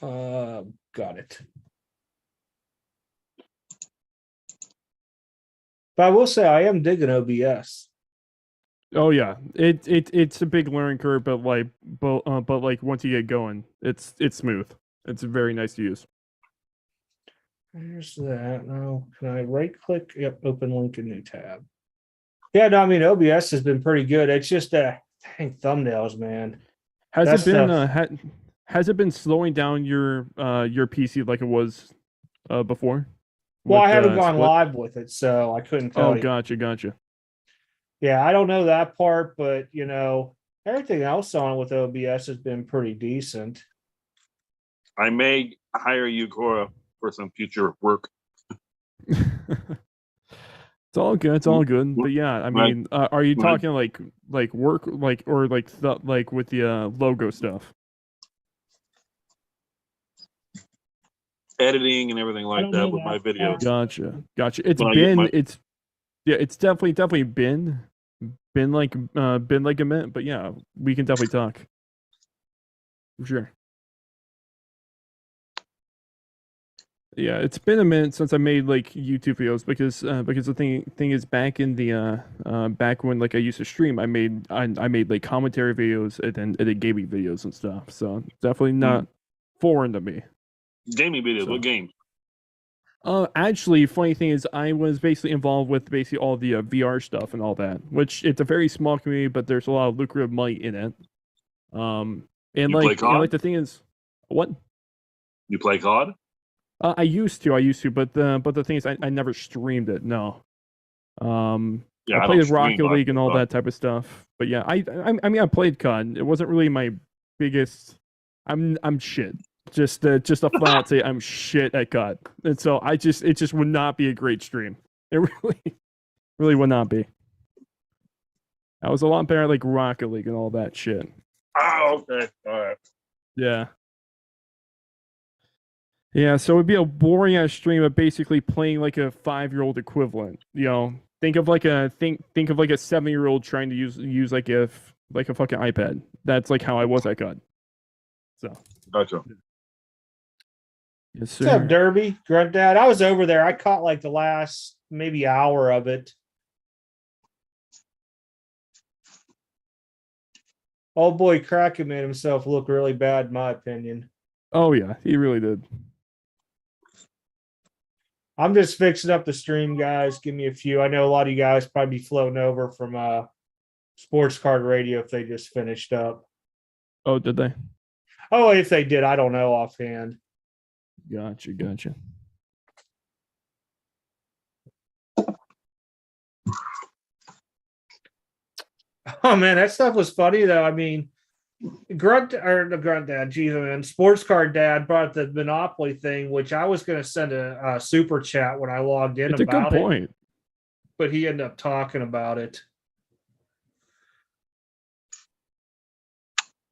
Got it. But I will say I am digging OBS. Oh yeah, it's a big learning curve, but like once you get going, it's smooth. It's very nice to use. There's that. Now, can I right click? Yep, open link in new tab. Yeah, no, I mean OBS has been pretty good. It's just dang thumbnails, man. Has That it been stuff. has it been slowing down your PC like it was before Well, I with haven't gone split? live with it, so I couldn't Oh, tell you. gotcha. Yeah, I don't know that part, but everything else on it with OBS has been pretty decent. I may hire you, Cora, for some future work. It's all good. It's all good. But yeah, I mean, are you talking like work or like with the logo stuff? Editing and everything like that with my videos. Gotcha. It's definitely been like a minute, but yeah, we can definitely talk. For sure. Yeah, it's been a minute since I made like YouTube videos because the thing is back in the back when like I used to stream, I made like commentary videos and then gaming videos and stuff. So definitely not foreign to me. Gaming videos, what games? Actually, funny thing is, I was basically involved with basically all the VR stuff and all that, which it's a very small community, but there's a lot of lucrative money in it. And you like, play COD? like the thing is, what? You play COD? I used to, but the thing is, I never streamed it. No. Yeah, I played Rocket League and all that type of stuff. But yeah, I mean, I played COD. It wasn't really my biggest. I'm shit. Just a flat out say I'm shit at COD, and so it just would not be a great stream. It really would not be. I was a lot better at like Rocket League and all that shit. Oh, okay, all right. Yeah. Yeah, so it'd be a boring ass stream of basically playing like a 5-year-old equivalent. Think of like a 7-year-old trying to use like a fucking iPad. That's like how I was at COD. So gotcha. Yes, sir. What's up, Derby? Grunt Dad. I was over there. I caught like the last maybe hour of it. Old boy Kraken made himself look really bad, in my opinion. Oh yeah, he really did. I'm just fixing up the stream, guys. Give me a few. I know a lot of you guys probably be floating over from Sports Card Radio if they just finished up. Oh, did they? Oh, if they did, I don't know offhand. Gotcha. Oh man, that stuff was funny though. I mean, the Grunt Dad, geez, man, Sports Card Dad brought the Monopoly thing, which I was going to send a super chat when I logged in it's about a good point. it, but he ended up talking about it.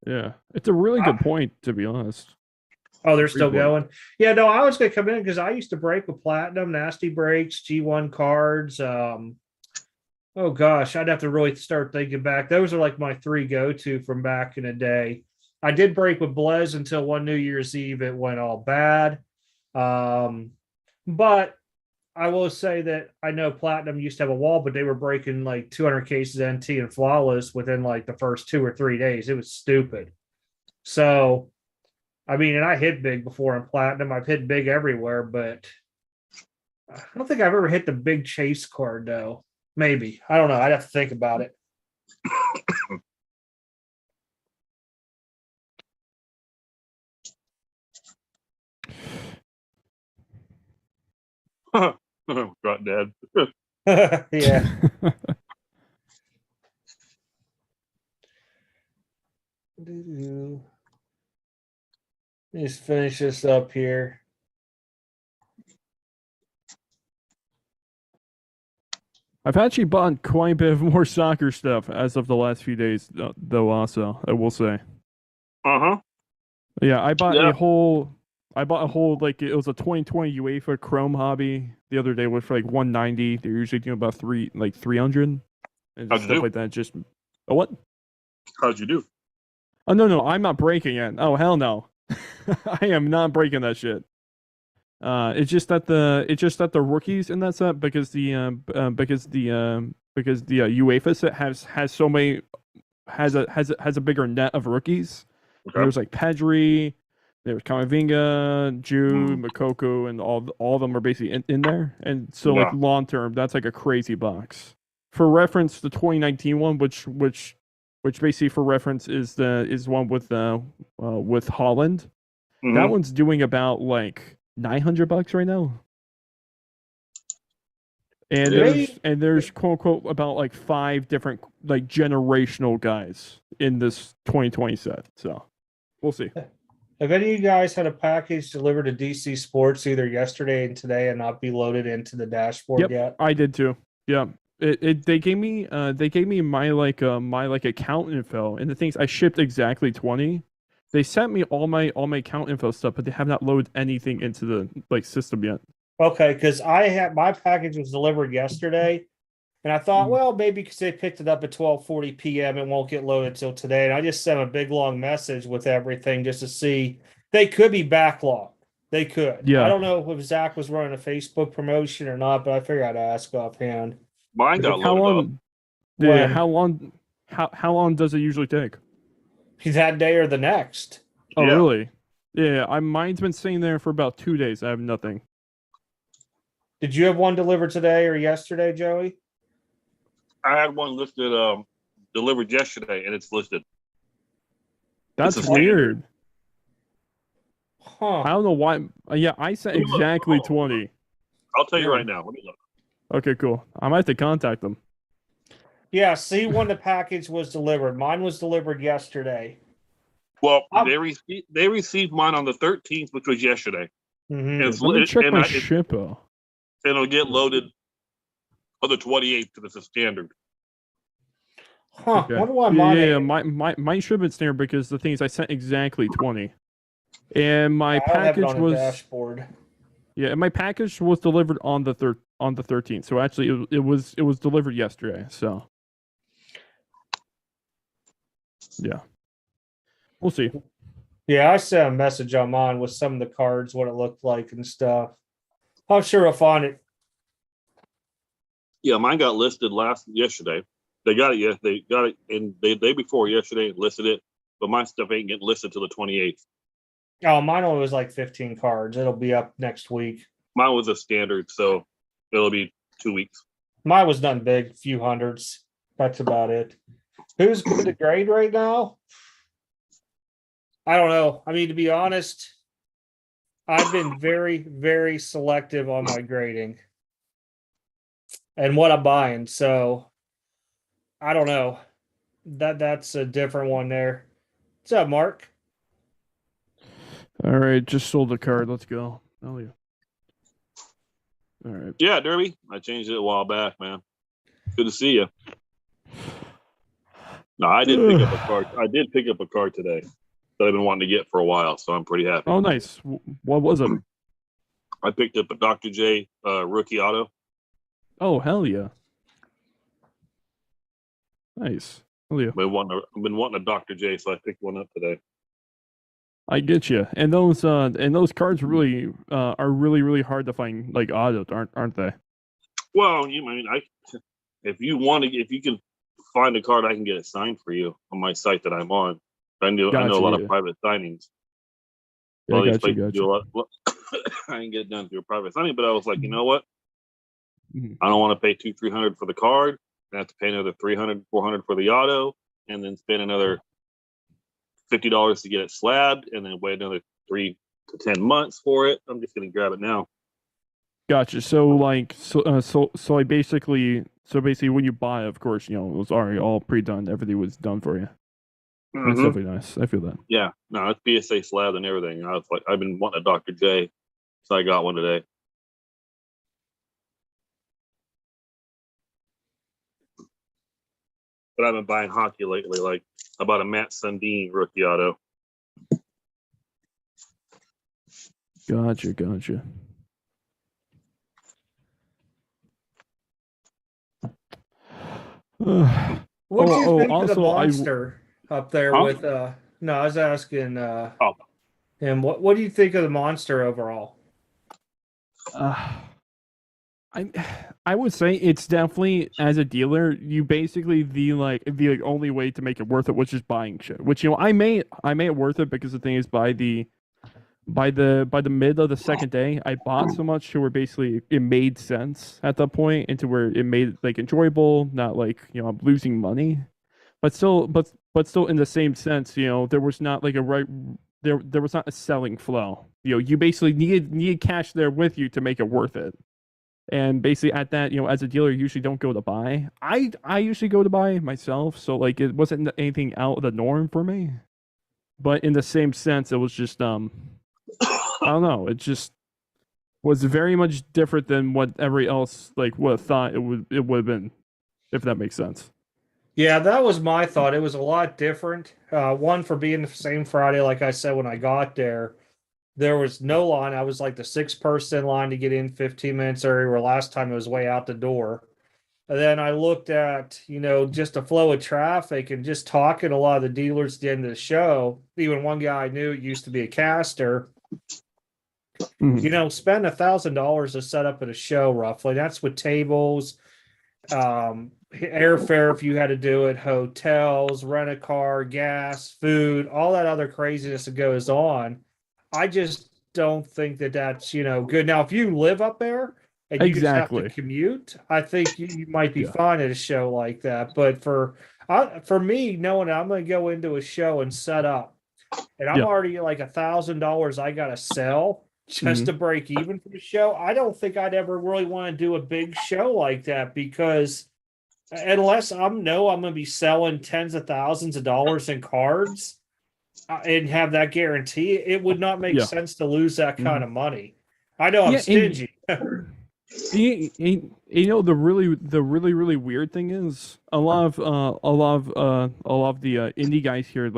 Yeah, it's a really good point, to be honest. Oh, they're still going. Yeah, no, I was going to come in because I used to break with Platinum, Nasty Breaks, G1 cards. Oh gosh, I'd have to really start thinking back. Those are like my 3 go-to from back in the day. I did break with Blaze until one New Year's Eve. It went all bad. But I will say that I know Platinum used to have a wall, but they were breaking like 200 cases NT and flawless within like the first 2 or 3 days. It was stupid. So, I mean, and I hit big before in Platinum. I've hit big everywhere, but I don't think I've ever hit the big chase card though. Maybe. I don't know. I'd have to think about it. Grunt Dad. Yeah. Let's finish this up here. I've actually bought quite a bit of more soccer stuff as of the last few days, though. Also, I will say. Yeah, I bought a whole like it was a 2020 UEFA Chrome hobby the other day with like 190. They're usually doing about 300 and stuff like that. Just what? How'd you do? Oh no, I'm not breaking it. Oh hell no. I am not breaking that shit. It's just that the rookies in that set because the UEFA set has so many has a bigger net of rookies. Okay. There's like Pedri, there's Kamavinga, Jude, Makoko, and all of them are basically in there. And so like long term, that's like a crazy box. For reference, the 2019 one, which basically for reference is one with Holland. Mhm. That one's doing about like $900 right now. And there's quote unquote about like 5 different like generational guys in this 2020 set. So we'll see. Have any of you guys had a package delivered to DC Sports either yesterday and today and not be loaded into the dashboard yet? I did too. Yeah. They gave me my account info, and the things I shipped exactly 20. They sent me all my account info stuff, but they have not loaded anything into the like system yet. Okay, because I had my package was delivered yesterday, and I thought, well, maybe because they picked it up at 12:40 p.m. it won't get loaded till today. And I just sent a big long message with everything just to see they could be backlogged. They could. Yeah. I don't know if Zach was running a Facebook promotion or not, but I figured I'd ask offhand. Mine got loaded up. Yeah, how long does it usually take? That day or the next. Oh, yeah. Really? Yeah, mine's been sitting there for about 2 days. I have nothing. Did you have one delivered today or yesterday, Joey? I had one listed, delivered yesterday, and it's listed. That's weird. Huh. I don't know why. Yeah, I sent exactly 20. I'll tell you right now. Let me look. Okay, cool. I might have to contact them. Yeah, see when the package was delivered. Mine was delivered yesterday. Well, they received mine on the 13th, which was yesterday. Mm-hmm. Let me check my shippo. And it'll get loaded on the 28th because it's a standard. Huh. Okay. Wonder why mine my shipment's there because the thing is I sent exactly 20. And my package was dashboard. Yeah, and my package was delivered on the 13th. So actually it was delivered yesterday. So yeah. We'll see. Yeah, I sent a message on mine with some of the cards, what it looked like and stuff. I'm sure I'll find it. Yeah, mine got listed yesterday. They got it, they got it in the day before yesterday and listed it, but my stuff ain't getting listed till the 28th. Oh, mine only was like 15 cards. It'll be up next week. Mine was a standard, so it'll be 2 weeks. Mine was nothing big, few hundreds. That's about it. Who's good to grade right now? I don't know. I mean, to be honest, I've been very, very selective on my grading and what I'm buying. So I don't know. That's a different one there. What's up, Mark? All right, just sold the card. Let's go. Oh yeah. All right. Yeah, Derby. I changed it a while back, man. Good to see you. No, I did pick up a card. I did pick up a card today that I've been wanting to get for a while, so I'm pretty happy. Oh, nice. What was it? I picked up a Dr. J rookie auto. Oh, hell yeah. Nice. Hell yeah. I've been wanting a Dr. J, so I picked one up today. I get you. And those cards really are really hard to find, like autos, aren't they? Well, if you can find a card, I can get it signed for you on my site that I'm on. I know a lot of private signings. Yeah, well, got you. I didn't get it done through a private signing, but I was like, you know what? I don't want to pay $200-300 for the card. I have to pay another $300-400 for the auto, and then spend another $50 to get it slabbed, and then wait another 3 to 10 months for it. I'm just gonna grab it now. Gotcha. So basically when you buy, of course, it was already all pre-done. Everything was done for you. Mm-hmm. That's definitely nice. I feel that. Yeah. No, it's PSA slab and everything. I was like, I've been wanting a Dr. J, so I got one today. But I've been buying hockey lately. Like I bought a Matt Sundin rookie auto. Gotcha. What do you think of the monster up there with no, I was asking And what do you think of the Monster overall? I would say it's definitely, as a dealer, you basically the only way to make it worth it was just buying shit. Which I made it worth it because the thing is by the mid of the second day, I bought so much to where basically it made sense at that point, into where it made like enjoyable, not like I'm losing money, but still in the same sense, there was not like a right there was not a selling flow. You basically needed cash there with you to make it worth it. And basically at that, as a dealer, you usually don't go to buy. I usually go to buy myself, so like it wasn't anything out of the norm for me. But in the same sense, it was just I don't know, it just was very much different than what everybody else like would have thought it would have been, if that makes sense. Yeah, that was my thought. It was a lot different. One, for being the same Friday, like I said, when I got there was no line. I was like the sixth person in line to get in 15 minutes early, where last time it was way out the door. And then I looked at, just the flow of traffic and just talking to a lot of the dealers at the end of the show. Even one guy I knew used to be a caster. Spend $1,000 to set up at a show roughly. That's with tables, airfare if you had to do it, hotels, rent a car, gas, food, all that other craziness that goes on. I just don't think that that's good. Now, if you live up there and you just have to commute, I think you might be fine at a show like that. But for me, knowing I'm going to go into a show and set up, and I'm already like $1,000 I got to sell just to break even for the show, I don't think I'd ever really want to do a big show like that, because unless I'm going to be selling tens of thousands of dollars in cards and have that guarantee, it would not make sense to lose that kind of money. I know I'm stingy. The really weird thing is a lot of the indie guys here have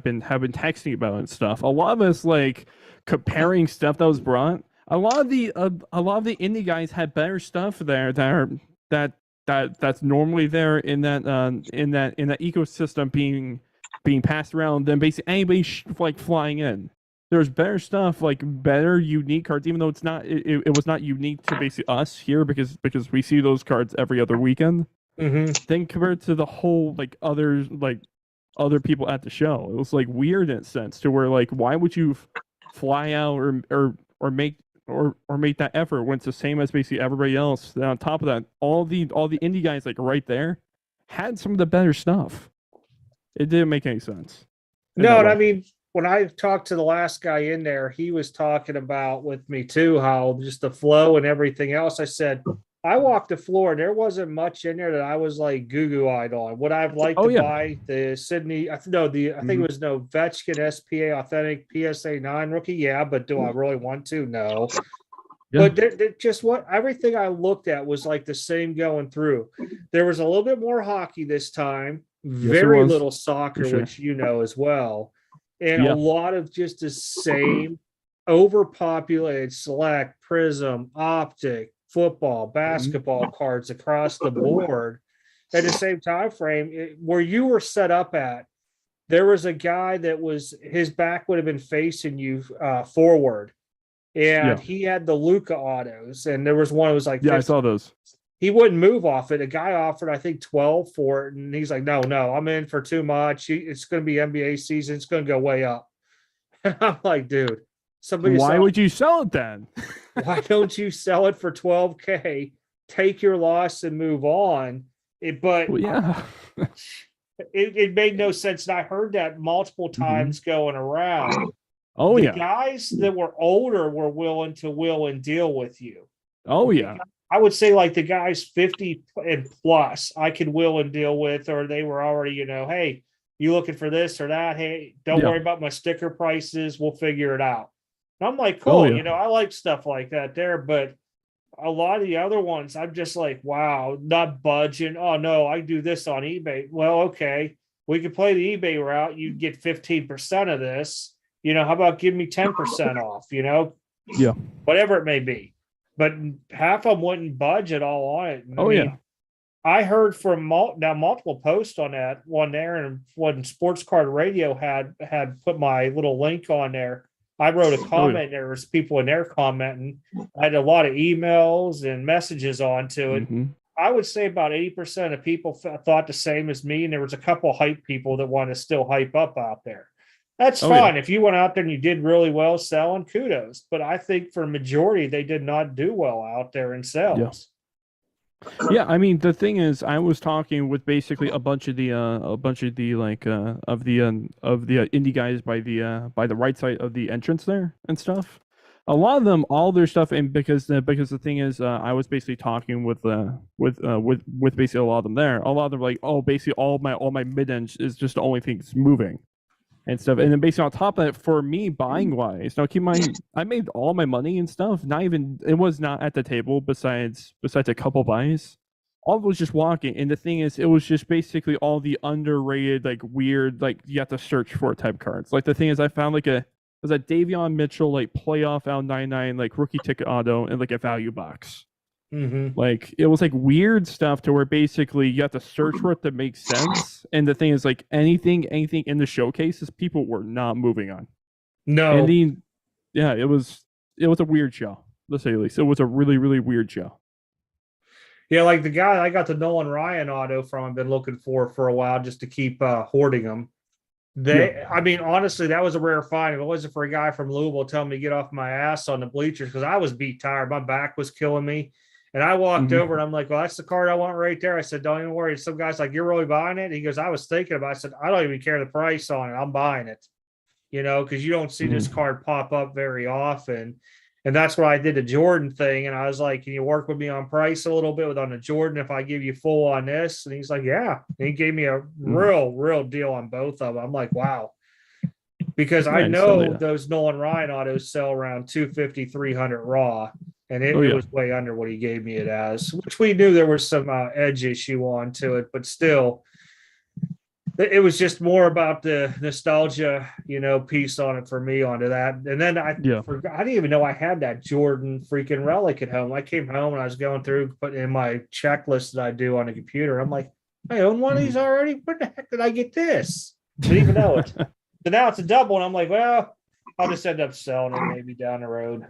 been texting about it and stuff. A lot of us like comparing stuff that was brought. A lot of the indie guys had better stuff there that's normally there in that ecosystem being passed around than basically anybody like flying in. There's better stuff, like better unique cards, even though it was not unique to basically us here, because we see those cards every other weekend. Then compared to the whole like other people at the show, it was like weird in a sense, to where like, why would you fly out or make that effort when it's the same as basically everybody else? Then on top of that, all the indie guys like right there had some of the better stuff. It didn't make any sense. No, and I mean, when I talked to the last guy in there, he was talking about with me too, how just the flow and everything else. I said, I walked the floor and there wasn't much in there that I was like goo-eyed on. Would I have liked to buy the Sidney? I think it was Ovechkin SPA Authentic PSA 9 rookie. Yeah, but do I really want to? No. Yeah. But just everything I looked at was like the same going through. There was a little bit more hockey this time, very little soccer, which as well. And a lot of just the same overpopulated select, prism, optic, football, basketball cards across the board at the same time frame. Where you were set up at, there was a guy that his back would have been facing you forward, and he had the Luca autos, and there was one that was like, I saw those. He wouldn't move off it. A guy offered, I think, 12 for it, and he's like, no, I'm in for too much. It's going to be NBA season. It's going to go way up. And I'm like, dude, why would you sell it then? Why don't you sell it for $12K, take your loss and move on? It made no sense. And I heard that multiple times going around. The guys that were older were willing to will and deal with you. I would say like the guys 50 and plus, I could will and deal with, or they were already, hey, you looking for this or that? Hey, don't worry about my sticker prices. We'll figure it out. And I'm like, cool. I like stuff like that there, but a lot of the other ones, I'm just like, wow, not budging. Oh no, I do this on eBay. Well, okay, we could play the eBay route. You get 15% of this. How about give me 10% off? Whatever it may be. But half of them wouldn't budge at all on it. I heard from multiple posts on that one there, and when Sports Card Radio had put my little link on there, I wrote a comment. There was people in there commenting. I had a lot of emails and messages onto it. Mm-hmm. I would say about 80% of people thought the same as me, and there was a couple of hype people that want to still hype up out there. That's fine. If you went out there and you did really well selling, kudos. But I think for a majority, they did not do well out there in sales. Yeah, I mean the thing is, I was talking with basically a bunch of the indie guys by the right side of the entrance there and stuff. A lot of them, all their stuff, and because the thing is, I was basically talking with basically a lot of them there. A lot of them were like, oh, basically all my mid end is just the only thing that's moving and stuff. And then basically on top of that, for me buying wise, now keep in mind, I made all my money and stuff. It was not at the table besides a couple buys. All was just walking. And the thing is, it was just basically all the underrated, like weird, like you have to search for type cards. Like the thing is, I found like was a Davion Mitchell like playoff out 99 like rookie ticket auto and like a value box. Mm-hmm. Like it was like weird stuff to where basically you have to search for it to make sense. And the thing is, like anything in the showcases, people were not moving on. No. And it was a weird show, to say the least. It was a really, really weird show. Yeah, like the guy I got the Nolan Ryan auto from, I've been looking for a while just to keep hoarding them. I mean, honestly, that was a rare find. If it wasn't for a guy from Louisville telling me to get off my ass on the bleachers because I was beat tired, my back was killing me. And I walked over and I'm like, well, that's the card I want right there. I said, don't even worry. Some guy's like, you're really buying it? He goes, I was thinking about it. I said, I don't even care the price on it. I'm buying it, because you don't see this card pop up very often. And that's why I did the Jordan thing. And I was like, can you work with me on price a little bit on the Jordan if I give you full on this? And he's like, yeah. And he gave me a real deal on both of them. I'm like, wow. Because I know those Nolan Ryan autos sell around 250, 300 raw. And it was way under what he gave me it as, which we knew there was some edge issue on to it. But still, it was just more about the nostalgia, piece on it for me onto that. And then I didn't even know I had that Jordan freaking relic at home. I came home and I was going through putting in my checklist that I do on the computer. I'm like, I own one of these already. Where the heck did I get this? Didn't even know it. So now it's a double, and I'm like, well, I'll just end up selling it maybe down the road.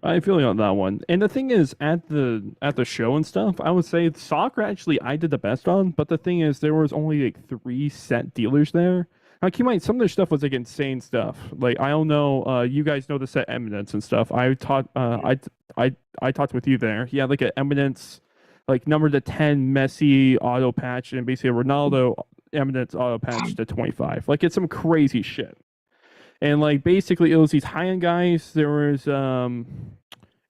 I feel you on that one. And the thing is, at the show and stuff, I would say soccer actually I did the best on. But the thing is, there was only like 3 set dealers there. Now, keep in mind, some of their stuff was like insane stuff. Like I don't know, you guys know the set Eminence and stuff. I talked with you there. He had like an Eminence, like number to 10 Messi auto patch, and basically a Ronaldo Eminence auto patch to 25. Like it's some crazy shit. And like basically it was these high-end guys. There was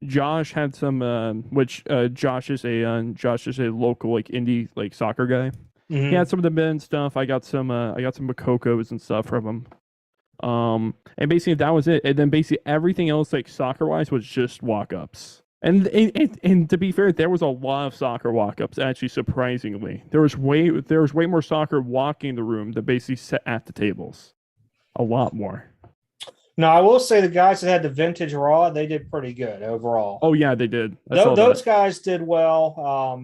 Josh had some which Josh is a local like indie like soccer guy. He had some of the mid stuff. I got some Makokos and stuff from him. And basically that was it. And then basically everything else like soccer wise was just walk-ups. And to be fair, there was a lot of soccer walk-ups, actually, surprisingly. There was way more soccer walking the room than basically sat at the tables. A lot more. No, I will say the guys that had the vintage raw, they did pretty good overall. Oh yeah, they did. Those guys did well.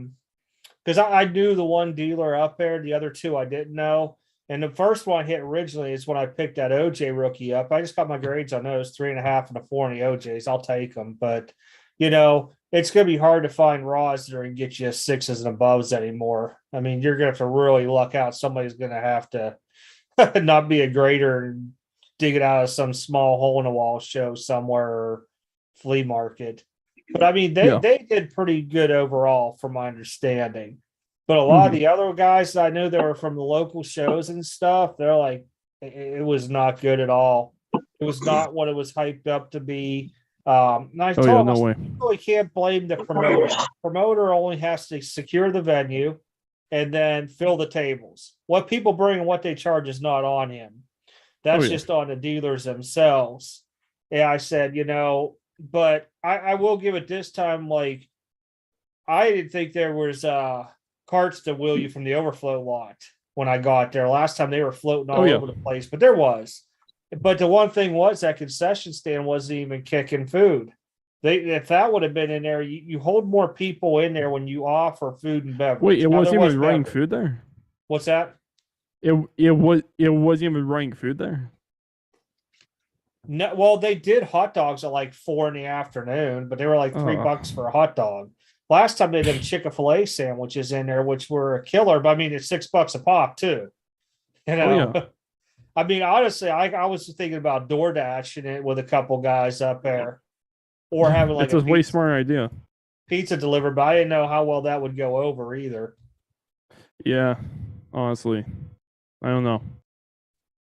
Because I knew the one dealer up there, the other 2 I didn't know. And the first one I hit originally is when I picked that OJ rookie up. I just got my grades on those 3.5 and a 4 on the OJs. I'll take them, but it's going to be hard to find raws that are going to get you 6s and aboves anymore. I mean, you're going to have to really luck out. Somebody's going to have to not be a grader and dig it out of some small hole in the wall show somewhere or flea market. But I mean, they did pretty good overall from my understanding. But a lot of the other guys that I knew that were from the local shows and stuff, they're like, it was not good at all. It was not what it was hyped up to be. And I told him, you really can't blame the promoter. The promoter only has to secure the venue and then fill the tables. What people bring and what they charge is not on him. That's just on the dealers themselves. Yeah, I said, but I will give it this time. Like, I didn't think there was carts to wheel you from the overflow lot when I got there. Last time they were floating all over the place, but there was. But the one thing was that concession stand wasn't even kicking food. if that would have been in there, you hold more people in there when you offer food and beverage. Wait, it Now, wasn't there was even running beverage. food there. What's that? It wasn't even running food there. No, well, they did hot dogs at like 4 in the afternoon, but they were like $3 for a hot dog. Last time they did Chick-fil-A sandwiches in there, which were a killer, but I mean it's $6 a pop too. You know, yeah. I mean, honestly, I was thinking about DoorDashing it with a couple guys up there, or having like It's a way smarter idea. pizza delivered, but I didn't know how well that would go over either. Yeah, honestly, I don't know.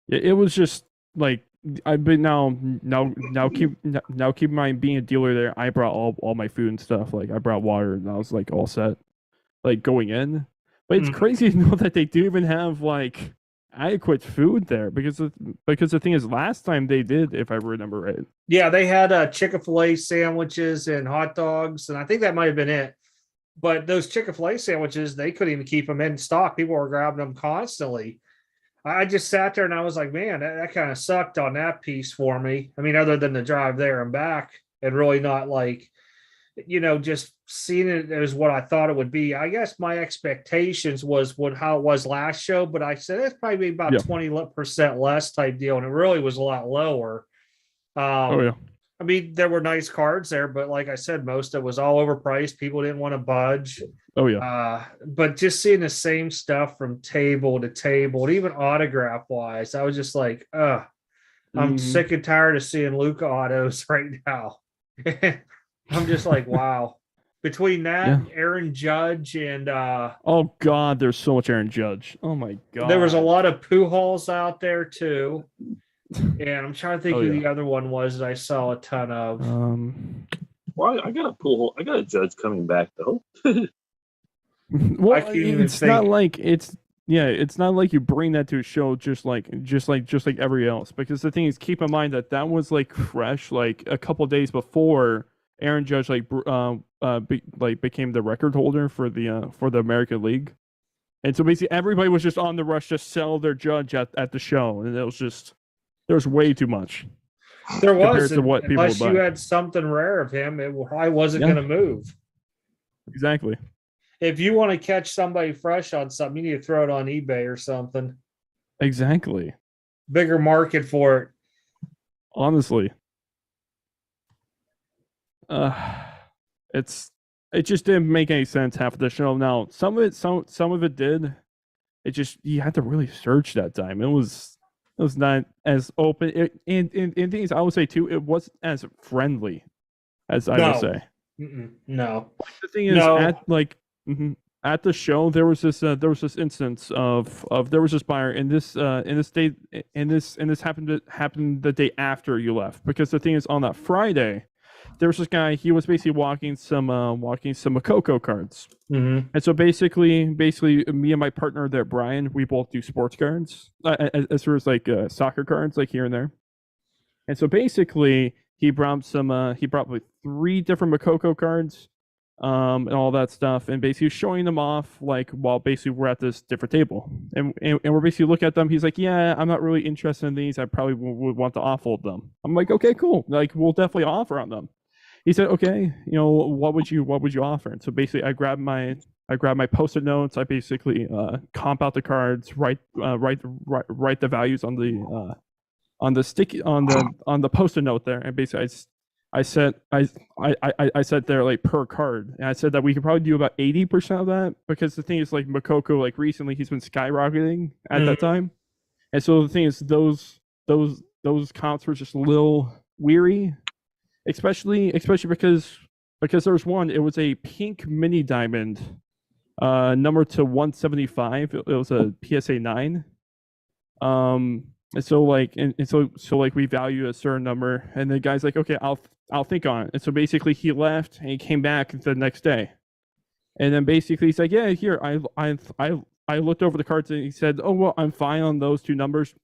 It was just like I've been now keep in mind being a dealer there. I brought all my food and stuff. Like I brought water and I was like all set, like going in. But it's crazy to know that they do even have like adequate food there because the thing is last time they did, if I remember right. Yeah, they had Chick-fil-A sandwiches and hot dogs, and I think that might have been it. But those Chick-fil-A sandwiches, they couldn't even keep them in stock. People were grabbing them constantly. I just sat there and I was like, man, that kind of sucked on that piece for me. I mean, other than the drive there and back, and really not like, just seeing it as what I thought it would be. I guess my expectations was how it was last show, but I said it's probably about 20% less type deal, and it really was a lot lower. I mean, there were nice cards there, but like I said, most of it was all overpriced. People didn't want to budge. But just seeing the same stuff from table to table, and even autograph wise, I was just like, I'm sick and tired of seeing Luca autos right now. I'm just like, wow. Between that, Aaron Judge, and oh god, there's so much Aaron Judge. Oh my god, there was a lot of Pujols out there too. And I'm trying to think who the other one was that I saw a ton of. Well, I got a Judge coming back though. Well, it's not like it's not like you bring that to a show just like every else, because the thing is, keep in mind that was like fresh, like a couple of days before Aaron Judge became the record holder for the American League, and so basically everybody was just on the rush to sell their Judge at the show, and it was just. There was way too much. There was, unless you had something rare of him, I wasn't going to move. Exactly. If you want to catch somebody fresh on something, you need to throw it on eBay or something. Exactly. Bigger market for it. Honestly. It just didn't make any sense half of the show. Now, some of it did. It just, you had to really search that time. It was not as open. And things I would say too, it wasn't as friendly as I would say. No. The thing is, at the show, there was this instance of there was this buyer in this state, and this happened the day after you left, because the thing is, on that Friday, there was this guy. He was basically walking some Makoko cards, and so basically, me and my partner there, Brian, we both do sports cards, as far as like soccer cards, like here and there. And so basically, he brought like 3 different Makoko cards, and all that stuff, and basically showing them off, like while basically we're at this different table, and we're basically looking at them. He's like, yeah, I'm not really interested in these. I probably would want to offload them. I'm like, okay, cool. Like, we'll definitely offer on them. He said, okay, what would you offer? And so basically, I grabbed my Post-it notes. I basically comp out the cards, write the values on the sticky on the Post-it note there, and basically I said there, like, per card, and I said that we could probably do about 80% of that, because the thing is, like, Makoko, like, recently he's been skyrocketing at that time, and so the thing is, those comps were just a little weary. Especially because there was one. It was a pink mini diamond, number to 175. It was a PSA 9. And so we value a certain number, and the guy's like, okay, I'll think on it. And so basically, he left and he came back the next day, and then basically he's like, yeah, here, I looked over the cards, and he said, oh well, I'm fine on those 2 numbers.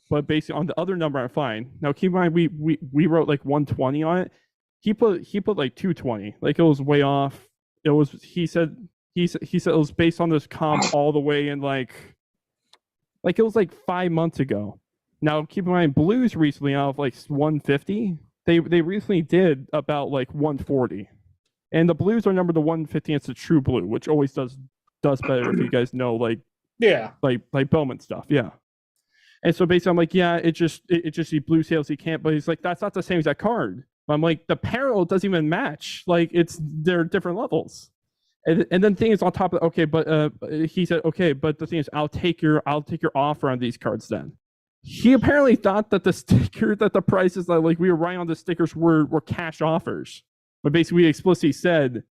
But basically on the other number, I'm fine. Now keep in mind, we wrote like 120 on it. He put like 220. Like, it was way off. It was, he said it was based on this comp all the way in like it was like 5 months ago. Now keep in mind, Blues recently out of like 150. they recently did about like 140, and the blues are numbered to 150. It's a true blue, which always does better if you guys know like Bowman stuff. Yeah. And so basically, I'm like, yeah, it just the blue sales he can't. But he's like, that's not the same exact card. I'm like, the parallel doesn't even match. Like they're different levels. And then the thing is on top of okay, but he said okay, but the thing is, I'll take your offer on these cards then. He apparently thought that the prices that like we were writing on the stickers were cash offers, but basically we explicitly said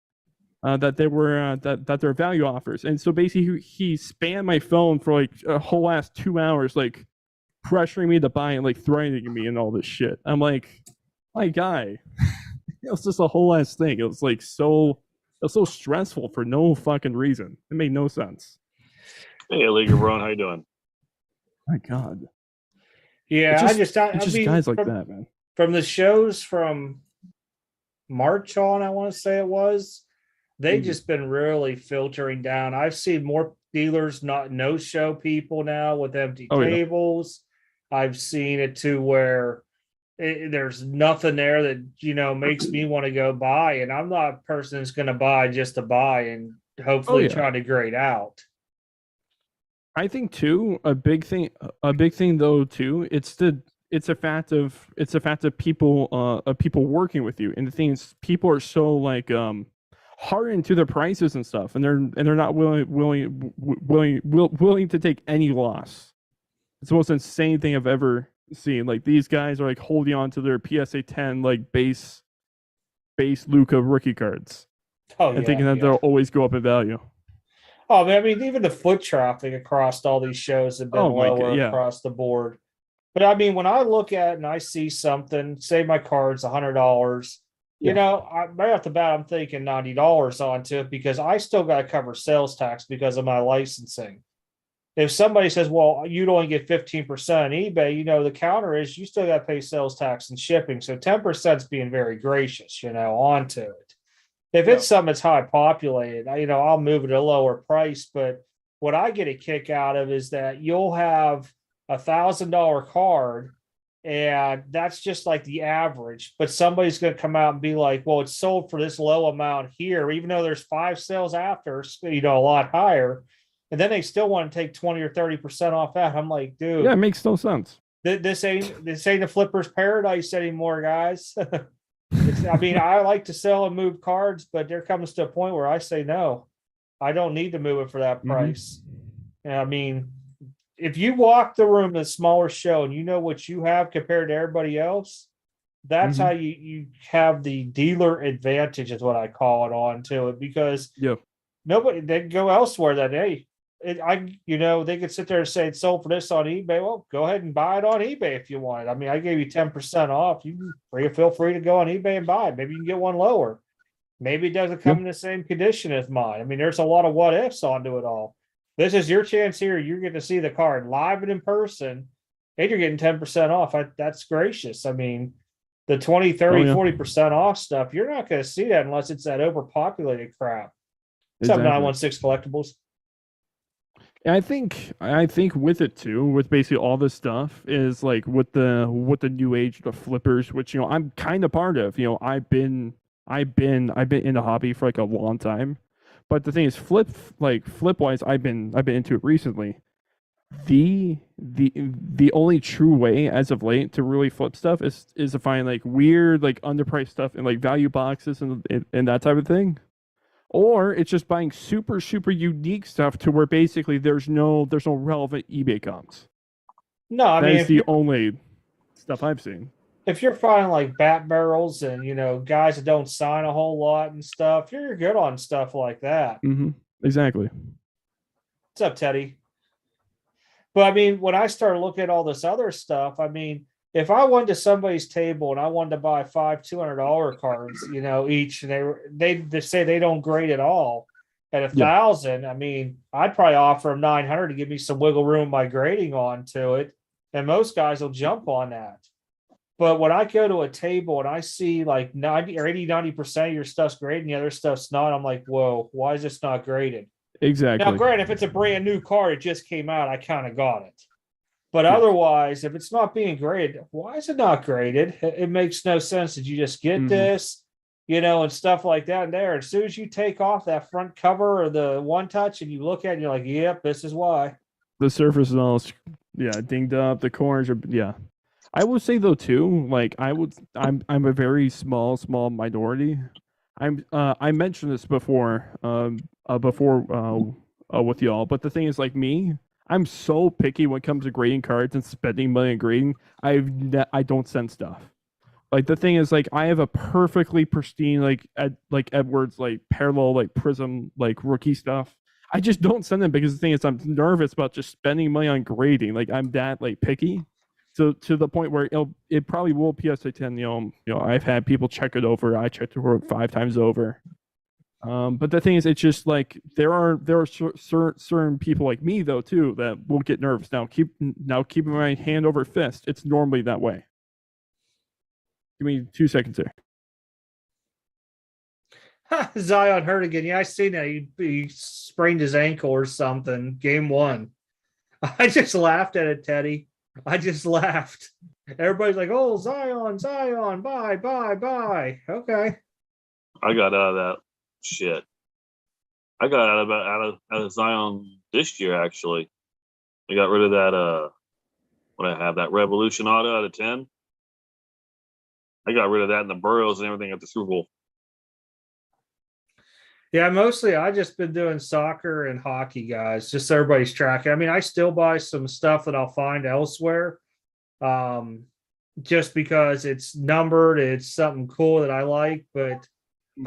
that they were that they're value offers. And so basically he spammed my phone for like a whole last 2 hours, like pressuring me to buy and like threatening me and all this shit. I'm like, my guy, it was just a whole ass thing. It was like so stressful for no fucking reason. It made no sense. Hey, League of Ron, how you doing? My God. Yeah, I mean, guys like that, man. From the shows from March on, I want to say it was, they've just been really filtering down. I've seen more dealers not no-show people now with empty tables. Yeah. I've seen it to where there's nothing there that, makes me want to go buy. And I'm not a person that's going to buy just to buy and hopefully try to grade out. I think too, a big thing though too, it's a fact of people working with you. And the thing is, people are so like hardened to their prices and stuff, and they're not willing to take any loss. It's the most insane thing I've ever seen. Like these guys are like holding on to their PSA 10 like base Luka rookie cards, and thinking that they'll always go up in value. Oh, I mean, even the foot traffic across all these shows have been lower across the board. But I mean, when I look at it and I see something, say my card's $100, right off the bat, I'm thinking $90 onto it because I still got to cover sales tax because of my licensing. If somebody says, well, you'd only get 15% on eBay, the counter is you still got to pay sales tax and shipping. So 10% is being very gracious, onto it. If it's something that's high populated, I'll move it at a lower price. But what I get a kick out of is that you'll have $1,000 card, and that's just like the average. But somebody's going to come out and be like, well, it's sold for this low amount here, even though there's 5 sales after, a lot higher. And then they still want to take 20 or 30% off that. I'm like, dude. Yeah, it makes no sense. This ain't the flipper's paradise anymore, guys. I like to sell and move cards, but there comes to a point where I say, no, I don't need to move it for that price. And I mean, if you walk the room at a smaller show and you know what you have compared to everybody else, that's how you have the dealer advantage is what I call it on to it, because nobody, they go elsewhere that, hey, they could sit there and say it's sold for this on eBay. Well, go ahead and buy it on eBay if you want it. I mean, I gave you 10% off. You feel free to go on eBay and buy it. Maybe you can get one lower. Maybe it doesn't come in the same condition as mine. I mean, there's a lot of what ifs onto it all. This is your chance here. You're getting to see the card live and in person, and you're getting 10% off. That's gracious. I mean, the 20, 30, 40% off stuff, you're not going to see that unless it's that overpopulated crap. Exactly. 916 Collectibles. I think with it too, with basically all this stuff is like with the new age, the flippers, which I'm kind of part of. I've been in the hobby for like a long time, but the thing is, flip wise, I've been into it recently. The only true way as of late to really flip stuff is to find like weird like underpriced stuff in like value boxes and that type of thing. Or it's just buying super, super unique stuff to where basically there's no relevant eBay comps. No, I mean, that's the only stuff I've seen. If you're finding like bat barrels and guys that don't sign a whole lot and stuff, you're good on stuff like that. Exactly. What's up, Teddy? But I mean, when I started looking at all this other stuff, I mean, if I went to somebody's table and I wanted to buy 5 $200 cards, each, and they say they don't grade at all at 1,000, I mean, I'd probably offer them 900 to give me some wiggle room by grading onto it, and most guys will jump on that. But when I go to a table and I see like 90% of your stuff's graded and the other stuff's not, I'm like, whoa, why is this not graded? Exactly. Now, granted, if it's a brand new card, it just came out, I kind of got it. But otherwise, if it's not being graded, why is it not graded? It makes no sense that you just get this, and stuff like that. And there, as soon as you take off that front cover or the one touch and you look at it, you're like, yep, this is why. The surface is all, dinged up. The corners are, I would say though too, like I'm a very small minority. I mentioned this before, with y'all, but the thing is, like me, I'm so picky when it comes to grading cards and spending money on grading. I don't send stuff. Like the thing is, like I have a perfectly pristine like Edwards like parallel like prism like rookie stuff. I just don't send them because the thing is I'm nervous about just spending money on grading. Like I'm that like picky. So to the point where it probably will PSA 10. I've had people check it over. I checked it over 5 times over. But the thing is, it's just like there are certain people like me though too that will get nervous. Now keeping my hand over fist. It's normally that way. Give me 2 seconds there. Zion hurt again. Yeah, I seen that. He sprained his ankle or something. Game 1. I just laughed at it, Teddy. I just laughed. Everybody's like, "Oh, Zion, bye." Okay. I got out of that shit. I got out of Zion this year. Actually, I got rid of that. What I have, that Revolution auto out of 10. I got rid of that in the Burrows and everything at the Super Bowl. Yeah, mostly I just been doing soccer and hockey, guys. Just so everybody's tracking. I mean, I still buy some stuff that I'll find elsewhere, just because it's numbered, it's something cool that I like. But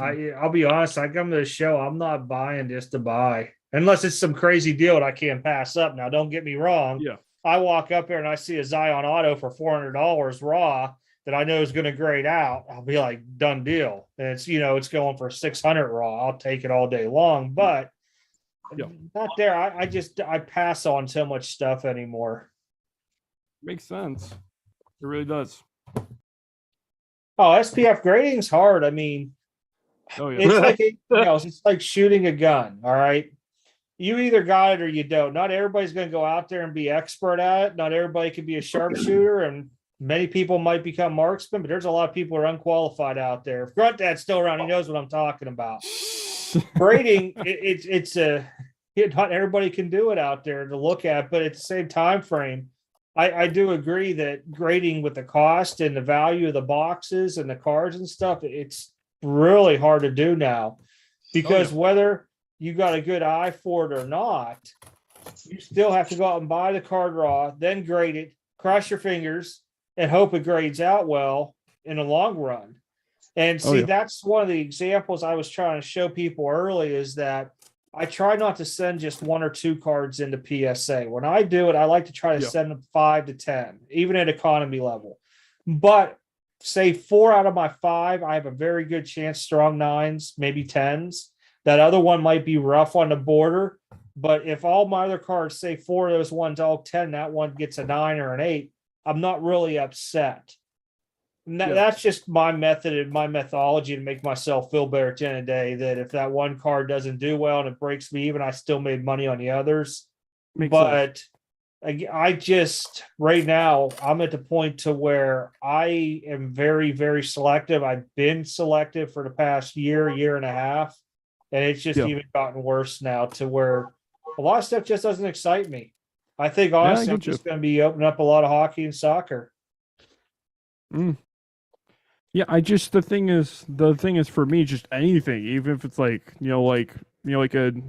I'll be honest, I come to the show, I'm not buying just to buy, unless it's some crazy deal that I can't pass up. Now, don't get me wrong. Yeah, I walk up there and I see a Zion auto for $400 raw that I know is going to grade out. I'll be like, done deal. And it's, it's going for 600 raw. I'll take it all day long, but not there. I pass on so much stuff anymore. makes sense. It really does. Oh, SPF grading is hard. I mean, it's like it's like shooting a gun. All right. You either got it or you don't. Not everybody's going to go out there and be expert at it. Not everybody can be a sharpshooter, and many people might become marksmen, but there's a lot of people who are unqualified out there. If Grunt Dad's still around, he knows what I'm talking about. Grading, not everybody can do it out there to look at, but at the same time frame, I do agree that grading with the cost and the value of the boxes and the cards and stuff, it's really hard to do now, because whether you got a good eye for it or not, you still have to go out and buy the card raw, then grade it, cross your fingers, and hope it grades out well in the long run. And see, that's one of the examples I was trying to show people early, is that I try not to send just 1 or 2 cards into PSA. When I do it, I like to try to send them 5 to 10, even at economy level. But say 4 out of my 5, I have a very good chance, strong 9s, maybe 10s. That other one might be rough on the border. But if all my other cards, say 4 of those ones, all 10, that one gets a 9 or an 8, I'm not really upset. That's just my method and my methodology to make myself feel better at the end of the day, that if that one card doesn't do well and it breaks me even, I still made money on the others. But I just, right now, I'm at the point to where I am very, very selective. I've been selective for the past year and a half, and it's just even gotten worse now, to where a lot of stuff just doesn't excite me. I think honestly, I'm just going to be opening up a lot of hockey and soccer. Yeah, the thing is for me, just anything, even if it's like the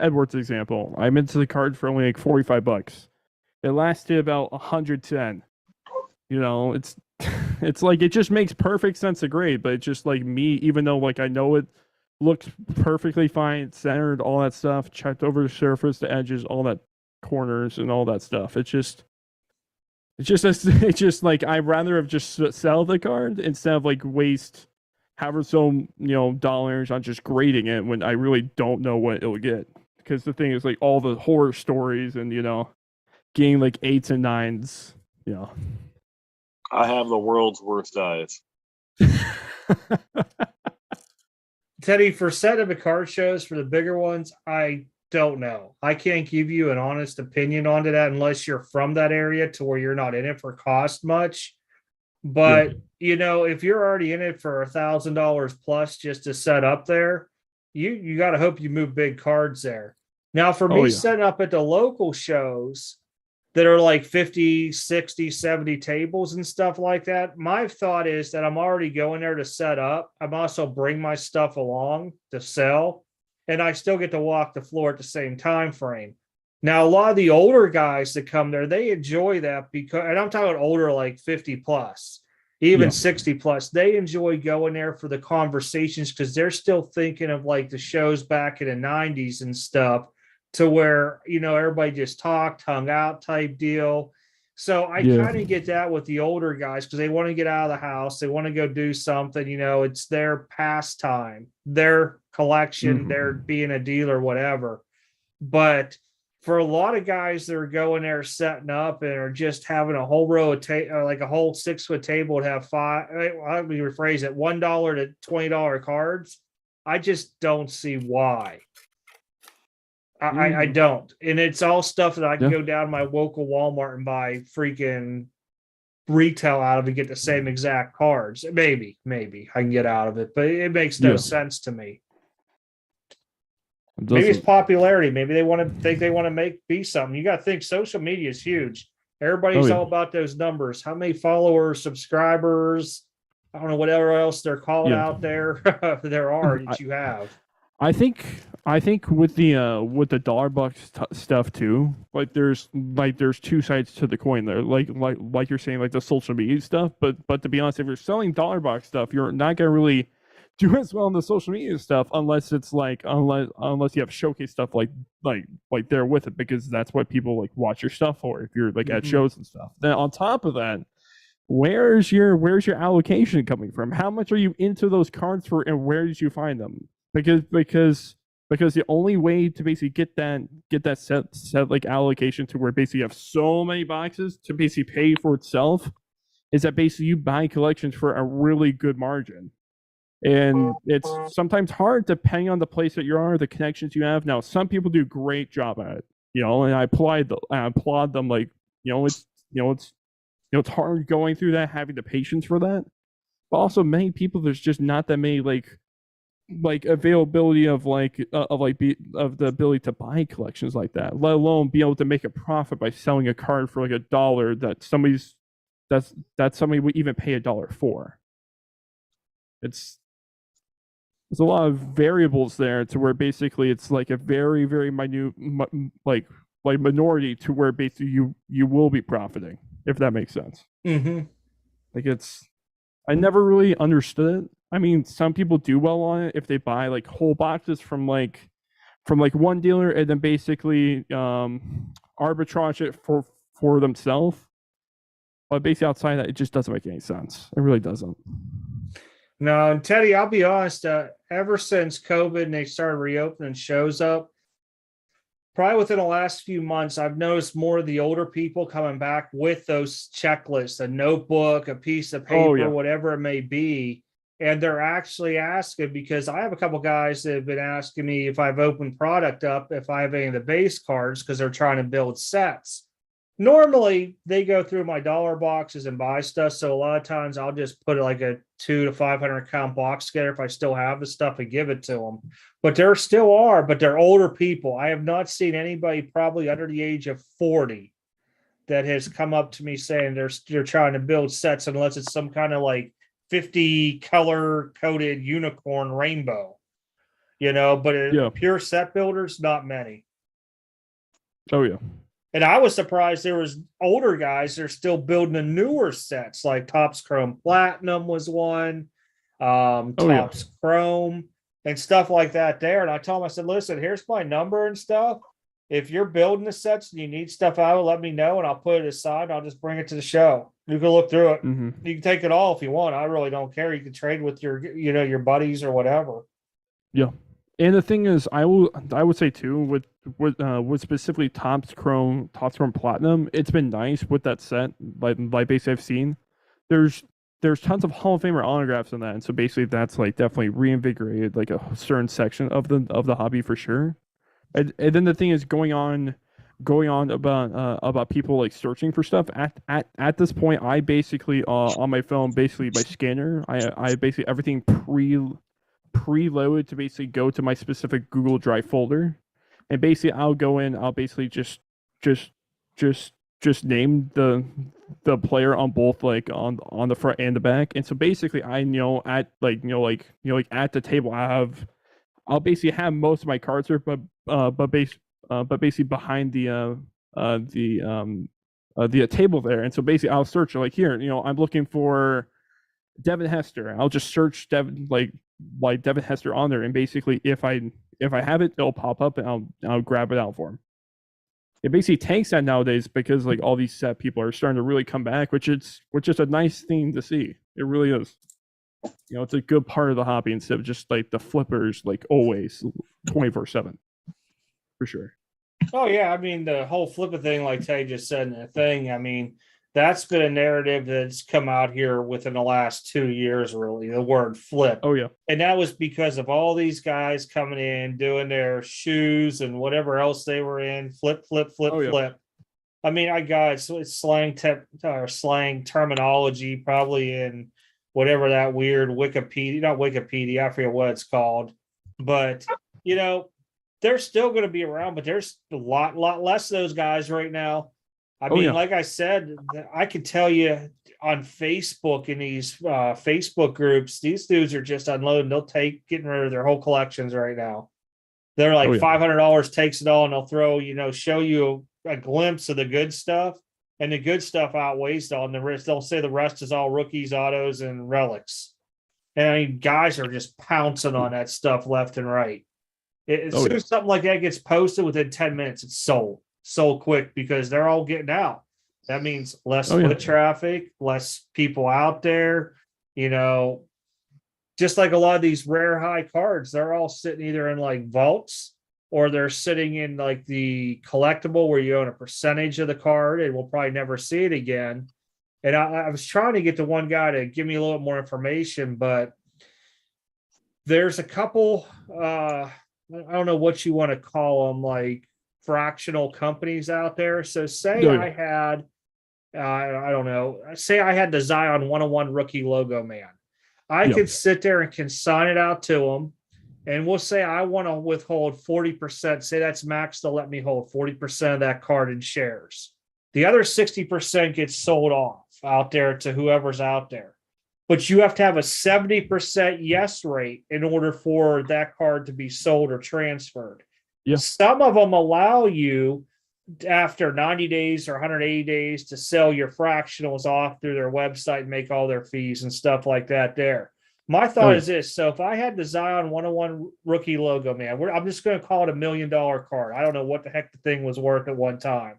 Edwards example. I'm into the card for only like $45. It lasted about 110. It's like, it just makes perfect sense to grade, but it's just like me, even though like I know it looked perfectly fine, centered, all that stuff, checked over the surface, the edges, all that corners and all that stuff. It's just like I'd rather have just sell the card instead of like waste however so dollars on just grading it when I really don't know what it'll get. Because the thing is, like, all the horror stories and getting like 8s and 9s. I have the world's worst eyes. Teddy, for setting up card shows for the bigger ones, I don't know. I can't give you an honest opinion onto that unless you're from that area to where you're not in it for cost much. But if you're already in it for $1,000 plus just to set up there, you got to hope you move big cards there. Now, for me, setting up at the local shows that are like 50, 60, 70 tables and stuff like that, my thought is that I'm already going there to set up. I'm also bring my stuff along to sell, and I still get to walk the floor at the same time frame. Now, a lot of the older guys that come there, they enjoy that because, and I'm talking older, like 50 plus, even 60 plus, they enjoy going there for the conversations because they're still thinking of like the shows back in the 90s and stuff, to where, everybody just talked, hung out type deal. So I kind of get that with the older guys because they want to get out of the house. They want to go do something, it's their pastime, their collection, their being a dealer, whatever. But for a lot of guys that are going there setting up and are just having a whole row of like a whole 6-foot table would have let me rephrase it, $1 to $20 cards. I just don't see why. I don't. And it's all stuff that I can go down to my local Walmart and buy freaking retail out of and get the same exact cards. Maybe I can get out of it, but it makes no sense to me. Maybe it's popularity. Maybe they want to be something. You got to think social media is huge. Everybody's all about those numbers. How many followers, subscribers, I don't know, whatever else they're calling out there there are that you have. I think with the dollar bucks stuff too, like there's two sides to the coin there. Like you're saying, like the social media stuff, but to be honest, if you're selling dollar box stuff, you're not gonna really do as well on the social media stuff unless it's like unless you have showcase stuff like there with it, because that's what people like watch your stuff for if you're like at shows and stuff. Then on top of that, where's your allocation coming from? How much are you into those cards for, and where did you find them? Because the only way to basically get that set like allocation to where basically you have so many boxes to basically pay for itself is that basically you buy collections for a really good margin. And it's sometimes hard depending on the place that you are, the connections you have. Now, some people do a great job at it, and I applaud them. Like, it's hard going through that, having the patience for that. But also, many people, there's just not that many like availability of the ability to buy collections like that, let alone be able to make a profit by selling a card for like $1 that somebody would even pay $1 for. There's a lot of variables there to where basically it's like a very, very minute, like minority to where basically you will be profiting, if that makes sense. Like I never really understood it. I mean, some people do well on it if they buy like whole boxes from like one dealer and then basically arbitrage it for themselves. But basically outside that, it just doesn't make any sense. It really doesn't. No, and Teddy, I'll be honest, ever since COVID and they started reopening shows up, probably within the last few months, I've noticed more of the older people coming back with those checklists, a notebook, a piece of paper, whatever it may be. And they're actually asking, because I have a couple guys that have been asking me if I've opened product up, if I have any of the base cards, because they're trying to build sets. Normally, they go through my dollar boxes and buy stuff. So a lot of times I'll just put like a 200 to 500 count box together if I still have the stuff and give it to them. But there still are, but they're older people. I have not seen anybody probably under the age of 40 that has come up to me saying they're trying to build sets, unless it's some kind of like 50 color coded unicorn rainbow, but pure set builders, not many. Oh yeah. And I was surprised there was older guys that are still building the newer sets, like Topps Chrome Platinum was one, Topps Chrome and stuff like that there. And I told him, I said, listen, here's my number and stuff. If you're building the sets and you need stuff out, let me know and I'll put it aside. I'll just bring it to the show. You can look through it. You can take it all if you want. I really don't care. You can trade with your buddies or whatever. Yeah. And the thing is, I would say too, with specifically Topps Chrome Platinum, it's been nice with that set. Like basically I've seen, there's tons of Hall of Famer autographs in that, and so basically that's like definitely reinvigorated like a certain section of the hobby for sure. And then the thing is going on about people like searching for stuff at this point. I basically on my phone, basically my scanner, I basically everything preloaded to basically go to my specific Google Drive folder, and basically I'll go in, I'll basically just just name the player on both, like on the front and the back. And so basically I know at like at the table I'll basically have most of my cards here, but basically behind the table there. And so basically I'll search like here, I'm looking for Devin Hester. I'll just search Devin like Devin Hester on there, and basically if I have it, it'll pop up, and I'll grab it out for him. It basically tanks that nowadays because like all these set people are starting to really come back, which is a nice thing to see. It really is. It's a good part of the hobby instead of just like the flippers, like always 24/7, for sure. Oh yeah, I mean the whole flipper thing, like Tay just said in the thing. I mean, that's been a narrative that's come out here within the last 2 years, really. The word flip. Oh yeah, and that was because of all these guys coming in doing their shoes and whatever else they were in. Flip, flip, flip, Oh, yeah. flip. I mean, I got it's slang slang terminology, probably in whatever that weird Wikipedia, not Wikipedia, I forget what it's called, but they're still going to be around, but there's a lot less of those guys right now. I mean, yeah. like I said, I could tell you on Facebook, in these Facebook groups, these dudes are just unloading. They'll getting rid of their whole collections right now. They're like yeah. $500 takes it all, and they'll throw, show you a glimpse of the good stuff, and the good stuff outweighs all. And the rest, they'll say the rest is all rookies, autos, and relics. And I mean, guys are just pouncing on that stuff left and right. As soon as something like that gets posted, within 10 minutes, it's sold quick because they're all getting out. That means less foot traffic, less people out there. Just like a lot of these rare high cards, they're all sitting either in like vaults, or they're sitting in like the collectible where you own a percentage of the card and we'll probably never see it again. And I was trying to get the one guy to give me a little more information, but there's a couple, I don't know what you want to call them, like fractional companies out there. So say I had, I don't know, say I had the Zion 101 rookie logo man. I could sit there and consign it out to them. And we'll say I want to withhold 40%. Say that's max to let me hold 40% of that card in shares. The other 60% gets sold off out there to whoever's out there. But you have to have a 70% yes rate in order for that card to be sold or transferred. Yeah. Some of them allow you after 90 days or 180 days to sell your fractionals off through their website and make all their fees and stuff like that there. My thought is this. So if I had the Zion 101 rookie logo, man, I'm just going to call it $1 million card. I don't know what the heck the thing was worth at one time.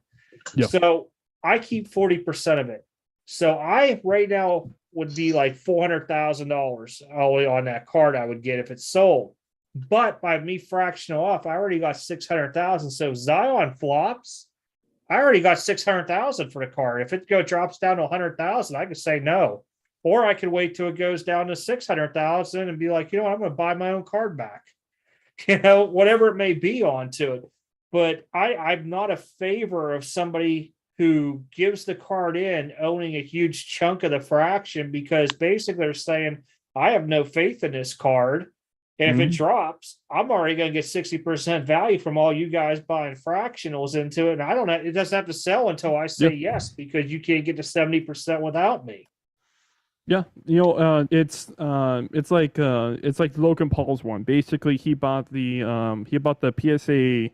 Yeah. So I keep 40% of it. So I right now would be like $400,000 only on that card I would get if it's sold. But by me fractional off, I already got 600,000. So Zion flops, I already got 600,000 for the card. If it drops down to 100,000, I could say no. Or I could wait till it goes down to 600,000 and be like, I'm going to buy my own card back, whatever it may be onto it. But I'm not a favor of somebody who gives the card in owning a huge chunk of the fraction, because basically they're saying, I have no faith in this card. And if it drops, I'm already going to get 60% value from all you guys buying fractionals into it. And I don't know, it doesn't have to sell until I say yes, because you can't get to 70% without me. Yeah, it's like Logan Paul's one. Basically, he bought the PSA, I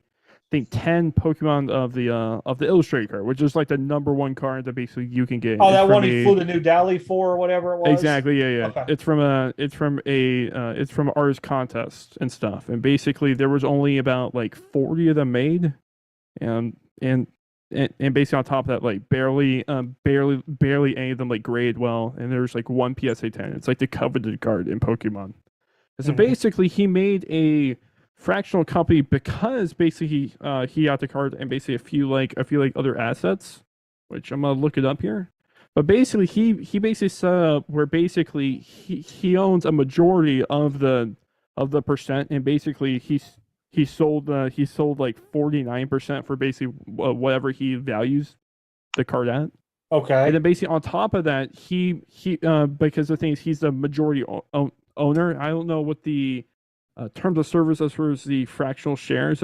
think 10 Pokemon of the Illustrated card, which is like the number one card that basically you can get. Oh, that one he flew the New Delhi for, or whatever it was. Exactly, yeah. Okay. It's from an artist contest and stuff. And basically, there was only about like 40 of them made, and basically on top of that, like barely any of them like grade well, and there's like one PSA 10. It's like the coveted card in Pokemon. And so basically he made a fractional company because basically he got the card and basically a few other assets, which I'm gonna look it up here. But basically he basically set up where basically he owns a majority of the percent, and basically he he sold like 49% for basically whatever he values the card at. Okay. And then basically on top of that, he because the thing is he's the majority owner. I don't know what the terms of service as far as the fractional shares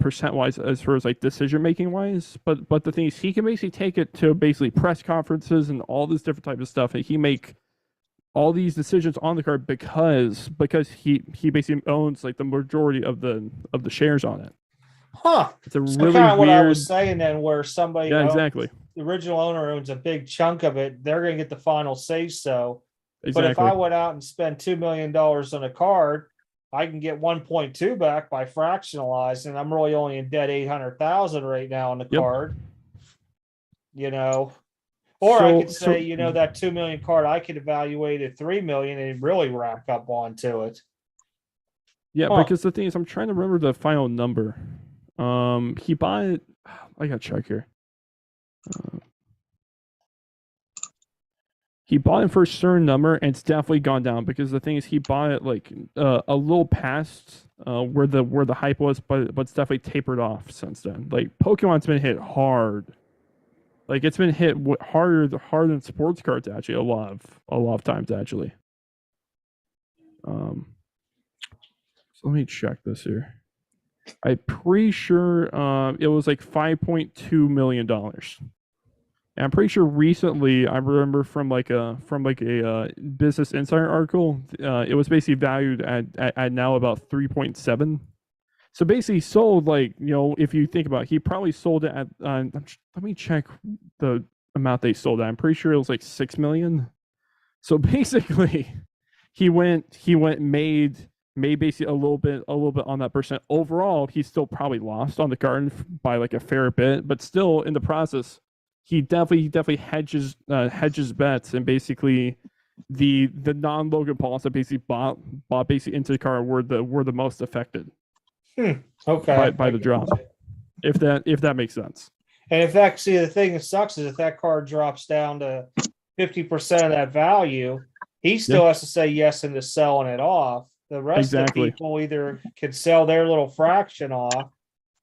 percent wise, as far as like decision making wise. But the thing is, he can basically take it to basically press conferences and all this different type of stuff, and he make all these decisions on the card because he basically owns like the majority of the shares on it. Huh. It's a So really kind of what weird. I was saying then, where somebody Yeah, exactly. the original owner owns a big chunk of it, they're going to get the final say so. Exactly. But if I went out and spent $2 million on a card, I can get 1.2 back by fractionalizing. I'm really only in debt 800,000 right now on the card. You know, or I could say, that 2 million card I could evaluate at 3 million and really rack up onto it. Yeah, because the thing is, I'm trying to remember the final number. He bought it. I gotta check here. He bought it for a certain number, and it's definitely gone down because the thing is, he bought it like a little past where the hype was, but it's definitely tapered off since then. Like Pokemon's been hit hard. Like it's been hit harder than sports cards actually a lot of times actually. So let me check this here. I'm pretty sure it was like $5.2 million. And I'm pretty sure recently, I remember from like a Business Insider article, it was basically valued at now about 3.7. So basically, sold like if you think about it, he probably sold it at. Let me check the amount they sold at. I'm pretty sure it was like 6 million. So basically, he made basically a little bit on that percent. Overall, he still probably lost on the card by like a fair bit, but still in the process, he definitely hedges bets, and basically the non-Logan Pauls that basically bought basically into the card were the most affected. Okay. By the drop, if that makes sense. And if the thing that sucks is if that card drops down to 50% of that value, he still has to say yes into selling it off. The rest of the people either can sell their little fraction off.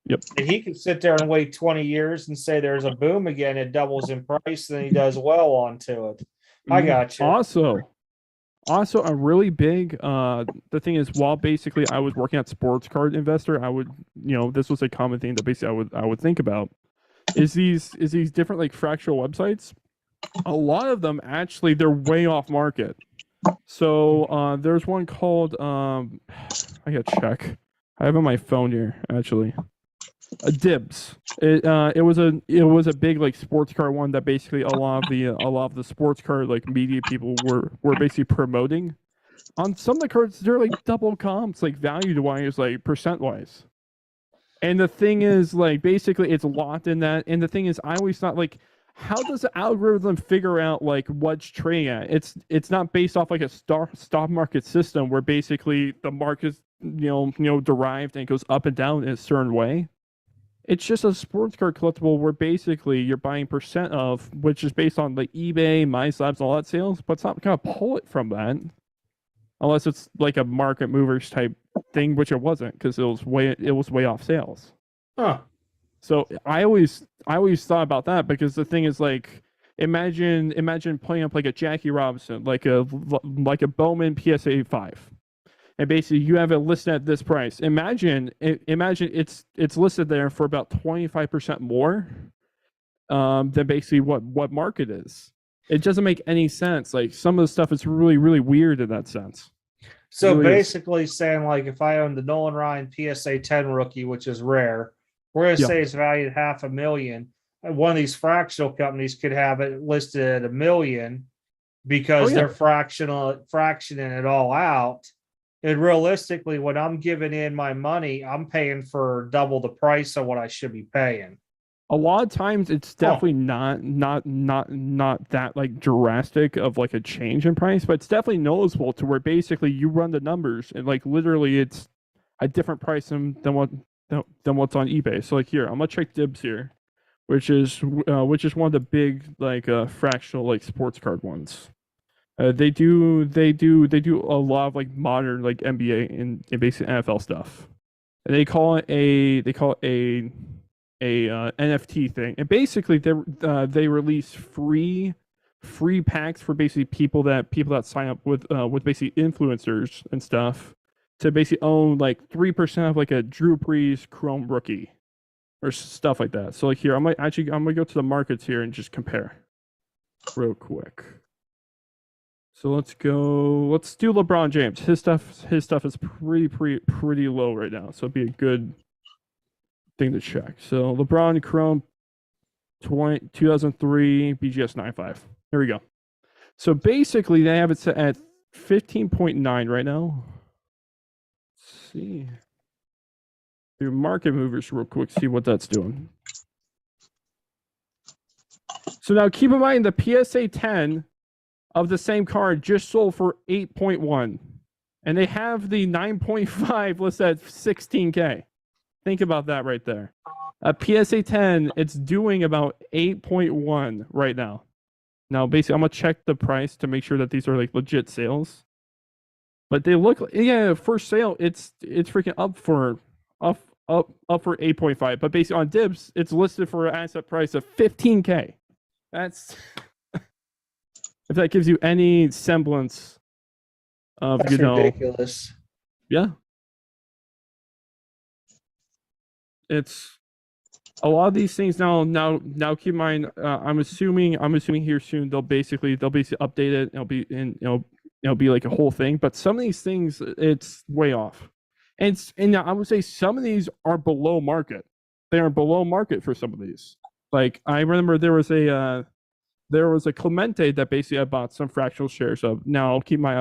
Yep. And he can sit there and wait 20 years and say there's a boom again, it doubles in price, and then he does well onto it. I got you. Also, a really big the thing is, while basically I was working at Sports Card Investor, I would this was a common thing that basically I would think about is these different like fractional websites. A lot of them actually they're way off market. So there's one called I gotta check. I have it on my phone here actually. Dibs. It was a big like sports card one that basically a lot of the sports card like media people were basically promoting. On some of the cards, they're like double comps, like value wise, like percent wise. And the thing is, like basically, it's locked in that. And the thing is, I always thought like, how does the algorithm figure out like what's trading at? It's not based off like a stock market system where basically the market derived and it goes up and down in a certain way. It's just a sports card collectible where basically you're buying percent of, which is based on like eBay, MySlabs, and all that sales, but it's not going to pull it from that unless it's like a market movers type thing, which it wasn't because it was way off sales. Huh. So I always thought about that because the thing is like imagine playing up like a Jackie Robinson, like a Bowman PSA 5. And basically, you have it listed at this price. Imagine it's listed there for about 25% more than basically what market is. It doesn't make any sense. Like some of the stuff is really, really weird in that sense. So really basically saying like if I own the Nolan Ryan PSA 10 rookie, which is rare, we're going to say it's valued at $500,000. One of these fractional companies could have it listed at $1 million because they're fractioning it all out. And realistically, when I'm giving in my money, I'm paying for double the price of what I should be paying. A lot of times, it's definitely not that like drastic of like a change in price, but it's definitely noticeable to where basically you run the numbers and like literally it's a different price than what's on eBay. So like here, I'm gonna check Dibs here, which is one of the big like fractional like sports card ones. They do a lot of like modern like NBA and basically NFL stuff. They call it a NFT thing, and basically they release free packs for basically people that sign up with basically influencers and stuff to basically own like 3% of like a Drew Brees Chrome rookie or stuff like that. So like here, I'm gonna go to the markets here and just compare real quick. So let's do LeBron James. His stuff is pretty low right now. So it'd be a good thing to check. So LeBron Chrome 2003 BGS 95. There we go. So basically they have it set at 15.9 right now. Let's see. Do market movers real quick, see what that's doing. So now keep in mind the PSA 10 of the same card just sold for 8.1. And they have the 9.5 listed at 16K. Think about that right there. A PSA 10, it's doing about 8.1 right now. Now, basically, I'm going to check the price to make sure that these are like legit sales. But they look, yeah, for sale, it's freaking up for 8.5. But basically on Dibs, it's listed for an asset price of 15K. That's if that gives you any semblance of, That's ridiculous. Yeah. It's a lot of these things now keep in mind, I'm assuming here soon they'll basically update it. It'll be like a whole thing, but some of these things it's way off. And I would say some of these are below market. They are below market for some of these. Like I remember there was a Clemente that basically I bought some fractional shares of. Now keep in mind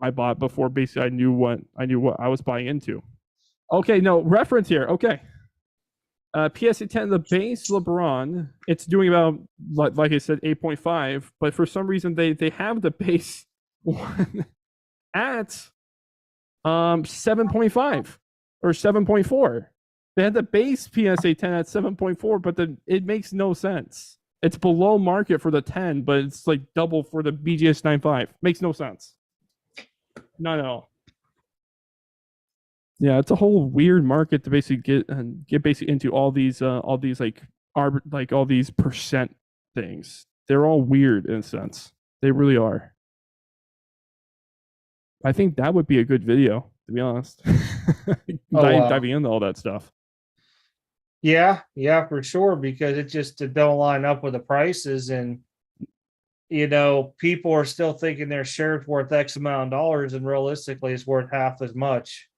I bought before basically I knew what I was buying into. Okay, no reference here. Okay. PSA 10, the base LeBron, it's doing about like I said 8.5, but for some reason they have the base one at 7.5 or 7.4. They had the base PSA 10 at 7.4, but it makes no sense. It's below market for the 10, but it's like double for the BGS 95. Makes no sense. Not at all. Yeah, it's a whole weird market to basically get basically into all these like all these percent things. They're all weird in a sense. They really are. I think that would be a good video, to be honest. Diving into all that stuff. Yeah, for sure, because it just don't line up with the prices, and people are still thinking their share's worth X amount of dollars, and realistically, it's worth half as much.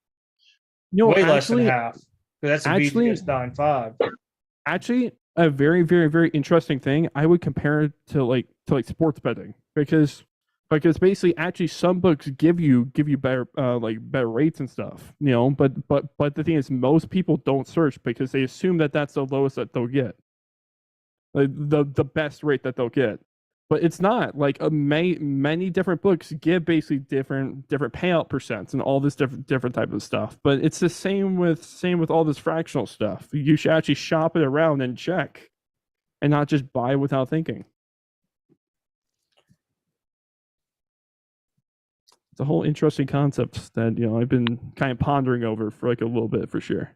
Way less than half. That's a BGS 9.5. Actually, a very, very, very interesting thing. I would compare it to like sports betting because basically actually some books give you better better rates and stuff, but the thing is most people don't search because they assume that that's the lowest that they'll get, like the best rate that they'll get, but it's not. Like many different books give basically different payout percents and all this different type of stuff, but it's the same with all this fractional stuff. You should actually shop it around and check and not just buy without thinking. It's a whole interesting concept that I've been kind of pondering over for like a little bit for sure.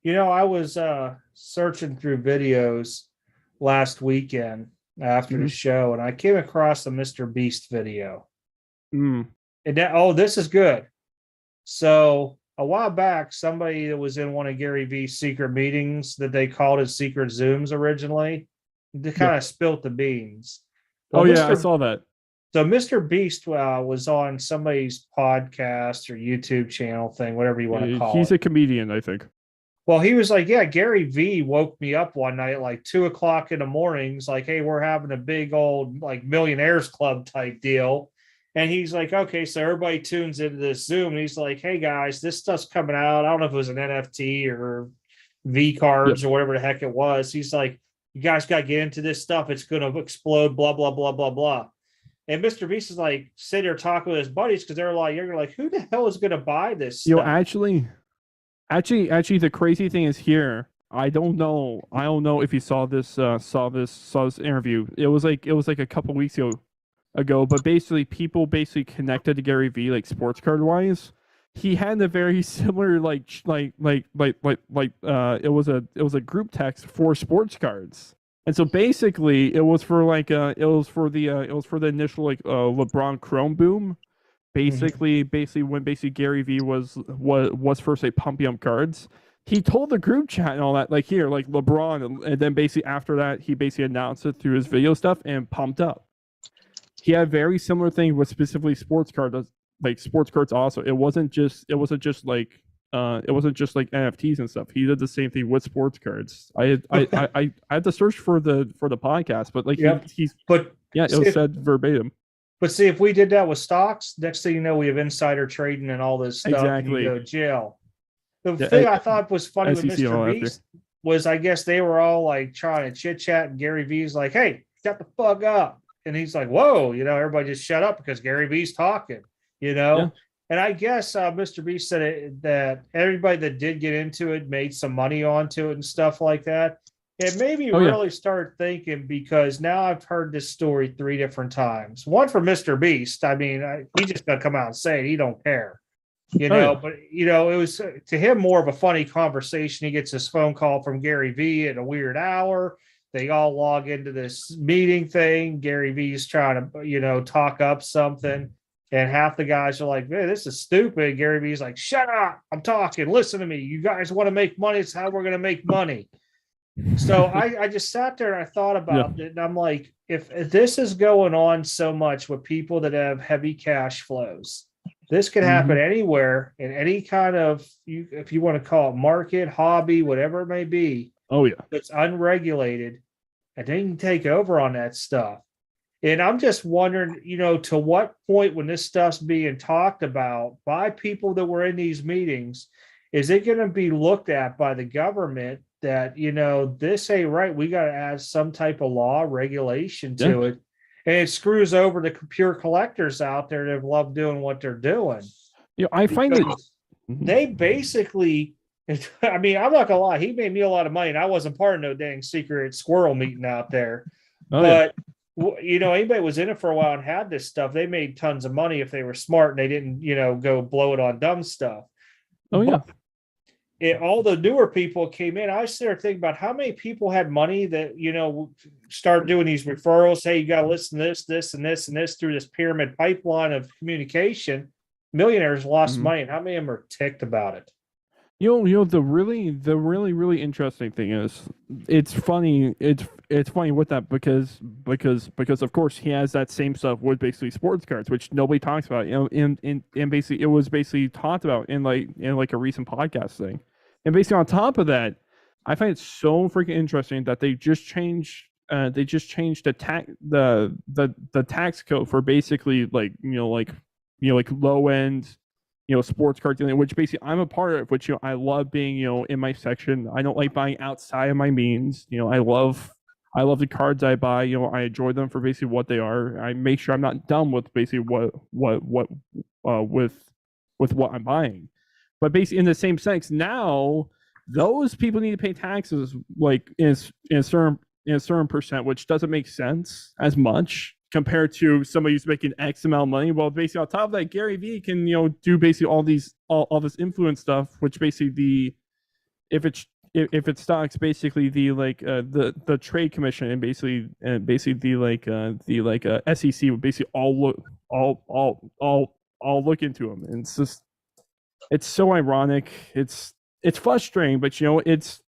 I was searching through videos last weekend after the show, and I came across a Mr. Beast video. And this is good. So a while back, somebody that was in one of Gary Vee's secret meetings that they called his secret Zooms originally, they kind of spilt the beans. Well, I saw that. So Mr. Beast was on somebody's podcast or YouTube channel thing, whatever you want to call it. He's a comedian, I think. Well, he was like, yeah, Gary Vee woke me up one night at like 2:00 in the morning. He's like, hey, we're having a big old like millionaires club type deal. And he's like, okay, so everybody tunes into this Zoom. And he's like, hey guys, this stuff's coming out. I don't know if it was an NFT or V cards or whatever the heck it was. He's like, you guys got to get into this stuff. It's going to explode, blah, blah, blah, blah, blah. And Mr. Beast is like sitting there talking with his buddies because they're like, you're like, who the hell is going to buy this stuff? Actually, the crazy thing is here. I don't know if you saw this interview. It was like a couple weeks ago, but basically people connected to Gary Vee like sports card wise, he had a very similar it was a group text for sports cards. And so basically it was for like it was for the initial like LeBron Chrome boom. Basically when Gary V was first like pumping up cards. He told the group chat and all that, like here, like LeBron, and then basically after that, he basically announced it through his video stuff and pumped up. He had a very similar thing with specifically sports cards, like sports cards also. It wasn't just like NFTs and stuff. He did the same thing with sports cards. I had to search for the podcast, but like he's it was said verbatim. But see, if we did that with stocks, next thing you know, we have insider trading and all this stuff. Exactly. And you go to jail. The thing I thought was funny with Mr. Beast was, I guess they were all like trying to chit chat, and Gary V's like, "Hey, shut the fuck up," and he's like, "Whoa," everybody just shut up because Gary V's talking, And I guess Mr. Beast said that everybody that did get into it made some money onto it and stuff like that. It made me really start thinking, because now I've heard this story 3 different times. One from Mr. Beast. I mean, he just gonna come out and say it. He don't care. But it was to him more of a funny conversation. He gets this phone call from Gary V at a weird hour. They all log into this meeting thing. Gary V's trying to, talk up something. And half the guys are like, "Man, this is stupid." Gary V's like, "Shut up. I'm talking. Listen to me. You guys want to make money. It's how we're going to make money." So I just sat there and I thought about it. And I'm like, if this is going on so much with people that have heavy cash flows, this could happen anywhere in any kind of, if you want to call it market, hobby, whatever it may be. Oh, yeah. It's unregulated, and they can take over on that stuff. And I'm just wondering, to what point when this stuff's being talked about by people that were in these meetings, is it going to be looked at by the government that, this ain't right? We got to add some type of law regulation to it. And it screws over the pure collectors out there that love doing what they're doing. I find it. They basically, I mean, I'm not going to lie, he made me a lot of money, and I wasn't part of no dang secret squirrel meeting out there. Anybody was in it for a while and had this stuff, they made tons of money if they were smart and they didn't, go blow it on dumb stuff. All the newer people came in. I started thinking about how many people had money that, started doing these referrals. Hey, you got to listen to this, and this, and this through this pyramid pipeline of communication. Millionaires lost money, and how many of them are ticked about it? The really interesting thing is, it's funny. It's funny with that because of course he has that same stuff with basically sports cards, which nobody talks about. And basically it was basically talked about in like a recent podcast thing. And basically on top of that, I find it so freaking interesting that they just changed the tax code for basically like low end sports card dealing, which basically I'm a part of, which I love being in my section. I don't like buying outside of my means. I love the cards I buy. I enjoy them for basically what they are. I make sure I'm not dumb with basically with what I'm buying. But basically in the same sense, now those people need to pay taxes like in a certain percent, which doesn't make sense as much compared to somebody who's making X amount of money. Well, basically on top of that, Gary V can do basically all this influence stuff, which basically if it stocks basically the trade commission and basically the SEC would basically all look into them. And it's so ironic. It's frustrating, but it's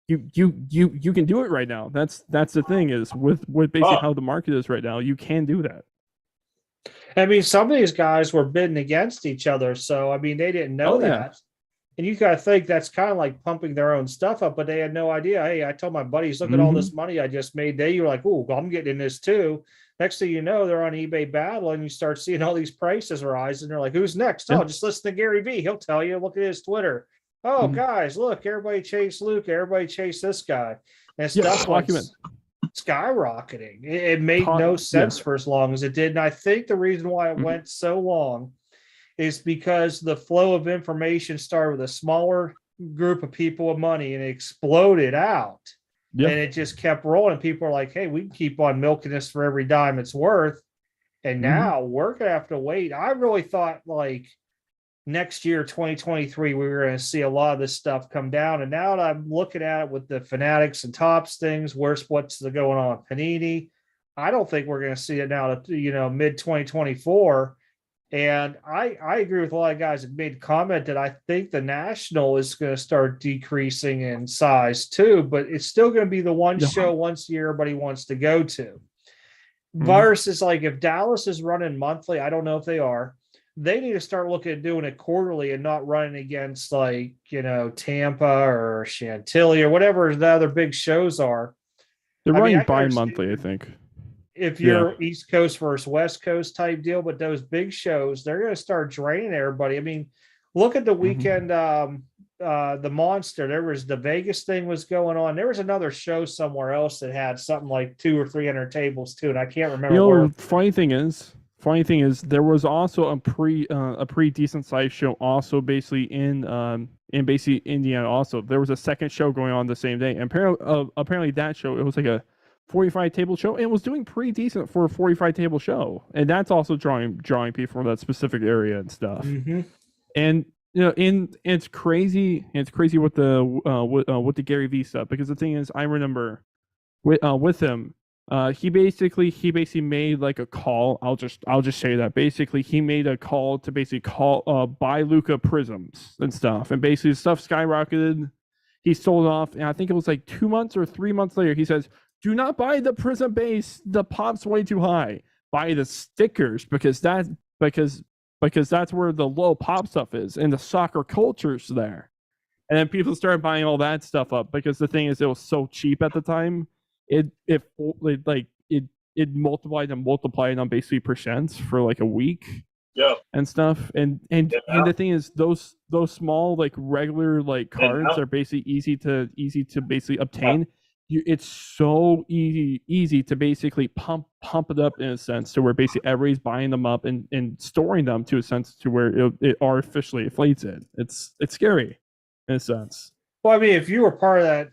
you can do it right now. That's the thing is with basically how the market is right now, you can do that. I mean, some of these guys were bidding against each other, so I mean they didn't know that. And you gotta think that's kind of like pumping their own stuff up, but they had no idea. Hey, I told my buddies, look at all this money I just made. You're like, oh, I'm getting in this too. Next thing you know, they're on eBay Battle, and you start seeing all these prices rise, and they're like, who's next? Oh, just listen to Gary V. He'll tell you. Look at his Twitter. Oh, guys, look, everybody chase Luke. Everybody chase this guy. And stuff like skyrocketing. It made no sense for as long as it did. And I think the reason why it went so long is because the flow of information started with a smaller group of people with money and it exploded out. And it just kept rolling. People are like, hey, we can keep on milking this for every dime it's worth. And now we're going to have to wait. I really thought like next year, 2023, we were going to see a lot of this stuff come down. And now that I'm looking at it with the Fanatics and Tops things, what's going on with Panini, I don't think we're going to see it now to, mid 2024. And I agree with a lot of guys that made comment that I think the National is going to start decreasing in size too, but it's still going to be the one show once a year everybody wants to go to. Versus like if Dallas is running monthly, I don't know if they are, they need to start looking at doing it quarterly and not running against like, Tampa or Chantilly or whatever the other big shows are. They're running bi-monthly, I think. If you're East Coast versus West Coast type deal, but those big shows, they're going to start draining everybody. I mean, look at the weekend, the Monster. There was the Vegas thing was going on. There was another show somewhere else that had something like 200 or 300 tables too, and I can't remember. Funny thing is, there was also a pretty decent sized show also basically in basically Indiana. Also, there was a second show going on the same day, and apparently that show, it was like a 45 table show, and it was doing pretty decent for a 45 table show, and that's also drawing people from that specific area and stuff. And it's crazy with the Gary Vee stuff, because the thing is, I remember with him, he basically made like a call. I'll just say that basically he made a call to basically buy Luca prisms and stuff, and basically stuff skyrocketed. He sold off, and I think it was like 2 months or 3 months later, he says, do not buy the prism base. The pop's way too high. Buy the stickers because that's where the low pop stuff is, and the soccer culture's there. And then people started buying all that stuff up because the thing is, it was so cheap at the time. It multiplied on basically percents for like a week. Yeah. And stuff. And the thing is, those small like regular like cards are basically easy to basically obtain. It's so easy to basically pump it up in a sense to where basically everybody's buying them up and storing them to a sense to where it artificially inflates it. It's scary in a sense. Well, I mean, if you were part of that,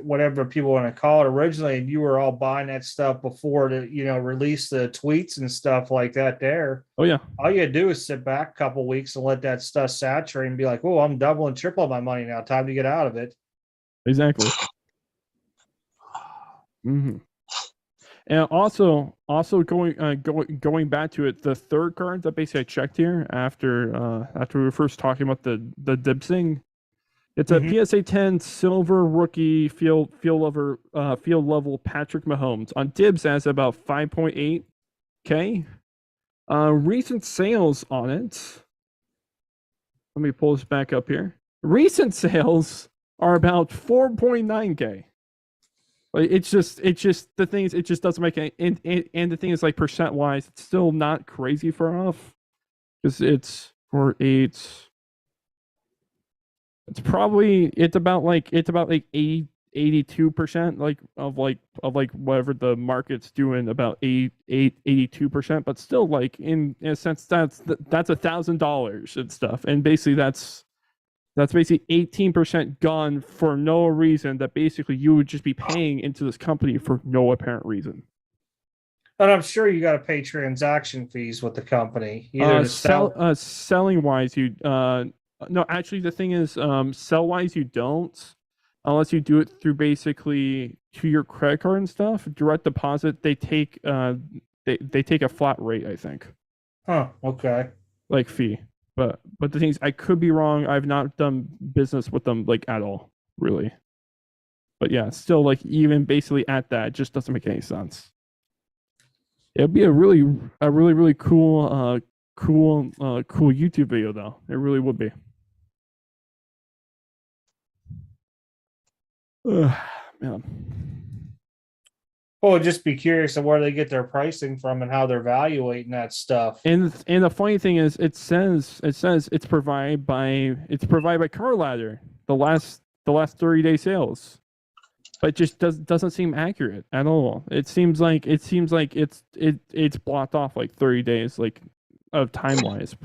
whatever people want to call it originally, and you were all buying that stuff before to, release the tweets and stuff like that there. Oh, yeah. All you do is sit back a couple weeks and let that stuff saturate and be like, oh, I'm doubling, tripling my money now. Time to get out of it. Exactly. And also going back to it, the third card that basically I checked here after we were first talking about the Dibs thing, it's a PSA 10 silver rookie field level Patrick Mahomes on Dibs as about 5.8K. Recent sales on it. Let me pull this back up here. Recent sales are about 4.9K. It's just the thing is, it just doesn't make any, and the thing is, like, percent wise, it's still not crazy far off, because it's 4.8. It's about 82% like of whatever the market's doing, about 82%, but still, like, in a sense, that's $1,000 and stuff, and basically that's basically 18% gone for no reason, that basically you would just be paying into this company for no apparent reason. And I'm sure you got to pay transaction fees with the company. Selling wise, you no, actually the thing is, sell wise you don't, unless you do it through basically to your credit card and stuff. Direct deposit, they take they take a flat rate, I think. Okay. Like fee. But the thing is, I could be wrong. I've not done business with them like at all, really. But yeah, still, like, even basically at that, it just doesn't make any sense. It'd be a really cool YouTube video, though. It really would be. Man. Well, just be curious of where they get their pricing from and how they're evaluating that stuff. And the funny thing is, it says it's provided by Car Ladder, the last 30-day sales, but it just doesn't seem accurate at all. It seems like it's blocked off like 30 days, like, of time wise.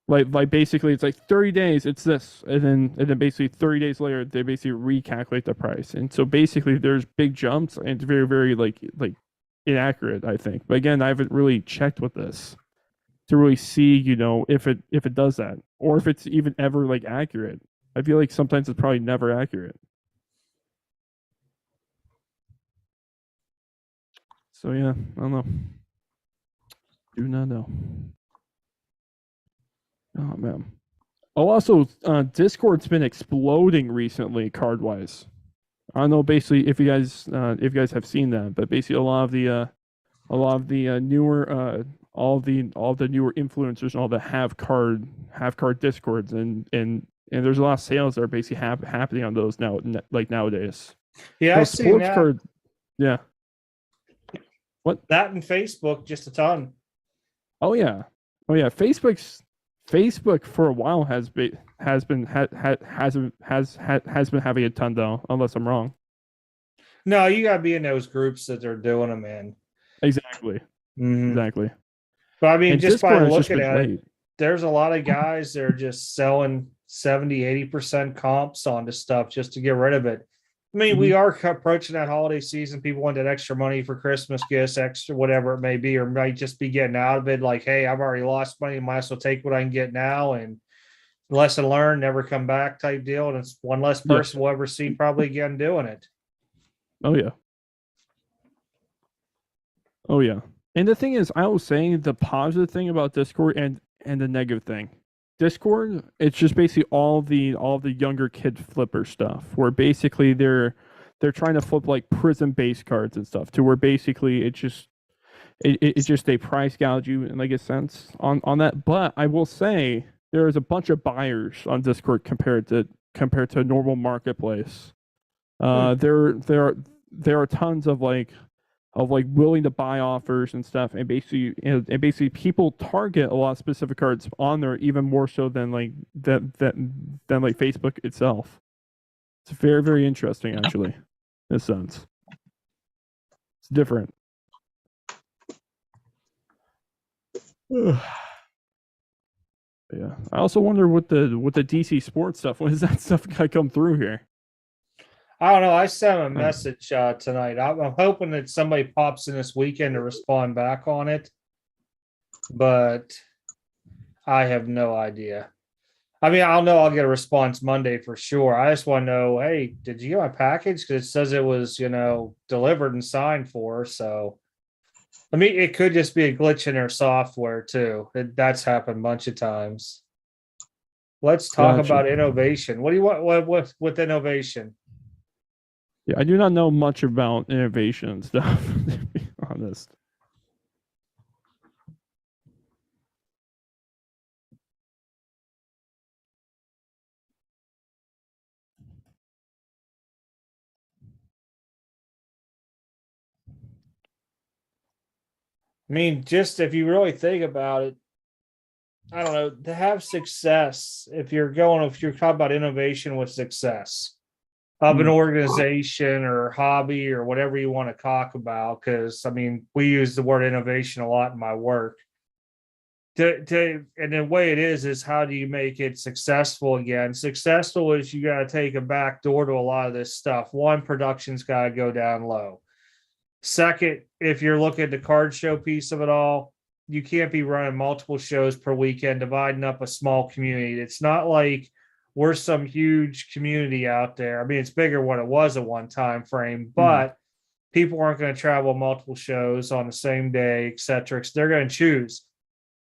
Like basically it's like 30 days, it's this, and then basically 30 days later they basically recalculate the price, and so basically there's big jumps, and it's very, very like inaccurate, I think. But again, I haven't really checked with this. to really see, if it does that, or if it's even ever like accurate. I feel like sometimes it's probably never accurate. So yeah, I don't know. Do not know. Oh man. Oh, also, Discord's been exploding recently, card wise. I don't know, basically, if you guys have seen that, but basically a lot of the newer all the newer influencers and all that have card Discords, and there's a lot of sales that are basically happening on those now, like nowadays. Yeah, so I've seen that. Card, yeah. What? That and Facebook, just a ton. Oh yeah. Facebook for a while has been having a ton though, unless I'm wrong. No, you gotta be in those groups that they're doing them in. Exactly. Mm-hmm. Exactly. But I mean, and just by looking at great. it, there's a lot of guys that are just selling 70-80% comps onto stuff just to get rid of it. I mean, we are approaching that holiday season. People want that extra money for Christmas gifts, extra whatever it may be, or might just be getting out of it. Like, hey, I've already lost money. Might as well take what I can get now. And lesson learned, never come back type deal. And it's one less person we'll ever see probably again doing it. Oh, yeah. Oh, yeah. And the thing is, I was saying the positive thing about Discord and the negative thing. Discord, it's just basically all the younger kid flipper stuff, where basically they're trying to flip like prison base cards and stuff, to where basically it's just they price gouge you in like a sense on that. But I will say there is a bunch of buyers on Discord compared to a normal marketplace. There are tons of willing to buy offers and stuff, and basically people target a lot of specific cards on there even more so than than Facebook itself. It's very, very interesting actually, in a sense. It's different. Yeah. I also wonder what the DC sports stuff, when is that stuff gonna come through here? I don't know. I sent a message tonight. I'm hoping that somebody pops in this weekend to respond back on it, but I have no idea. I mean, I'll know I'll get a response Monday for sure. I just want to know, hey, did you get my package? Because it says it was, delivered and signed for. So, I mean, it could just be a glitch in their software too. That's happened a bunch of times. Let's talk about innovation. What do you want? What with innovation? Yeah, I do not know much about innovation and stuff, to be honest. I mean, just if you really think about it, I don't know, to have success, if you're talking about innovation with success of an organization or hobby or whatever you want to talk about, because I mean, we use the word innovation a lot in my work. And the way it is how do you make it successful again? Successful is you got to take a back door to a lot of this stuff. One, production's got to go down low. Second, if you're looking at the card show piece of it all, you can't be running multiple shows per weekend, dividing up a small community. It's not like we're some huge community out there. I mean, it's bigger than what it was at one time frame, but people aren't going to travel multiple shows on the same day, et cetera. They're going to choose.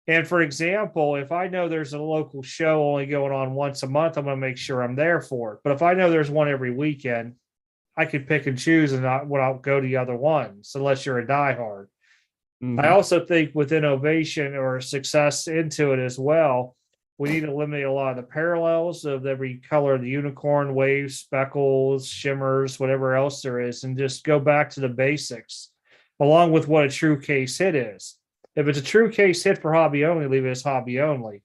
And for example, if I know there's a local show only going on once a month, I'm going to make sure I'm there for it. But if I know there's one every weekend, I could pick and choose and not when I'll go to the other ones, unless you're a diehard. I also think with innovation or success into it as well, we need to eliminate a lot of the parallels of every color of the unicorn, waves, speckles, shimmers, whatever else there is, and just go back to the basics, along with what a true case hit is. If it's a true case hit for hobby only, leave it as hobby only.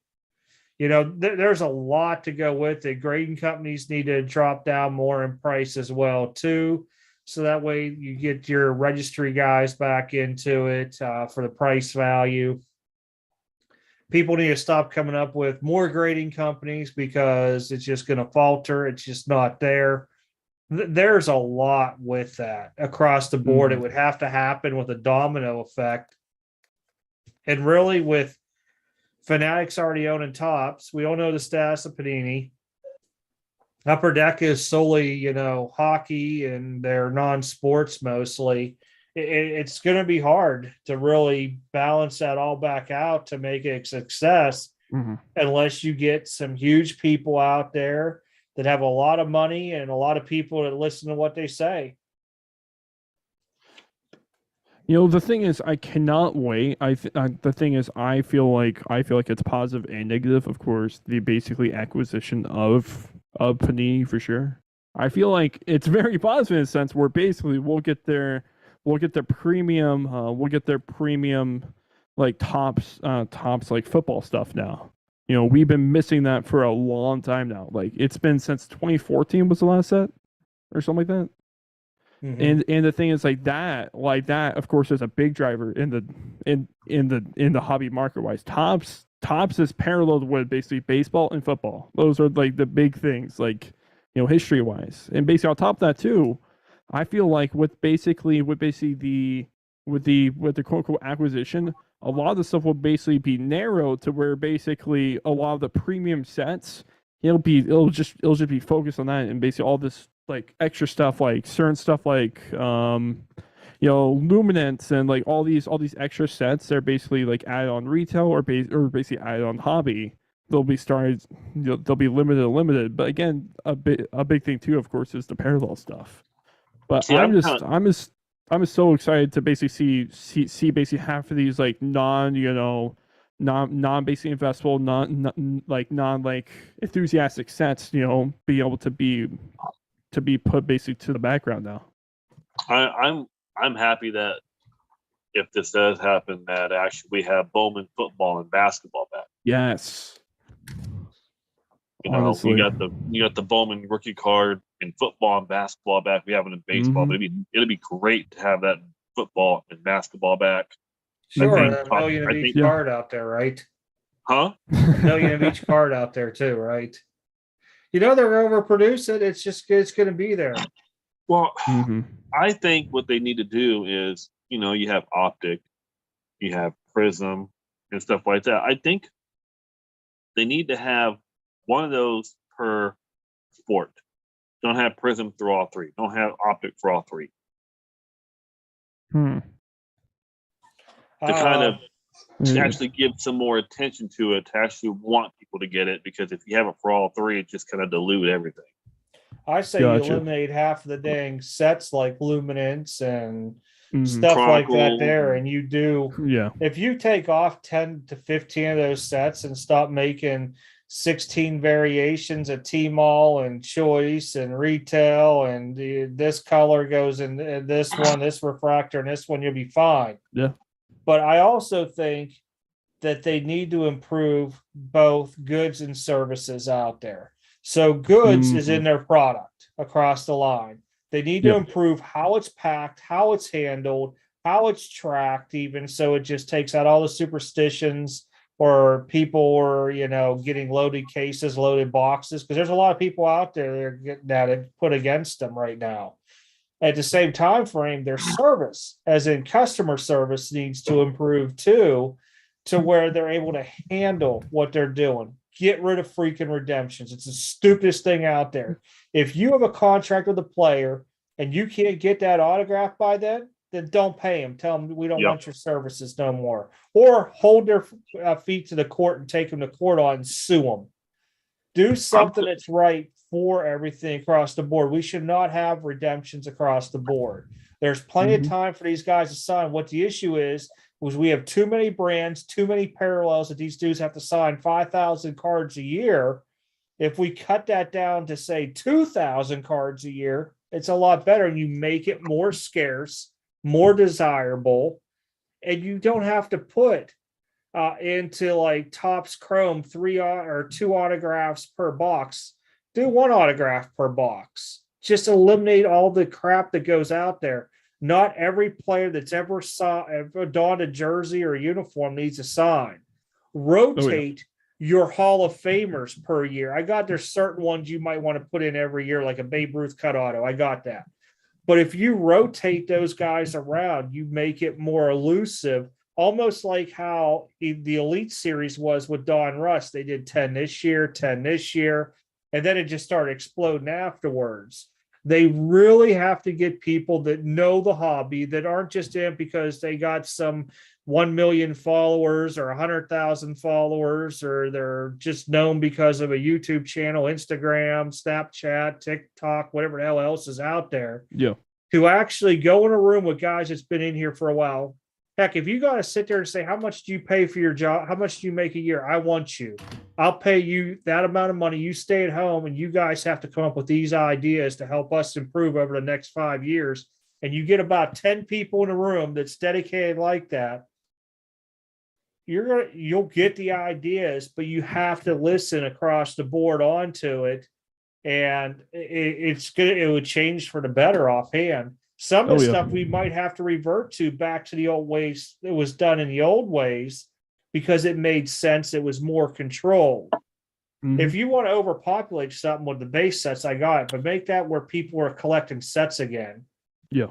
There's a lot to go with it. Grading companies need to drop down more in price as well, too. So that way you get your registry guys back into it for the price value. People need to stop coming up with more grading companies because it's just going to falter. It's just not there. There's a lot with that across the board. It would have to happen with a domino effect. And really with Fanatics already owning Tops. We all know the status of Panini. Upper Deck is solely, hockey, and they're non-sports mostly. It's going to be hard to really balance that all back out to make it a success, unless you get some huge people out there that have a lot of money and a lot of people that listen to what they say. The thing is, I cannot wait. The thing is, I feel like it's positive and negative. Of course, the basically acquisition of Panini for sure. I feel like it's very positive in a sense where basically we'll get their premium like tops like football stuff now. We've been missing that for a long time now. Like it's been since 2014 was the last set or something like that. And the thing is like that of course is a big driver in the hobby market wise. Tops is paralleled with basically baseball and football. Those are like the big things, like history wise. And basically on top of that too, I feel like with the quote unquote acquisition, a lot of the stuff will basically be narrowed to where basically a lot of the premium sets it'll just be focused on that, and basically all this like extra stuff, like certain stuff like luminance and like all these extra sets, they're basically like added on retail or basically added on hobby. They'll be they'll be limited. But again, a big thing too, of course, is the parallel stuff. But I'm so excited to basically see basically half of these like non basically investable, non enthusiastic sets, be able to be put basically to the background now. I'm happy that if this does happen, that actually we have Bowman football and basketball back. Yes. Honestly. You got the Bowman rookie card in football and basketball back. We have it in baseball, but it'd be great to have that football and basketball back. Sure, a million of each card out there, right? Huh? A million of each card out there too, right? They're overproducing. It's going to be there. Well, I think what they need to do is, you have Optic, you have Prism, and stuff like that. I think they need to have one of those per sport. Don't have Prism through all three. Don't have Optic for all three. To kind of actually give some more attention to it, to actually want people to get it, because if you have it for all three, it just kind of dilute everything. I say you eliminate half of the dang sets like Luminance and stuff like that there, and you do. Yeah. If you take off 10 to 15 of those sets and stop making 16 variations of T-Mall and Choice and retail, and this color goes in this one, this refractor, and this one, you'll be fine. Yeah. But I also think that they need to improve both goods and services out there. So goods is in their product across the line. They need to improve how it's packed, how it's handled, how it's tracked, even so it just takes out all the superstitions or people are, getting loaded cases, loaded boxes, because there's a lot of people out there that are getting that put against them right now. At the same time frame, their service, as in customer service, needs to improve too, to where they're able to handle what they're doing. Get rid of freaking redemptions. It's the stupidest thing out there. If you have a contract with a player and you can't get that autograph by then don't pay them. Tell them we don't want your services no more. Or hold their feet to the court and take them to court on and sue them. Do something that's right for everything across the board. We should not have redemptions across the board. There's plenty of time for these guys to sign. What the issue is we have too many brands, too many parallels that these dudes have to sign 5,000 cards a year. If we cut that down to say 2,000 cards a year, it's a lot better. And you make it more scarce, more desirable, and you don't have to put into like Topps Chrome 3 or 2 autographs per box. Do 1 autograph per box. Just eliminate all the crap that goes out there. Not every player that's ever donned a jersey or a uniform needs a sign. Rotate your Hall of Famers per year. I got there's certain ones you might want to put in every year, like a Babe Ruth cut auto. I got that. But if you rotate those guys around, you make it more elusive almost like how the Elite Series was with Don Russ. They did 10 this year, 10 this year, and then it just started exploding afterwards. They really have to get people that know the hobby, that aren't just in because they got some 1 million followers or 100,000 followers, or they're just known because of a YouTube channel, Instagram, Snapchat, TikTok, whatever the hell else is out there. Yeah. To actually go in a room with guys that's been in here for a while. Heck, if you got to sit there and say, how much do you pay for your job? How much do you make a year? I want you. I'll pay you that amount of money. You stay at home and you guys have to come up with these ideas to help us improve over the next 5 years. And you get about 10 people in a room that's dedicated like that. You'll get the ideas, but you have to listen across the board onto it. And it's good. It would change for the better offhand. Some of the stuff we might have to revert to back to the old ways it was done in the old ways, because it made sense. It was more controlled. Mm-hmm. If you want to overpopulate something with the base sets, I got it, but make that where people are collecting sets again. Yeah.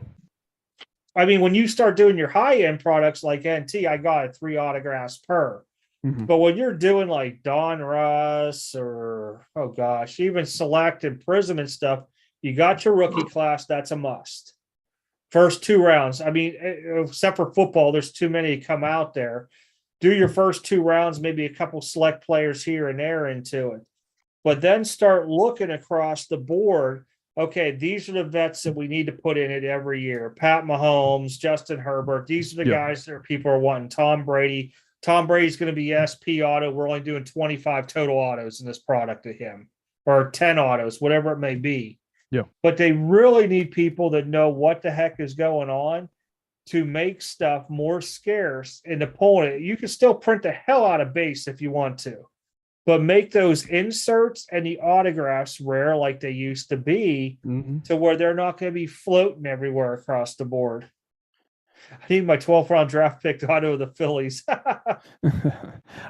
I mean, when you start doing your high-end products like NT, I got it 3 autographs per. Mm-hmm. But when you're doing like Don Russ or, oh gosh, even Select and Prism and stuff, you got your rookie class. That's a must. First 2 rounds. I mean, except for football, there's too many to come out there. Do your first 2 rounds, maybe a couple select players here and there into it. But then start looking across the board. Okay, these are the vets that we need to put in it every year. Pat Mahomes, Justin Herbert. These are the guys that people are wanting. Tom Brady. Tom Brady's going to be SP auto. We're only doing 25 total autos in this product to him, or 10 autos, whatever it may be. Yeah. But they really need people that know what the heck is going on to make stuff more scarce and to pull it. You can still print the hell out of base if you want to, but make those inserts and the autographs rare like they used to be, to where they're not going to be floating everywhere across the board. I need my 12th round draft pick auto of the Phillies.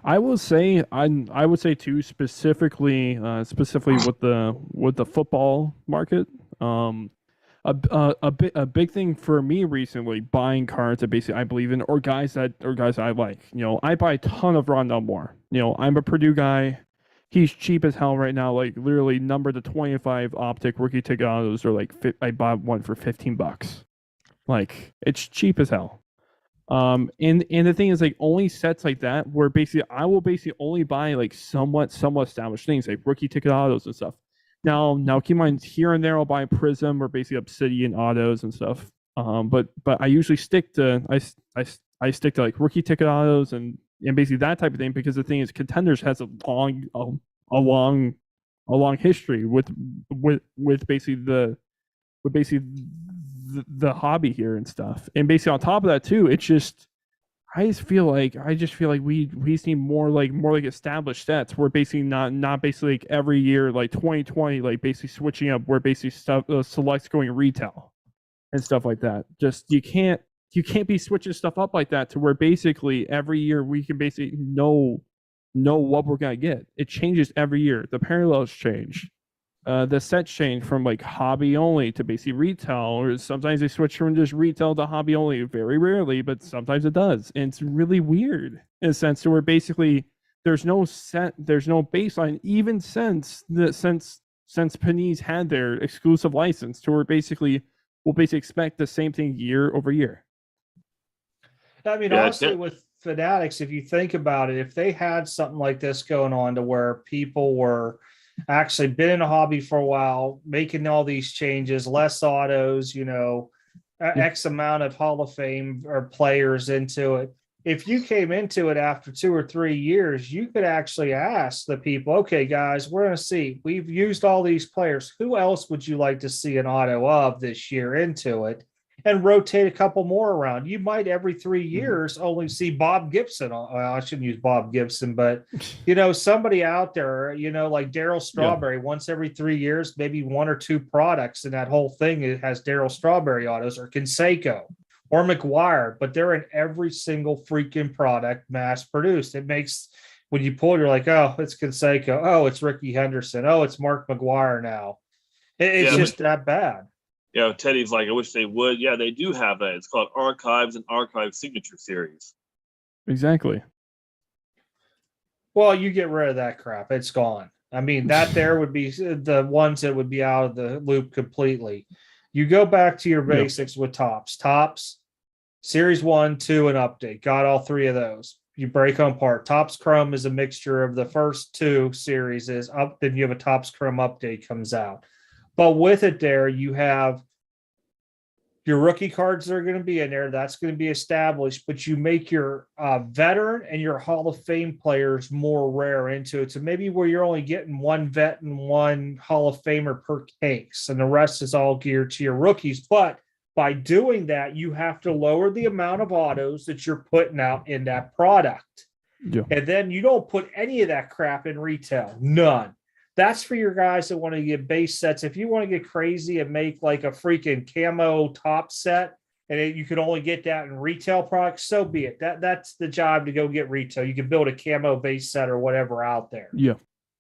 I will say, I would say too, specifically with the football market. A big thing for me recently, buying cards that basically I believe in, or guys I like. You know, I buy a ton of Rondell Moore. You know, I'm a Purdue guy. He's cheap as hell right now. Like literally, number to 25 optic rookie ticket autos are like I bought one for $15. Like it's cheap as hell. And the thing is, like, only sets like that where basically I will basically only buy like somewhat established things like rookie ticket autos and stuff. Now keep in mind, here and there I'll buy Prism or basically Obsidian autos and stuff. But I usually stick to I stick to like rookie ticket autos and basically that type of thing, because the thing is, Contenders has a long history with basically the hobby here and stuff. And basically on top of that too, it's just I just feel like we need more like established sets. We're basically not basically like every year like 2020 like basically switching up where basically stuff selects going retail and stuff like that. Just you can't be switching stuff up like that to where basically every year we can basically know what we're gonna get. It changes every year. The parallels change. The sets change from like hobby only to basically retail, or sometimes they switch from just retail to hobby only. Very rarely, but sometimes it does. And it's really weird in a sense to where basically there's no baseline, even since Panini's had their exclusive license, to where basically we'll basically expect the same thing year over year. I mean, honestly, with Fanatics, if you think about it, if they had something like this going on to where people were actually been in a hobby for a while, making all these changes, less autos, X amount of Hall of Fame or players into it. If you came into it after 2 or 3 years, you could actually ask the people, okay, guys, we're going to see, we've used all these players. Who else would you like to see an auto of this year into it? And rotate a couple more around. You might every 3 years only see Bob Gibson. Well, I shouldn't use Bob Gibson, but somebody out there, like Darryl Strawberry. Once every 3 years, maybe 1 or 2 products, and that whole thing it has Darryl Strawberry autos, or Canseco or McGuire. But they're in every single freaking product mass produced. It makes, when you pull, you're like, oh, it's Canseco. Oh, it's Ricky Henderson. Oh, it's Mark McGuire now. It's just that bad. Yeah, Teddy's like, I wish they would. Yeah, they do have that. It's called Archives and Archive Signature Series. Exactly. Well, you get rid of that crap. It's gone. I mean, that there would be the ones that would be out of the loop completely. You go back to your basics with tops. Tops, Series 1, 2, and Update. Got all three of those. You break them apart. Tops Chrome is a mixture of the first two series. Then you have a Tops Chrome Update comes out. But with it there, you have your rookie cards that are going to be in there. That's going to be established, but you make your veteran and your Hall of Fame players more rare into it. So maybe where you're only getting one vet and one Hall of Famer per case, and the rest is all geared to your rookies. But by doing that, you have to lower the amount of autos that you're putting out in that product. Yeah. And then you don't put any of that crap in retail. None. That's for your guys that want to get base sets. If you want to get crazy and make like a freaking camo top set, and you can only get that in retail products, so be it. That's the job to go get retail. You can build a camo base set or whatever out there. Yeah.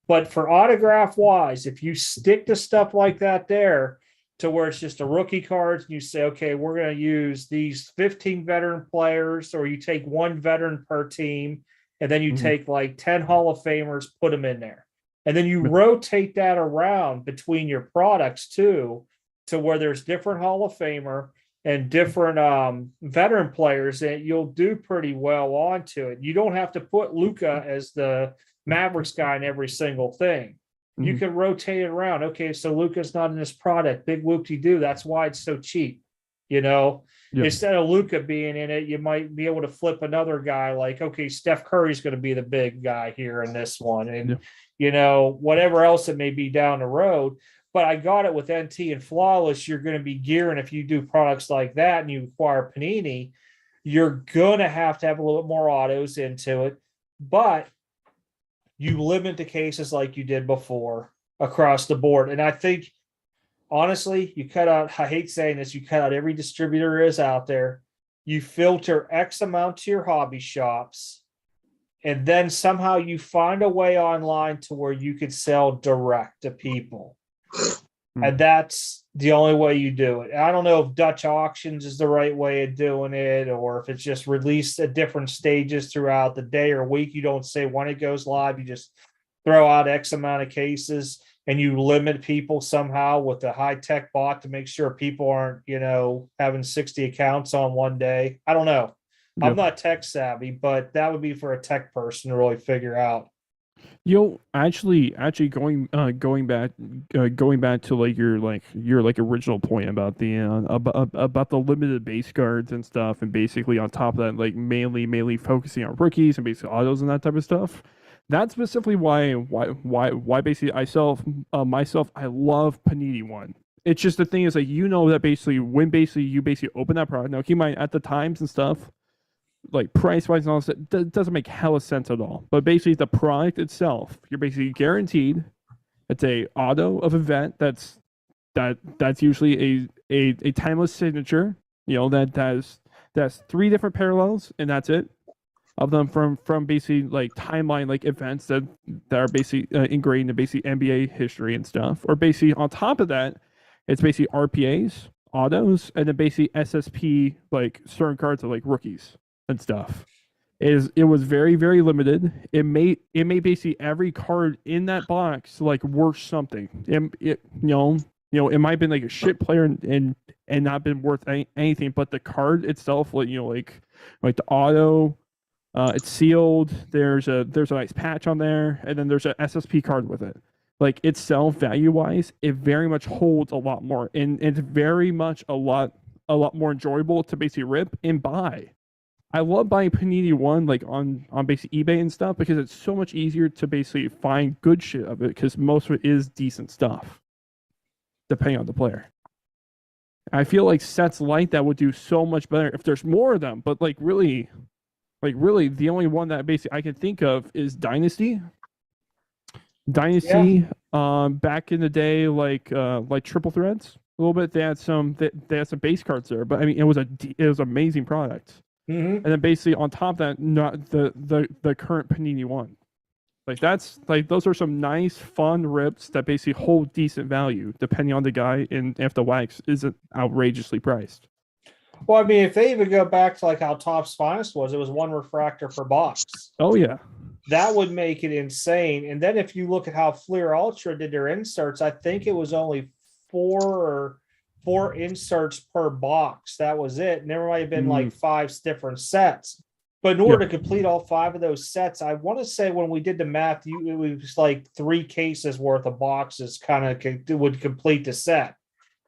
But for autograph wise, if you stick to stuff like that there, to where it's just a rookie cards, and you say, okay, we're going to use these 15 veteran players, or you take one veteran per team, and then you take like 10 Hall of Famers, put them in there. And then you rotate that around between your products too, to where there's different Hall of Famer and different veteran players that you'll do pretty well onto it. You don't have to put Luka as the Mavericks guy in every single thing. You can rotate it around. Okay, so Luka's not in this product. Big whoop-de-doo. That's why it's so cheap. Instead of Luka being in it, you might be able to flip another guy like, okay, Steph Curry's going to be the big guy here in this one. And, whatever else it may be down the road. But I got it with NT and Flawless. You're going to be gearing, if you do products like that and you acquire Panini, you're going to have a little bit more autos into it. But you limit the cases like you did before across the board. And I think, honestly, you cut out, I hate saying this, you cut out every distributor there is out there. You filter X amount to your hobby shops, and then somehow you find a way online to where you could sell direct to people. And that's the only way you do it. I don't know if Dutch auctions is the right way of doing it, or if it's just released at different stages throughout the day or week. You don't say when it goes live, you just throw out X amount of cases, and you limit people somehow with a high-tech bot to make sure people aren't, having 60 accounts on one day. I don't know. I'm not tech savvy, but that would be for a tech person to really figure out. Actually going back to your original point about the about the limited base cards and stuff, and basically on top of that, like mainly focusing on rookies and basic autos and that type of stuff. That's specifically why basically I myself I love Panini One. It's just the thing is, like, that basically when you open that product, now keep in mind at the times and stuff, like price wise and all this, that doesn't make hella sense at all. But basically the product itself, you're basically guaranteed it's a auto of event that's usually a timeless signature, that's 3 different parallels, and that's it. Of them from basically like timeline like events that are basically ingrained in basically NBA history and stuff. Or basically on top of that, it's basically RPAs, autos, and then basically SSP, like certain cards of like rookies and stuff. It was very, very limited. It made basically every card in that box like worth something. It might have been like a shit player and not been worth anything, but the card itself, like the auto, it's sealed. There's a nice patch on there, and then there's an SSP card with it. Like itself, value wise, it very much holds a lot more, and it's very much a lot more enjoyable to basically rip and buy. I love buying Panini One like on basically eBay and stuff, because it's so much easier to basically find good shit of it, because most of it is decent stuff, depending on the player. I feel like sets like that would do so much better if there's more of them, but really, the only one that basically I can think of is Dynasty. Back in the day, like Triple Threads a little bit. They had some base cards there, but I mean, it was amazing product. And then basically on top of that, not the current Panini One. Like that's like those are some nice fun rips that basically hold decent value depending on the guy and if the wax isn't outrageously priced. Well, I mean, if they even go back to like how Topps Finest was, it was one refractor per box. Oh yeah. That would make it insane. And then if you look at how Fleer Ultra did their inserts, I think it was only four inserts per box. That was it. And there might have been like 5 different sets. But in order to complete all 5 of those sets, I want to say when we did the math, it was like 3 cases worth of boxes kind of would complete the set.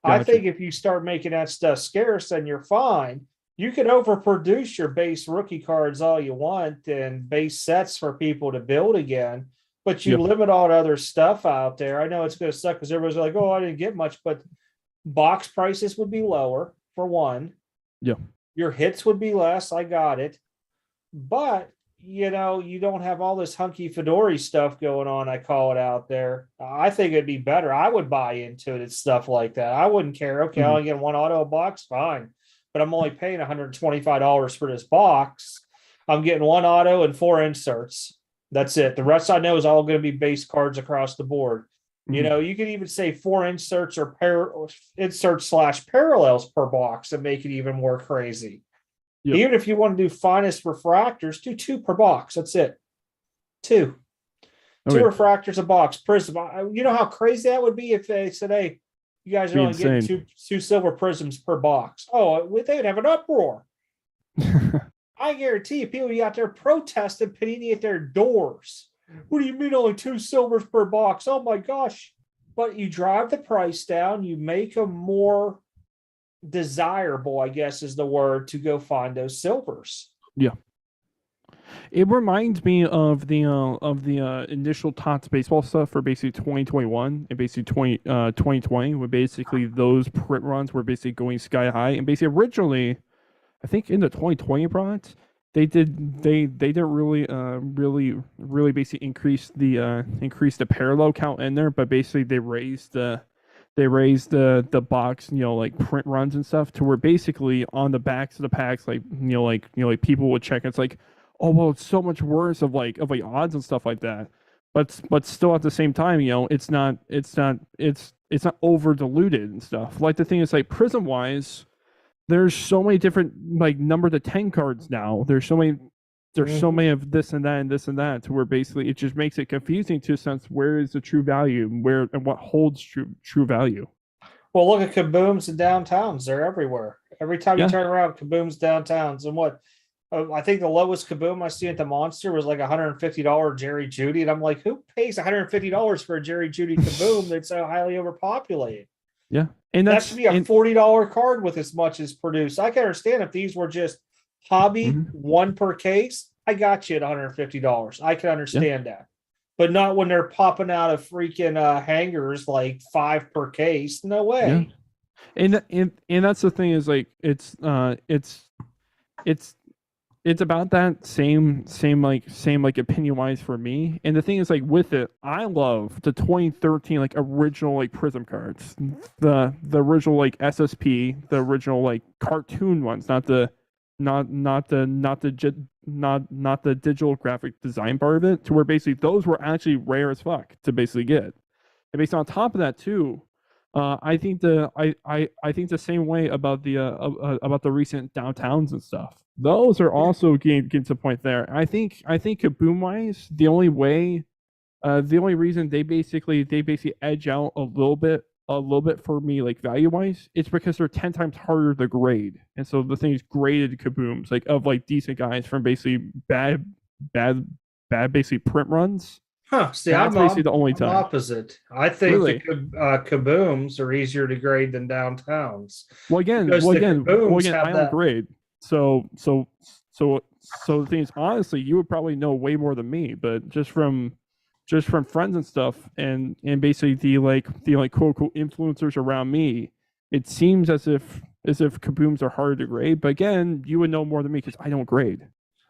Gotcha. I think if you start making that stuff scarce, then you're fine. You can overproduce your base rookie cards all you want and base sets for people to build again, but you limit all the other stuff out there. I know it's going to suck because everybody's like, oh, I didn't get much, but box prices would be lower for one. Yeah. Your hits would be less. I got it. But, you don't have all this hunky-dory stuff going on, I call it out there. I think it'd be better. I would buy into it and stuff like that. I wouldn't care. Okay, I'll get 1 auto box, fine. But I'm only paying $125 for this box. I'm getting 1 auto and 4 inserts. That's it. The rest I know is all going to be base cards across the board. You can even say 4 inserts or inserts/parallels per box and make it even more crazy. Yep. Even if you want to do finest refractors, do 2 per box. That's it. 2. Okay. 2 refractors a box. Prism. You know how crazy that would be if they said, hey, you guys are only getting two silver prisms per box. Oh, they'd have an uproar. I guarantee you, people will be out there protesting Panini at their doors. What do you mean only 2 silvers per box? Oh my gosh. But you drive the price down, you make them more desirable, I guess is the word, to go find those silvers. Yeah. It reminds me of the initial Tots baseball stuff for basically 2021 and basically 2020, where basically those print runs were basically going sky high. And basically originally, I think in the 2020 product, they didn't really basically increase the parallel count in there, but basically they raised the box, like print runs and stuff, to where basically on the backs of the packs, like people would check. It's like, oh well, it's so much worse of odds and stuff like that. But still at the same time, it's not over diluted and stuff. Like the thing is, like prism wise, there's so many different like number to 10 cards now. There's so many of this and that and this and that, to where basically it just makes it confusing to a sense. Where is the true value? Where and what holds true value? Well, look at kabooms and downtowns. They're everywhere. Every time you turn around, kabooms downtowns. And what I think the lowest kaboom I see at the Monster was like $150 Jerry Judy. And I'm like, who pays $150 for a Jerry Judy kaboom that's so highly overpopulated? Yeah. And that should be a $40 card with as much as produced. I can understand if these were just hobby, 1 per case, I got you at $150. I can understand that. But not when they're popping out of freaking hangers like 5 per case. No way. Yeah. And that's the thing is, like, it's about that same opinion wise for me. And the thing is, like, with it, I love the 2013 like original like prism cards, the original like SSP, the original like cartoon ones, not the digital graphic design part of it, to where basically those were actually rare as fuck to basically get. And based on top of that too, I think the same way about the recent downtowns and stuff. Those are also getting to the point there. I think kaboom wise, the only reason they basically edge out a little bit for me, like value wise, it's because they're 10 times harder to grade. And so the thing is, graded kabooms, like of like decent guys from basically bad basically print runs. See, I'm basically the only time. Opposite. I think really? The kabooms are easier to grade than downtowns. Well, again, I don't grade. So the thing is, honestly, you would probably know way more than me, but just from friends and stuff, and basically the quote unquote influencers around me, it seems as if kabooms are harder to grade. But again, you would know more than me because I don't grade.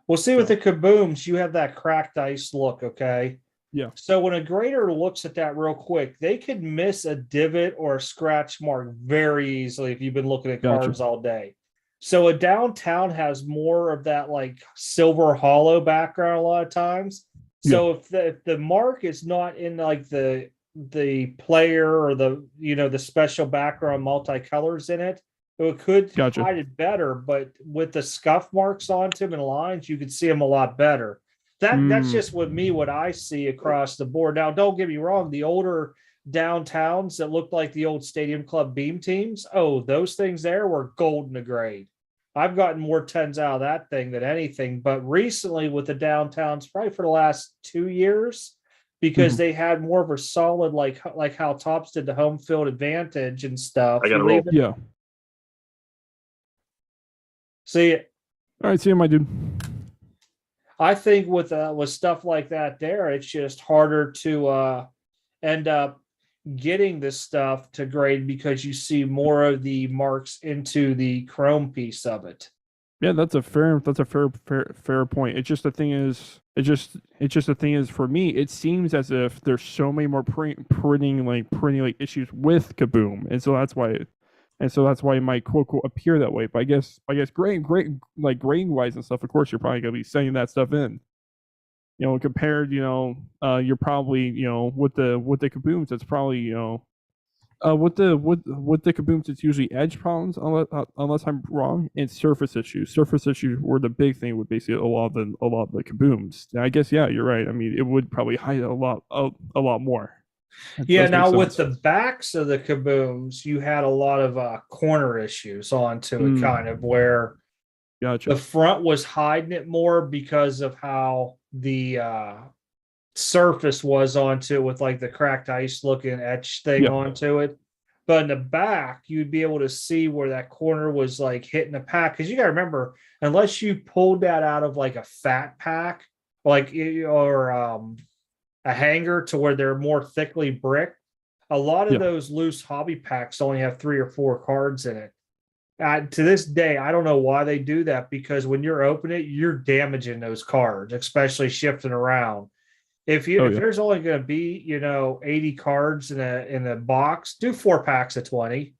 Well, see, with the kabooms, you have that cracked ice look, okay? Yeah. So when a grader looks at that real quick, they could miss a divot or a scratch mark very easily if you've been looking at cards all day. So a downtown has more of that like silver hollow background a lot of times. So if the mark is not in like the player or the the special background multicolors in it, it could Gotcha. hide it better, but with the scuff marks onto them and lines, you could see them a lot better. That's just with me what I see across the board. Now, don't get me wrong, the older downtowns that looked like the old Stadium Club beam teams, oh, those things there were golden to grade. I've gotten more tens out of that thing than anything. But recently with the downtowns, probably for the last 2 years, because they had more of a solid, like how Tops did the home field advantage and stuff. I got to roll. Yeah. See, all right, see you, my dude. I think with stuff like that there, it's just harder to end up getting this stuff to grade because you see more of the marks into the chrome piece of it. Yeah, that's a fair point. It's just the thing is for me, it seems as if there's so many more printing issues with Kaboom, and so that's why it might quote appear that way. But I guess grading wise and stuff, of course, you're probably gonna be sending that stuff in. Compared, you're probably, with the Kabooms, it's probably, with the Kabooms, it's usually edge problems, unless I'm wrong, and surface issues. Surface issues were the big thing with basically a lot of the Kabooms. And I guess, yeah, you're right. I mean, it would probably hide a lot more. Yeah, now with the backs of the Kabooms, you had a lot of corner issues onto it, kind of where gotcha. The front was hiding it more because of how the surface was onto it with like the cracked ice looking etch thing onto it. But in the back, you'd be able to see where that corner was like hitting the pack. Because you got to remember, unless you pulled that out of like a fat pack, like or a hanger to where they're more thickly bricked, a lot of those loose hobby packs only have 3 or 4 cards in it. To this day, I don't know why they do that, because when you're opening it, you're damaging those cards, especially shifting around. If there's only going to be 80 cards in a box, do 4 packs of 20.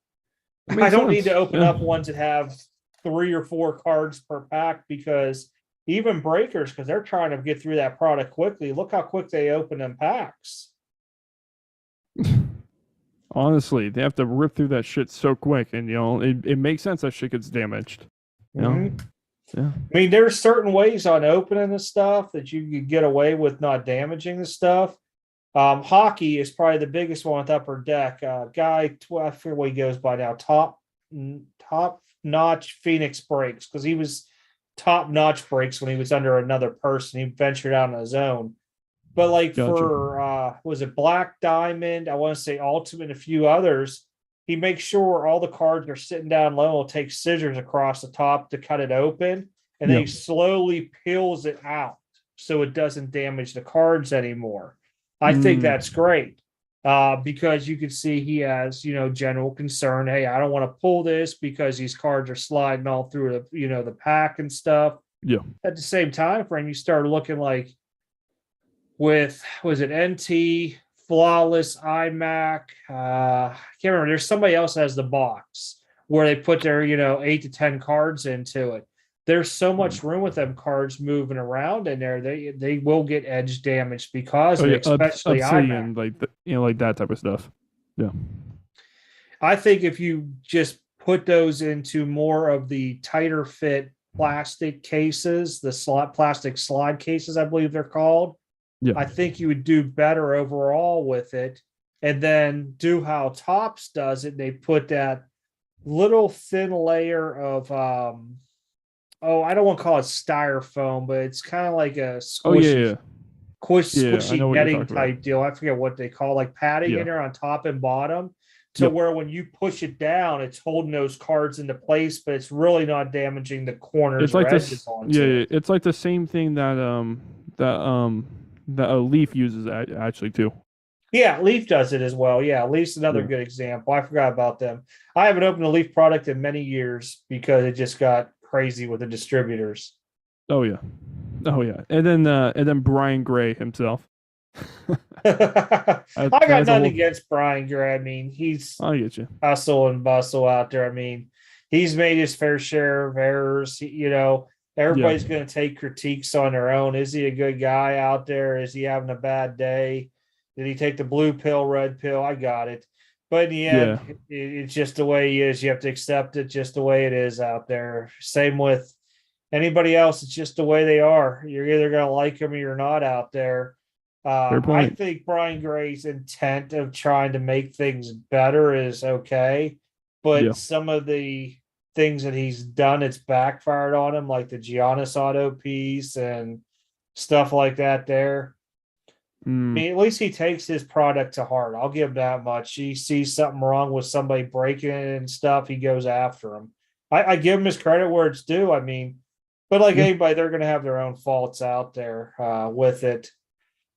I don't need to open up ones that have 3 or 4 cards per pack, because even breakers, because they're trying to get through that product quickly. Look how quick they open them packs. Honestly, they have to rip through that shit so quick, and it makes sense that shit gets damaged. Yeah. I mean, there's certain ways on opening the stuff that you could get away with not damaging the stuff. Hockey is probably the biggest one with Upper Deck. Guy, I forget what he goes by now. Top notch Phoenix Breaks, because he was top notch breaks when he was under another person. He ventured out on his own. But like for was it Black Diamond? I want to say Ultimate and a few others. He makes sure all the cards are sitting down low. He'll take scissors across the top to cut it open, and then he slowly peels it out so it doesn't damage the cards anymore. I think that's great because you can see he has general concern. Hey, I don't want to pull this because these cards are sliding all through the pack and stuff. Yeah. At the same time frame, you start looking like, with, was it NT, Flawless, iMac? I can't remember. There's somebody else that has the box where they put their 8 to 10 cards into it. There's so much room with them cards moving around in there. They will get edge damage because especially Obsidian, like that type of stuff. Yeah. I think if you just put those into more of the tighter fit plastic cases, the plastic slide cases, I believe they're called. Yeah. I think you would do better overall with it, and then do how Tops does it. They put that little thin layer of I don't want to call it styrofoam, but it's kind of like a squishy, squishy netting type deal. I forget what they call, like padding in there on top and bottom, to where when you push it down, it's holding those cards into place, but it's really not damaging the corners. It's like it's like the same thing that a Leaf uses actually too. Yeah, Leaf does it as well. Yeah, Leaf's another good example. I forgot about them. I haven't opened a Leaf product in many years because it just got crazy with the distributors. Oh yeah. And then Brian Gray himself. I got nothing against Brian Gray. I mean, I get you. Hustle and bustle out there. I mean, he's made his fair share of errors. Everybody's going to take critiques on their own. Is he a good guy out there? Is he having a bad day? Did he take the blue pill, red pill? I got it. But in the end, it's just the way he is. You have to accept it just the way it is out there. Same with anybody else. It's just the way they are. You're either going to like them or you're not out there. I think Brian Gray's intent of trying to make things better is okay, but some of the things that he's done, it's backfired on him, like the Giannis auto piece and stuff like that there. I mean, at least he takes his product to heart. I'll give him that much. He sees something wrong with somebody breaking it and stuff, he goes after him. I give him his credit where it's due. I mean, but like anybody, they're going to have their own faults out there with it.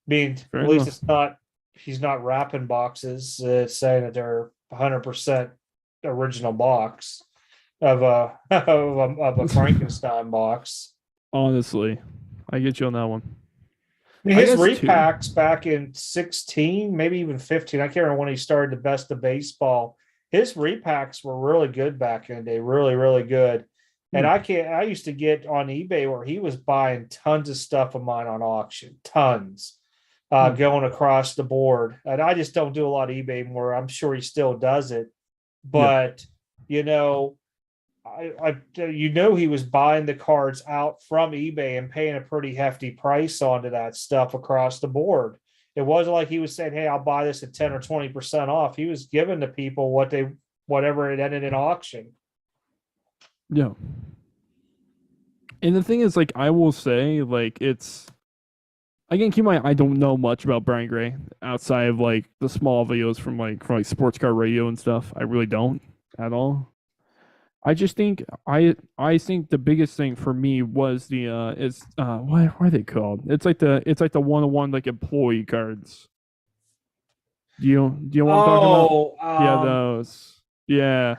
I mean, at least it's not, he's not wrapping boxes saying that they're 100% original box of a Frankenstein box. Honestly, I get you on that one. I mean, his repacks back in 16, maybe even 15. I can't remember when he started the Best of Baseball. His repacks were really good back in the day, really, really good. And I used to get on eBay where he was buying tons of stuff of mine on auction, tons, going across the board. And I just don't do a lot of eBay anymore. I'm sure he still does it, but you know, he was buying the cards out from eBay and paying a pretty hefty price onto that stuff across the board. It wasn't like he was saying, "Hey, I'll buy this at 10 or 20% off." He was giving to people whatever it ended in auction. Yeah. And the thing is, like, I will say, like, it's, again, keep in mind, I don't know much about Brian Gray outside of like the small videos from sports car radio and stuff. I really don't at all. I just think I think the biggest thing for me was the what are they called? It's like the 101 like employee cards. Do you know what I'm talking about? Yeah, those. Yeah.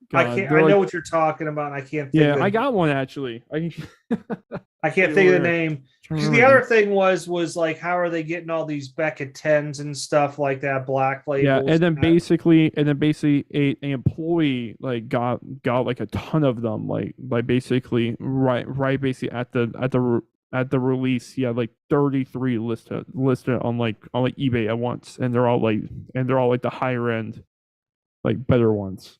God, I know what you're talking about. And I can't think I got one actually. I can't think of the name. Because the other thing was like, how are they getting all these Beckett 10s and stuff like that, black labels? Yeah, and then basically an employee like got like a ton of them, like basically right basically at the release, he had like 33 listed on eBay at once, and they're all like the higher end, like better ones.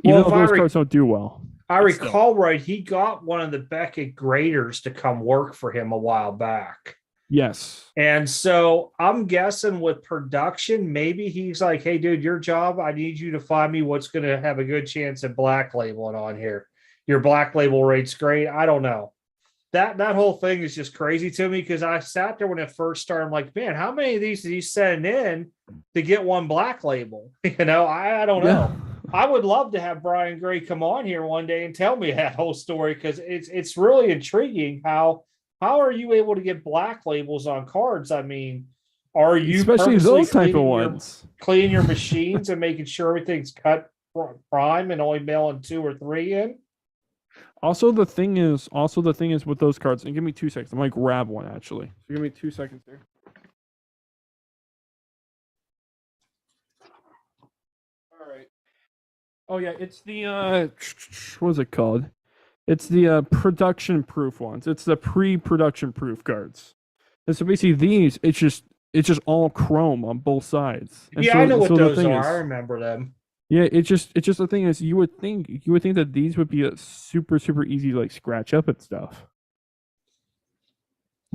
Even though those cards don't do well. I recall right, he got one of the Beckett graders to come work for him a while back. Yes. And so I'm guessing with production, maybe he's like, "Hey, dude, your job, I need you to find me what's going to have a good chance at black labeling on here. Your black label rate's great." I don't know. That whole thing is just crazy to me, because I sat there when it first started. I'm like, man, how many of these did he send in to get one black label? You know, I don't know. I would love to have Brian Gray come on here one day and tell me that whole story, because it's really intriguing. How are you able to get black labels on cards? I mean, are you especially those type of ones cleaning your machines and making sure everything's cut prime and only mailing 2 or 3 in? Also, the thing is with those cards, and give me 2 seconds. I might grab one actually. So give me 2 seconds here. All right. Oh yeah, it's the what is it called? It's the production proof ones. It's the pre-production proof cards. And so basically these, it's just all chrome on both sides. And I know what those are. I remember them. Yeah, it's just the thing is, you would think that these would be a super easy to like scratch up and stuff.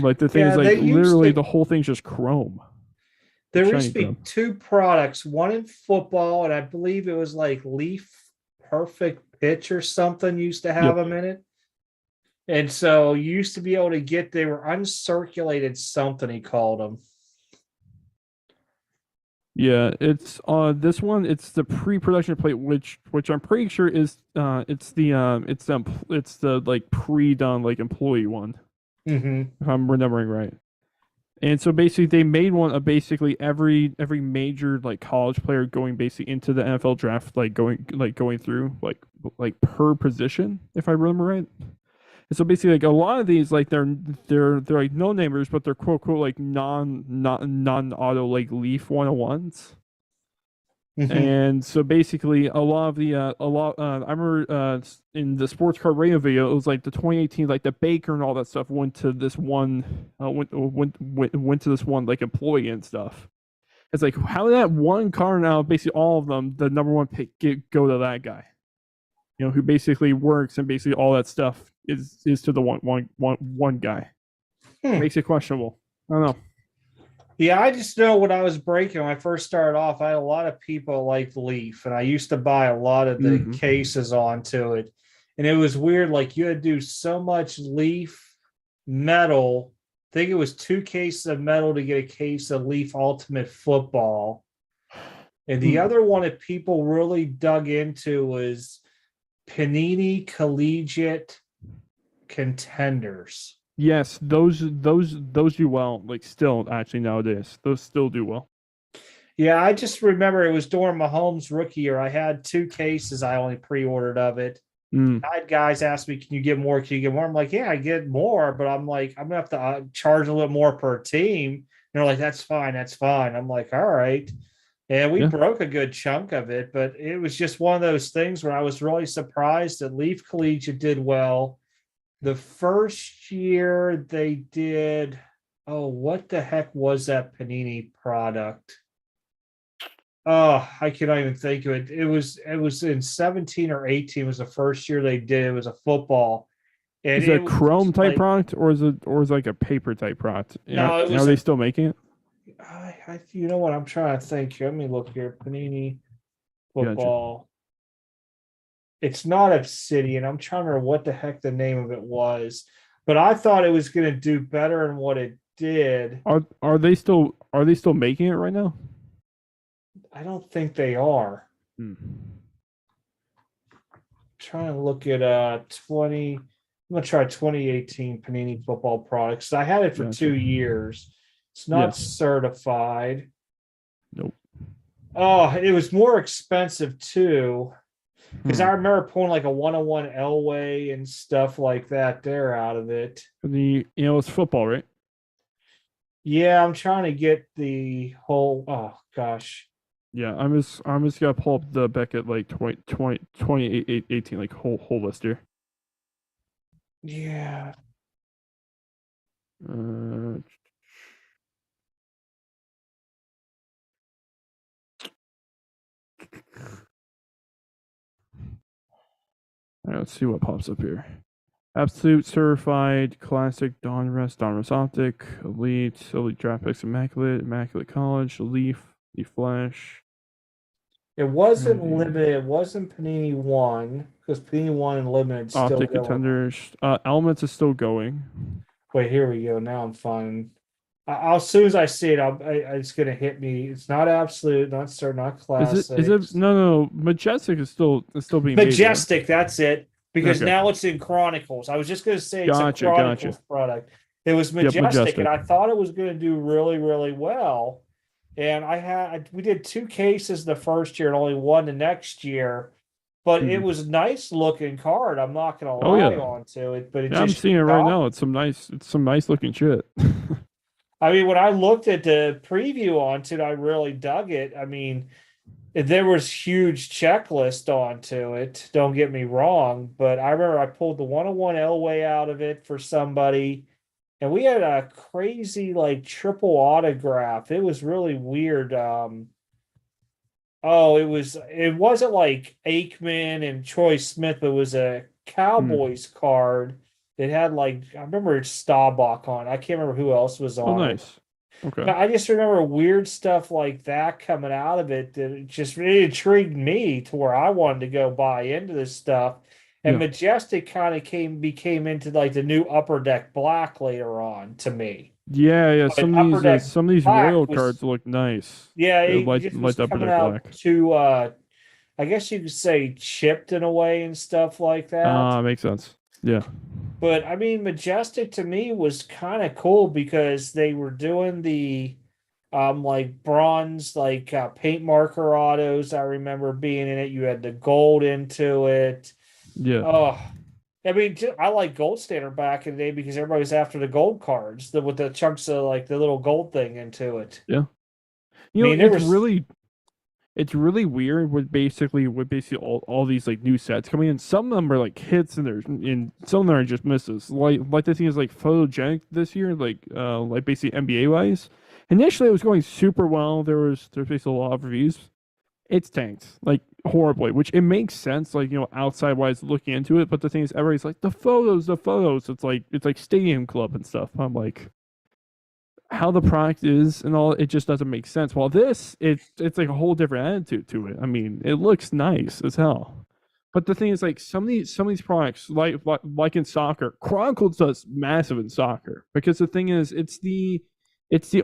Like the thing is, like, literally the whole thing's just chrome. There used to be 2 products, one in football, and I believe it was like Leaf Perfect Pitch or something used to have them in it. And so you used to be able to get, they were uncirculated something, he called them. Yeah, it's this one. It's the pre-production plate, which I'm pretty sure is it's the like pre-done like employee one. Mm-hmm. If I'm remembering right. And so basically, they made one of basically every major like college player going basically into the NFL draft, like going through like per position, if I remember right. And so basically, like a lot of these, like they're like no namers, but they're quote like non auto like Leaf 101s. Mm-hmm. And so basically, a lot of the I remember in the sports car radio video, it was like the 2018, like the Baker and all that stuff went to this one went to this one like employee and stuff. It's like, how did that one car now, basically all of them, the number one pick, go to that guy? You know, who basically works and basically all that stuff is to the one guy. Makes it questionable. I don't know. Yeah, I just know when I was breaking, when I first started off, I had a lot of people like Leaf, and I used to buy a lot of the cases onto it. And it was weird, like you had to do so much Leaf metal. I think it was 2 cases of metal to get a case of Leaf Ultimate Football. And the other one that people really dug into was Panini Collegiate Contenders. Yes, those do well. Like still, actually nowadays, those still do well. Yeah, I just remember it was during Mahomes' rookie year. I had 2 cases I only pre-ordered of it. I had guys ask me, "Can you get more? Can you get more?" I'm like, "Yeah, I get more," but I'm like, "I'm gonna have to charge a little more per team." And they're like, "That's fine, that's fine." I'm like, "All right." And we broke a good chunk of it, but it was just one of those things where I was really surprised that Leaf Collegiate did well. The first year they did, oh, what the heck was that Panini product? Oh, I cannot even think of it. It was in 17 or 18 was the first year they did. It was a football. And is it a chrome type like, product or is it like a paper type product? No, it was are they still making it? You know what? I'm trying to think. Let me look here. Panini football. Gotcha. It's not Obsidian. I'm trying to remember what the heck the name of it was, but I thought it was going to do better than what it did. Are they still making it right now? I don't think they are. I'm trying to look at 20. I'm gonna try 2018 Panini football products. I had it for 2 years. It's not certified. Nope. Oh, it was more expensive too. Because I remember pulling like a 101 Elway and stuff like that there out of it. It's football, right? Yeah, I'm trying to get the whole. Oh gosh. Yeah, I'm just gonna pull up the Beckett like 2018 like whole list here. Yeah. Let's see what pops up here. Absolute Certified, Classic, Donruss Optic, Elite Draft Picks, Immaculate College, Leaf Flash. It wasn't limited. It wasn't Panini 1 because Panini 1 and limited still Optic going. Contenders. Elements is still going. Wait, here we go. Now I'm finding. As soon as I see it, it's going to hit me. It's not absolute, not certain, not classic. Is it? No. Majestic is still being Majestic. Made, right? That's it. Because now it's in Chronicles. I was just going to say it's a Chronicles product. It was Majestic, and I thought it was going to do really, really well. And we did 2 cases the first year and only 1 the next year. But it was a nice looking card. I'm not going to lie onto it. But I'm seeing it right now. It's some nice looking shit. I mean, when I looked at the preview onto it, I really dug it. I mean, there was huge checklist onto it. Don't get me wrong, but I remember I pulled the 101 Elway out of it for somebody, and we had a crazy like triple autograph. It was really weird. It wasn't like Aikman and Troy Smith, but it was a Cowboys card. It had like I remember Staubach on. I can't remember who else was on. Oh, nice. Okay. But I just remember weird stuff like that coming out of it that it just really intrigued me to where I wanted to go buy into this stuff. And Majestic kind of became into like the new Upper Deck Black later on to me. Yeah. But some of these Royal cards look nice. Yeah, it light Upper Deck Black. To I guess you could say chipped in a way and stuff like that. Makes sense. Yeah. But I mean, Majestic to me was kind of cool because they were doing the like bronze, like paint marker autos. I remember being in it. You had the gold into it. Yeah. Oh, I mean, I like Gold Standard back in the day because everybody was after the gold cards with the chunks of like the little gold thing into it. Yeah. It's really weird with basically all these like new sets coming in. Some of them are like hits and some of them are just misses. Like the thing is like photogenic this year, like basically NBA wise, initially it was going super well. There's basically a lot of reviews. It's tanked like horribly, which it makes sense, like, outside wise looking into it. But the thing is, everybody's like the photos. It's like Stadium Club and stuff. I'm like, how the product is and all, it just doesn't make sense. While this, it's like a whole different attitude to it. I mean, it looks nice as hell. But the thing is, like, some of these products, like in soccer, Chronicles does massive in soccer, because the thing is, it's the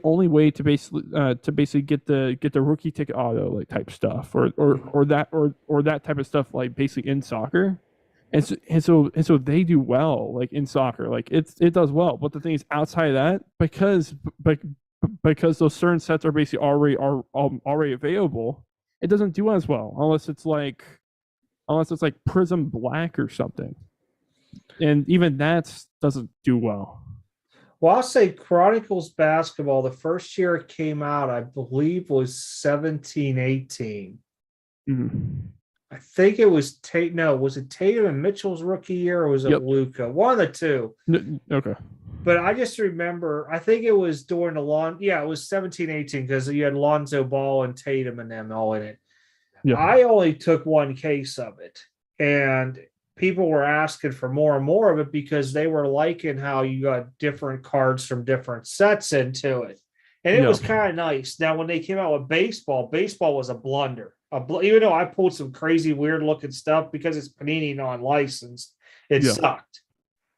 only way to basically get the rookie ticket auto, like, type stuff, or that type of stuff, like, basically in soccer. And so they do well, like, in soccer, like, it does well. But the thing is, outside of that, because those certain sets are basically already available, it doesn't do as well unless it's like Prism Black or something, and even that doesn't do well. Well, I'll say Chronicles basketball, the first year it came out, I believe, was 17-18. Mm-hmm. I think it was was it Tatum and Mitchell's rookie year, or was it Luka? One of the two. Okay. But I just remember, I think it was during the it was 17-18, because you had Lonzo Ball and Tatum and them all in it. Yeah. I only took one case of it, and people were asking for more and more of it, because they were liking how you got different cards from different sets into it. And it was kind of nice. Now, when they came out with baseball was a blunder. Even though I pulled some crazy, weird looking stuff, because it's Panini non-licensed, it sucked.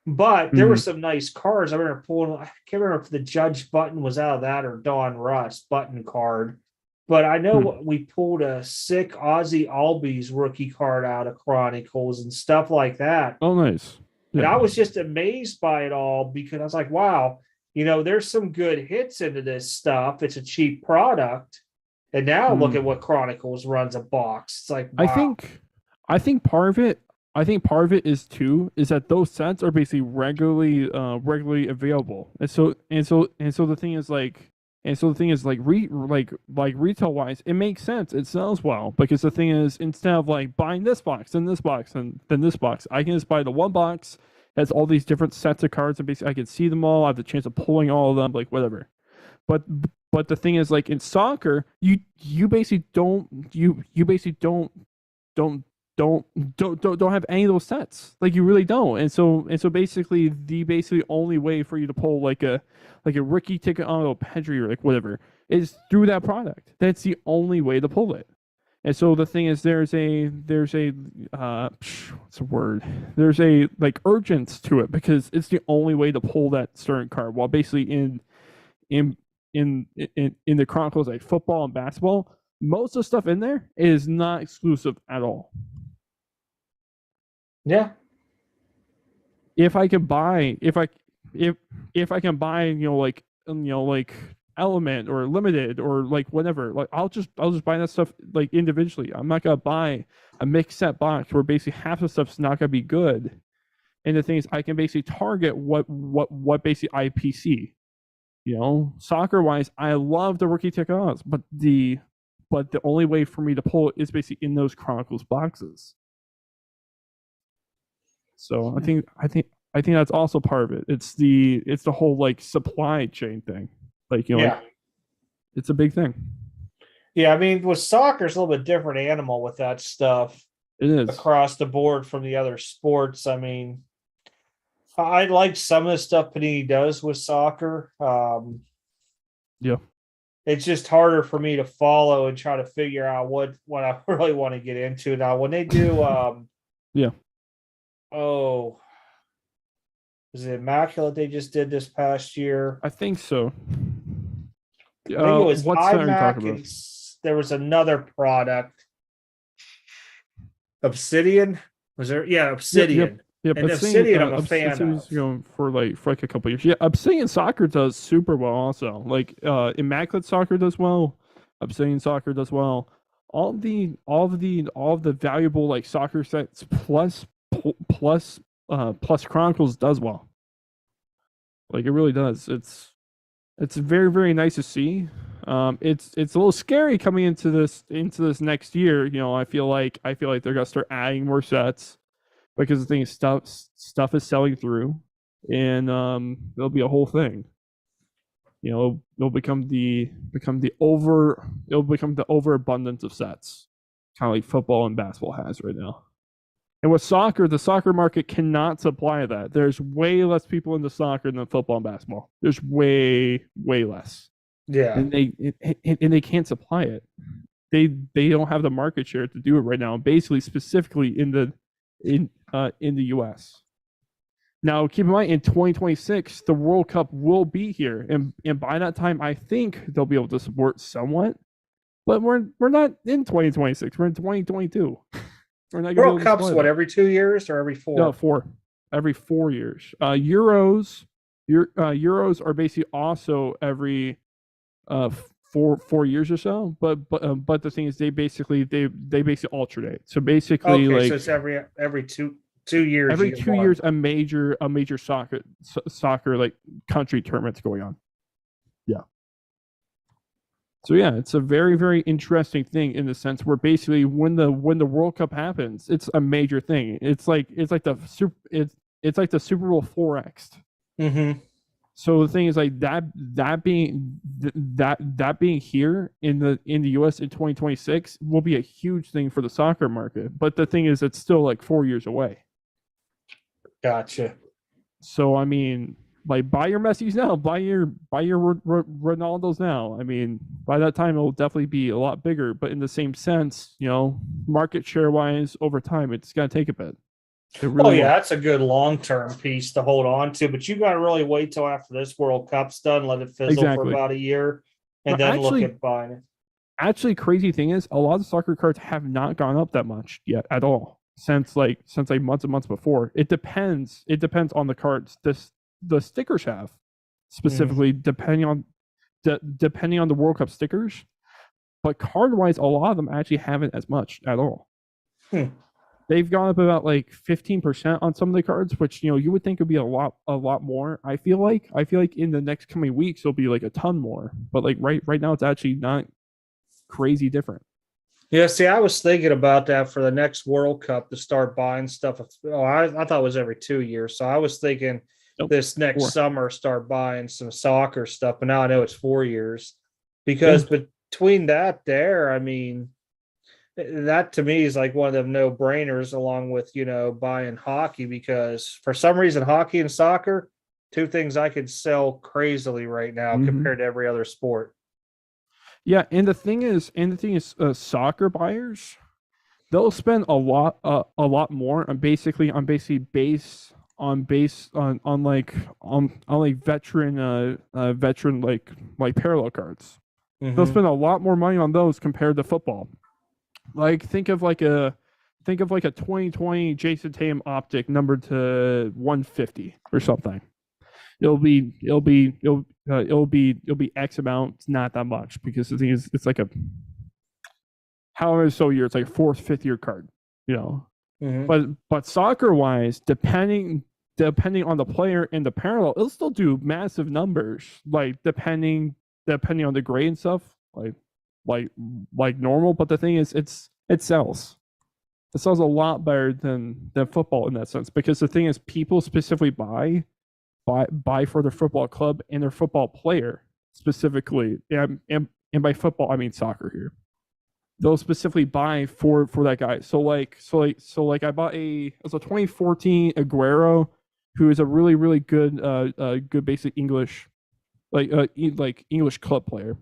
But there were some nice cards. I remember pulling, I can't remember if the Judge Button was out of that or Don Russ Button card. But I know we pulled a sick Ozzy Albies rookie card out of Chronicles and stuff like that. Oh, nice. Yeah. And I was just amazed by it all, because I was like, wow, there's some good hits into this stuff. It's a cheap product. And now look at what Chronicles runs a box. It's like, wow. I think part of it is that those sets are basically regularly available. And so the thing is, like, retail wise, it makes sense. It sells well, because the thing is, instead of like buying this box and this box and then this box, I can just buy the one box that has all these different sets of cards, and basically I can see them all. I have the chance of pulling all of them, like, whatever. But the thing is, like, in soccer, you basically don't have any of those sets. Like, you really don't. And so basically the only way for you to pull like a rookie ticket auto Pedri or like whatever is through that product. That's the only way to pull it. And so the thing is, there's a what's the word? There's a, like, urgency to it, because it's the only way to pull that certain card. While basically in the Chronicles, like football and basketball, most of the stuff in there is not exclusive at all. Yeah. If I can buy, like Element or Limited or like whatever, like, I'll just buy that stuff, like, individually. I'm not gonna buy a mixed set box where basically half the stuff's not gonna be good. And the thing is, I can basically target what basically IPC. Soccer wise, I love the rookie ticket odds, but the only way for me to pull it is basically in those Chronicles boxes. So I think that's also part of it. It's the whole, like, supply chain thing. Like, like, it's a big thing. Yeah, I mean, with soccer, it's a little bit different animal with that stuff. It is across the board from the other sports. I mean, I like some of the stuff Panini does with soccer. Yeah. It's just harder for me to follow and try to figure out what I really want to get into. Now, when they do, yeah. Oh, is it Immaculate they just did this past year? I think so. I think it was iMac, and there was another product. Obsidian? Was there? Yeah, Obsidian. Yeah, and Obsidian, I'm a fan of. Going for like a couple years. Yeah, Obsidian Soccer does super well also. Like, Immaculate Soccer does well. Obsidian Soccer does well. All of the valuable, like, soccer sets plus Chronicles does well. Like, it really does. It's very, very nice to see. It's a little scary coming into this next year. I feel like they're gonna start adding more sets, because the thing is, stuff is selling through, and there'll be a whole thing. it'll become the overabundance of sets, kind of like football and basketball has right now. And with soccer, the soccer market cannot supply that. There's way less people into soccer than football and basketball. There's way less. Yeah. And they can't supply it. They don't have the market share to do it right now. Basically, specifically in the U.S. Now, keep in mind, in 2026, the World Cup will be here, and by that time, I think they'll be able to support somewhat. But we're not in 2026. We're in 2022. We're not World Cup's what, every 2 years or every 4? No, 4. Every 4 years. Euros are basically also every 4 years or so. But the thing is, they basically alternate. So basically, so it's every 2 years. Every 2 years, a major soccer like country tournament's going on. Yeah. So yeah, it's a very, very interesting thing in the sense where basically when the World Cup happens, it's a major thing. It's like the Super Bowl 4X. Mm-hmm. So the thing is like that being here in the US in 2026 will be a huge thing for the soccer market. But the thing is, it's still like 4 years away. Gotcha. So I mean, like, buy your Messi's now, buy your Ronaldos now. I mean, by that time it'll definitely be a lot bigger. But in the same sense, market share wise, over time, it's gonna take a bit. Really that's a good long-term piece to hold on to. But you got to really wait till after this World Cup's done, let it fizzle for about a year, and then look at buying it. Actually, crazy thing is, a lot of soccer cards have not gone up that much yet at all since months and months before. It depends on the cards. The stickers have specifically depending on the World Cup stickers, but card wise, a lot of them actually haven't as much at all. They've gone up about like 15% on some of the cards, which you would think would be a lot more. I feel like in the next coming weeks it'll be like a ton more, but like right now it's actually not crazy different. Yeah, see, I was thinking about that for the next World Cup to start buying stuff. I thought it was every 2 years, so I was thinking this next summer start buying some soccer stuff, but now I know it's 4 years because between that there, I mean, that to me is like one of them no-brainers along with, buying hockey, because for some reason hockey and soccer, two things I could sell crazily right now compared to every other sport. Yeah, and the thing is, soccer buyers, they'll spend a lot more on basically veteran like parallel cards. They'll spend a lot more money on those compared to football. Like think of like a 2020 Jason Tatum optic numbered to 150 or something. It'll be X amount. It's not that much, because the thing is, it's like a however so year. It's like a 4th, 5th year card, But soccer wise, depending on the player and the parallel, it'll still do massive numbers. Like depending on the grade and stuff, like normal. But the thing is, it sells. It sells a lot better than football in that sense, because the thing is, people specifically buy for their football club and their football player specifically, and by football I mean soccer here. They'll specifically buy for that guy. So like I bought a 2014 Aguero, who is a really, really good good basic English English club player.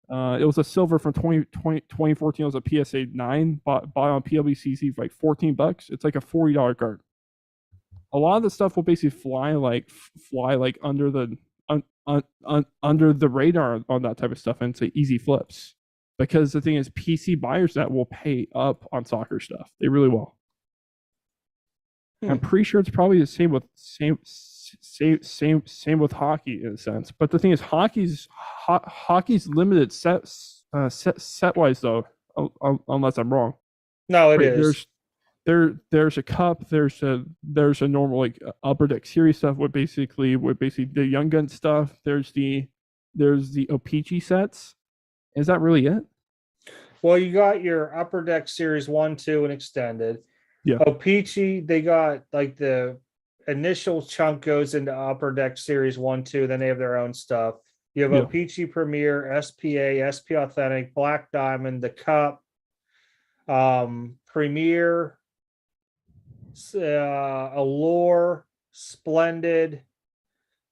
It was a silver from 2014. It was a PSA 9 bought on PWCC for like $14. It's like a $40 card. A lot of the stuff will basically fly under the under the radar on that type of stuff, and it's easy flips. Because the thing is, PC buyers that will pay up on soccer stuff. They really will. I'm pretty sure it's probably the same with hockey in a sense. But the thing is, hockey's limited set wise though, unless I'm wrong. No, it is. There's a cup. There's a normal like upper deck series stuff with basically the young gun stuff. There's the O-Pee-Chee sets. Is that really it? Well, you got your upper deck series 1, 2, and extended. Yeah. O-Pee-Chee, they got like the initial chunk goes into upper deck series 1, 2. Then they have their own stuff. You have O-Pee-Chee Premier, SPA, SP Authentic, Black Diamond, the Cup, Premier, Allure, Splendid.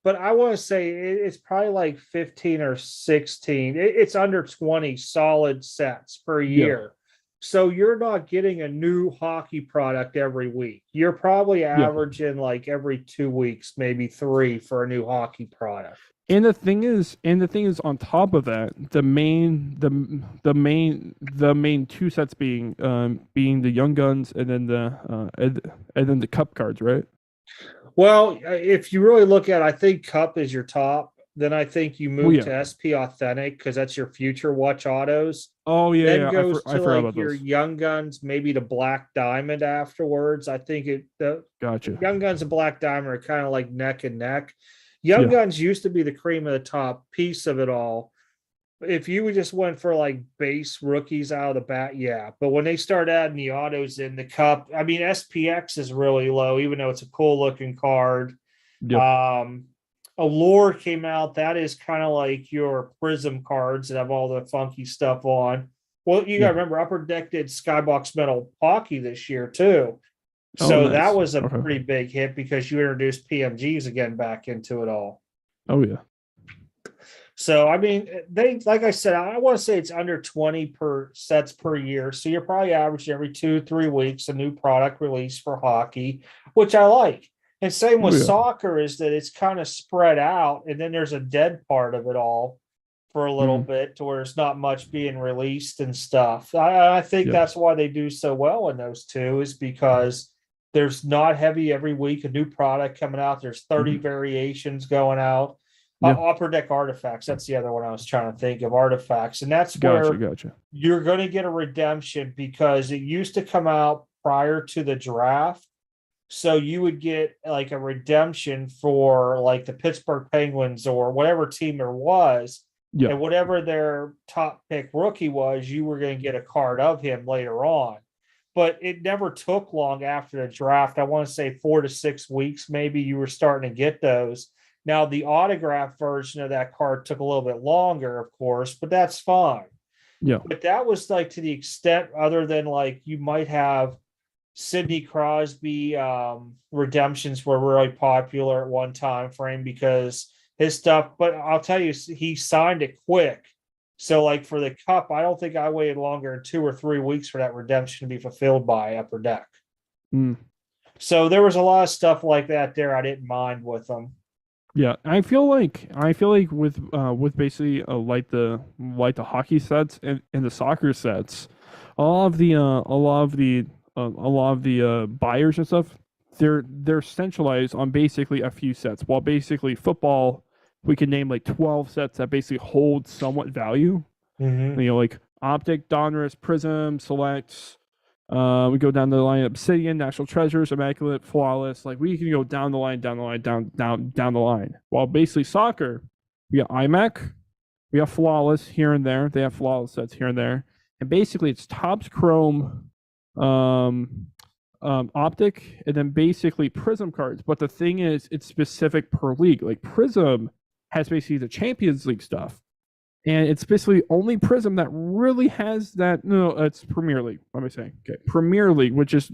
But I want to say it's probably like 15 or 16. It's under 20 solid sets per year. So you're not getting a new hockey product every week. You're probably averaging like every 2 weeks, maybe 3 for a new hockey product. And the thing is, on top of that, the main 2 sets being the Young Guns and then the Cup cards, right? Well, if you really look at it, I think Cup is your top. Then I think you move to SP Authentic because that's your future watch autos. Oh yeah, then goes to like your those. Young Guns, maybe the Black Diamond afterwards. I think Gotcha. Young Guns and Black Diamond are kind of like neck and neck. Young Guns used to be the cream of the top piece of it all. If you just went for like base rookies out of the bat, but when they start adding the autos in the Cup, I mean SPX is really low, even though it's a cool looking card. Allure came out. That is kind of like your Prism cards that have all the funky stuff on. Well, you got to remember, Upper Deck did Skybox Metal Hockey this year too. So nice. That was a pretty big hit because you introduced PMGs again back into it all. Oh, yeah. So, I mean, they, like I said, I want to say it's under 20 per sets per year. So you're probably averaging every 2-3 weeks a new product release for hockey, which I like. And same with soccer is that it's kind of spread out. And then there's a dead part of it all for a little bit to where it's not much being released and stuff. I think that's why they do so well in those two is because there's not heavy every week, a new product coming out. There's 30 variations going out. Upper Deck Artifacts, that's the other one I was trying to think of, Artifacts. And that's where you're going to get a redemption because it used to come out prior to the draft. So you would get like a redemption for like the Pittsburgh Penguins or whatever team there was. And whatever their top pick rookie was, you were going to get a card of him later on. But it never took long after the draft. I want to say 4 to 6 weeks, maybe you were starting to get those. Now, the autograph version of that card took a little bit longer, of course, but that's fine. But that was like to the extent other than like you might have Sidney Crosby redemptions were really popular at one time frame because his stuff, but I'll tell you, he signed it quick. So like for the Cup, I don't think I waited longer than 2 or 3 weeks for that redemption to be fulfilled by Upper Deck. So there was a lot of stuff like that there I didn't mind with them. Yeah, I feel like with basically like the hockey sets and the soccer sets, a lot of the buyers and stuff, they're centralized on basically a few sets. While basically football, we can name like 12 sets that basically hold somewhat value. You know, like Optic, Donruss, Prism, Selects. We go down the line: Obsidian, National Treasures, Immaculate, Flawless. Like we can go down the line. While basically soccer, we got iMac, we have Flawless here and there. They have Flawless sets here and there, and basically it's Topps Chrome, Optic, and then basically Prism cards. But the thing is, it's specific per league. Like Prism has basically the Champions League stuff. And it's basically only Prism that really has that. No, it's Premier League. What am I saying? Okay, Premier League, which is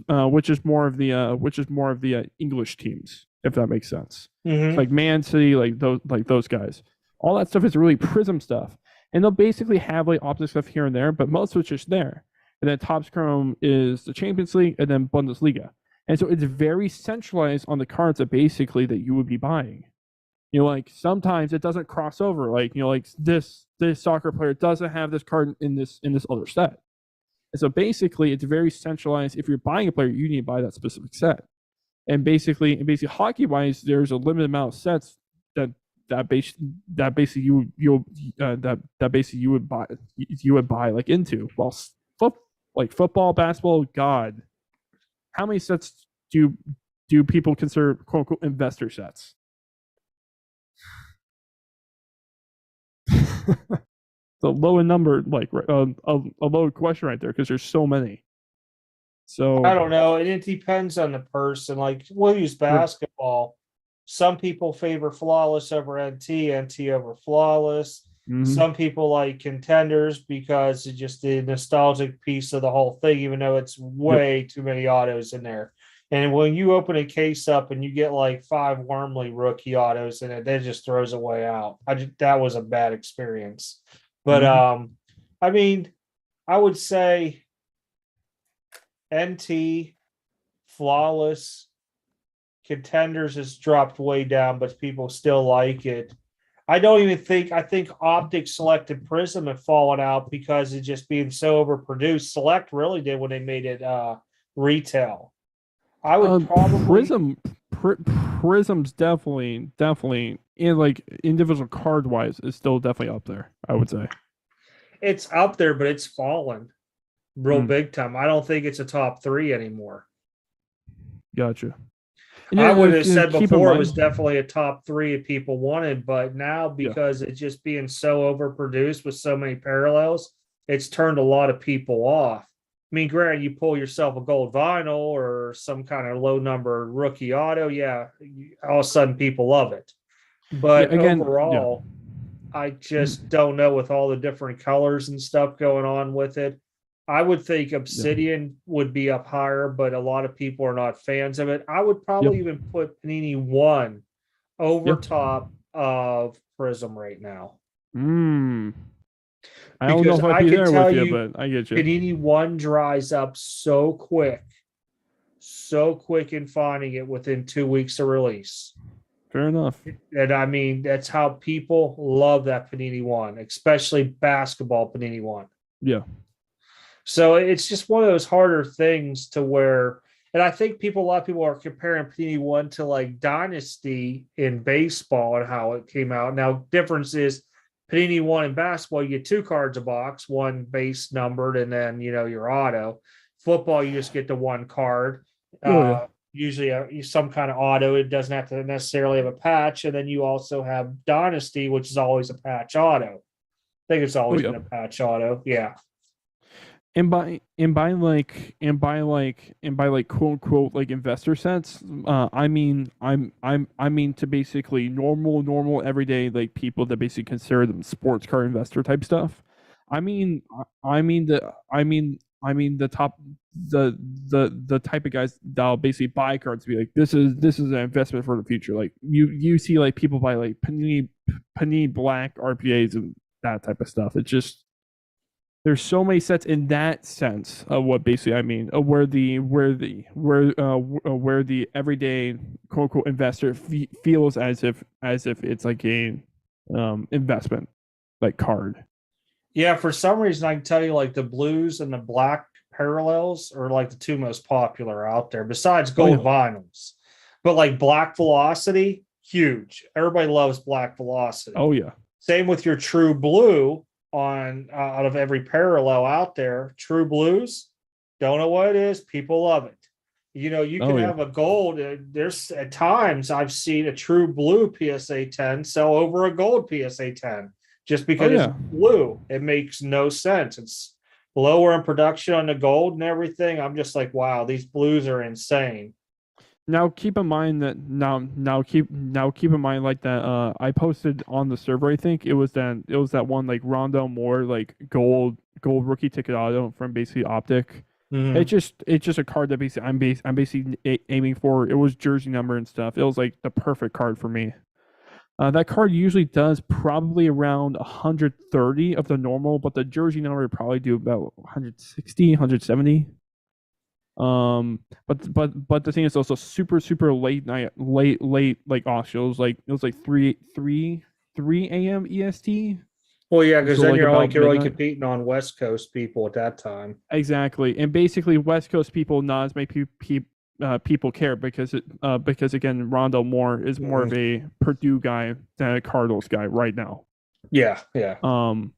more of the English teams, if that makes sense. It's like Man City, like those guys. All that stuff is really Prism stuff, and they'll basically have like optic stuff here and there, but most of it's just there. And then Topps Chrome is the Champions League, and then Bundesliga, and so it's very centralized on the cards that basically that you would be buying. You know, like sometimes it doesn't cross over. Like, you know, like this soccer player doesn't have this card in this other set. And so basically it's very centralized. If you're buying a player, you need to buy that specific set. And basically hockey wise, there's a limited amount of sets that basically you would buy like into. While like football, basketball, God, how many sets do people consider quote unquote investor sets? The low in number, like a low question right there because there's so many. So I don't know, and it depends on the person. Like we'll use basketball. Some people favor Flawless over NT over Flawless. Some people like Contenders because it's just the nostalgic piece of the whole thing, even though it's way too many autos in there. And when you open a case up and you get like 5 Wormley rookie autos in it, that just throws away out. That was a bad experience. But I mean, I would say NT, Flawless, Contenders has dropped way down, but people still like it. I think Optic, Select, and Prism have fallen out because it's just being so overproduced. Select really did when they made it retail. I would probably Prism's definitely in like individual card wise is still definitely up there, I would say. It's up there, but it's fallen real big time. I don't think it's a top 3 anymore. Gotcha. I would have said before it was definitely a top 3 if people wanted, but now because it's just being so overproduced with so many parallels, it's turned a lot of people off. I mean, granted, you pull yourself a gold vinyl or some kind of low number rookie auto, all of a sudden people love it. But overall, I just don't know with all the different colors and stuff going on with it. I would think Obsidian would be up higher, but a lot of people are not fans of it. I would probably even put Panini 1 over top of Prism right now. I don't know if I'd be there with you, but I get you. Panini 1 dries up so quick in finding it within 2 weeks of release. Fair enough. And I mean, that's how people love that Panini 1, especially basketball Panini 1. Yeah. So it's just one of those harder things to where, and I think a lot of people are comparing Panini 1 to like Dynasty in baseball and how it came out. Now, difference is Panini 1 in basketball, you get 2 cards a box, 1 base numbered, and then, your auto. Football, you just get the 1 card. Usually some kind of auto. It doesn't have to necessarily have a patch. And then you also have Dynasty, which is always a patch auto. I think it's always been a patch auto. Yeah. And by quote unquote like investor sets, I mean to basically normal everyday like people that basically consider them sports card investor type stuff. I mean the type of guys that'll basically buy cards to be like this is an investment for the future. Like you see like people buy like Panini Black RPAs and that type of stuff. It's just there's so many sets in that sense of what basically I mean, where the everyday quote unquote investor feels as if it's like a investment like card. Yeah, for some reason I can tell you like the blues and the black parallels are like the 2 most popular out there besides gold vinyls. But like Black Velocity, huge. Everybody loves Black Velocity. Oh yeah. Same with your True Blue. On out of every parallel out there, True Blues, don't know what it is, people love it. You can have a gold. There's at times I've seen a True Blue PSA 10 sell over a gold PSA 10 just because it's blue. It makes no sense. It's lower in production on the gold and everything. I'm just like, wow, these blues are insane. Now keep in mind that keep in mind like that I posted on the server, I think it was that one like Rondell Moore like gold rookie ticket auto from basically Optic. It's just a card that basically I'm basically aiming for. It was jersey number and stuff. It was like the perfect card for me. That card usually does probably around 130 of the normal, but the jersey number would probably do about 160, 170. But the thing is also super late like auction. It was like 3 a.m. EST. Well, yeah, because then you're only really competing on West Coast people at that time. Exactly, and basically West Coast people, not as many people care because again, Rondell Moore is more of a Purdue guy than a Cardinals guy right now. Yeah. And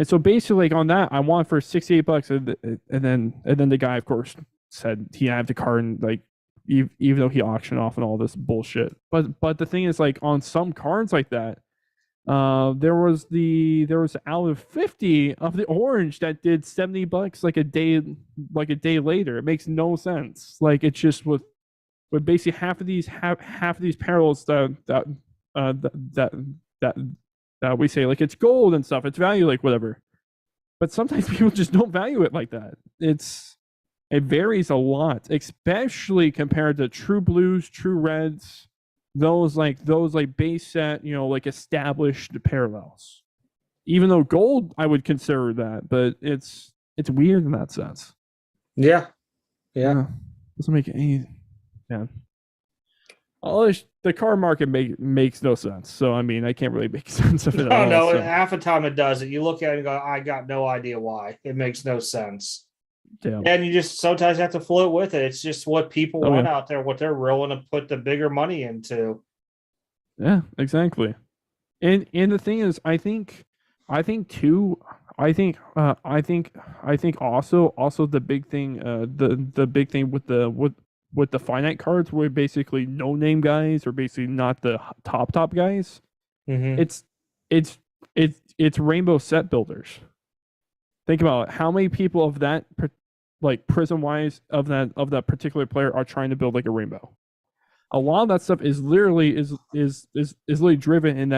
so basically, like on that, I want for $68, and then the guy, of course, said he had the card, and like even though he auctioned off and all this bullshit. But the thing is, like on some cards like that, there was out of 50 of the orange that did $70 like a day later. It makes no sense. Like it's just with with basically half of these parallels that we say like it's gold and stuff, it's value like whatever. But sometimes people just don't value it like that. It varies a lot, especially compared to true blues, true reds, those base set, like established parallels. Even though gold, I would consider that, but it's weird in that sense. Yeah. Doesn't make any. Yeah. The car market makes no sense. So I mean, I can't really make sense of it at all. No, so. half the time it doesn't. You look at it and go, I got no idea why. It makes no sense. Yeah. And you just sometimes have to float with it. It's just what people want out there, what they're willing to put the bigger money into. Yeah, exactly. And the thing is, I think too. I think also the big thing, the big thing with the finite cards, were basically no name guys or basically not the top guys. Mm-hmm. It's rainbow set builders. Think about it. How many people of that, like prism wise, of that particular player are trying to build like a rainbow. A lot of that stuff is literally driven in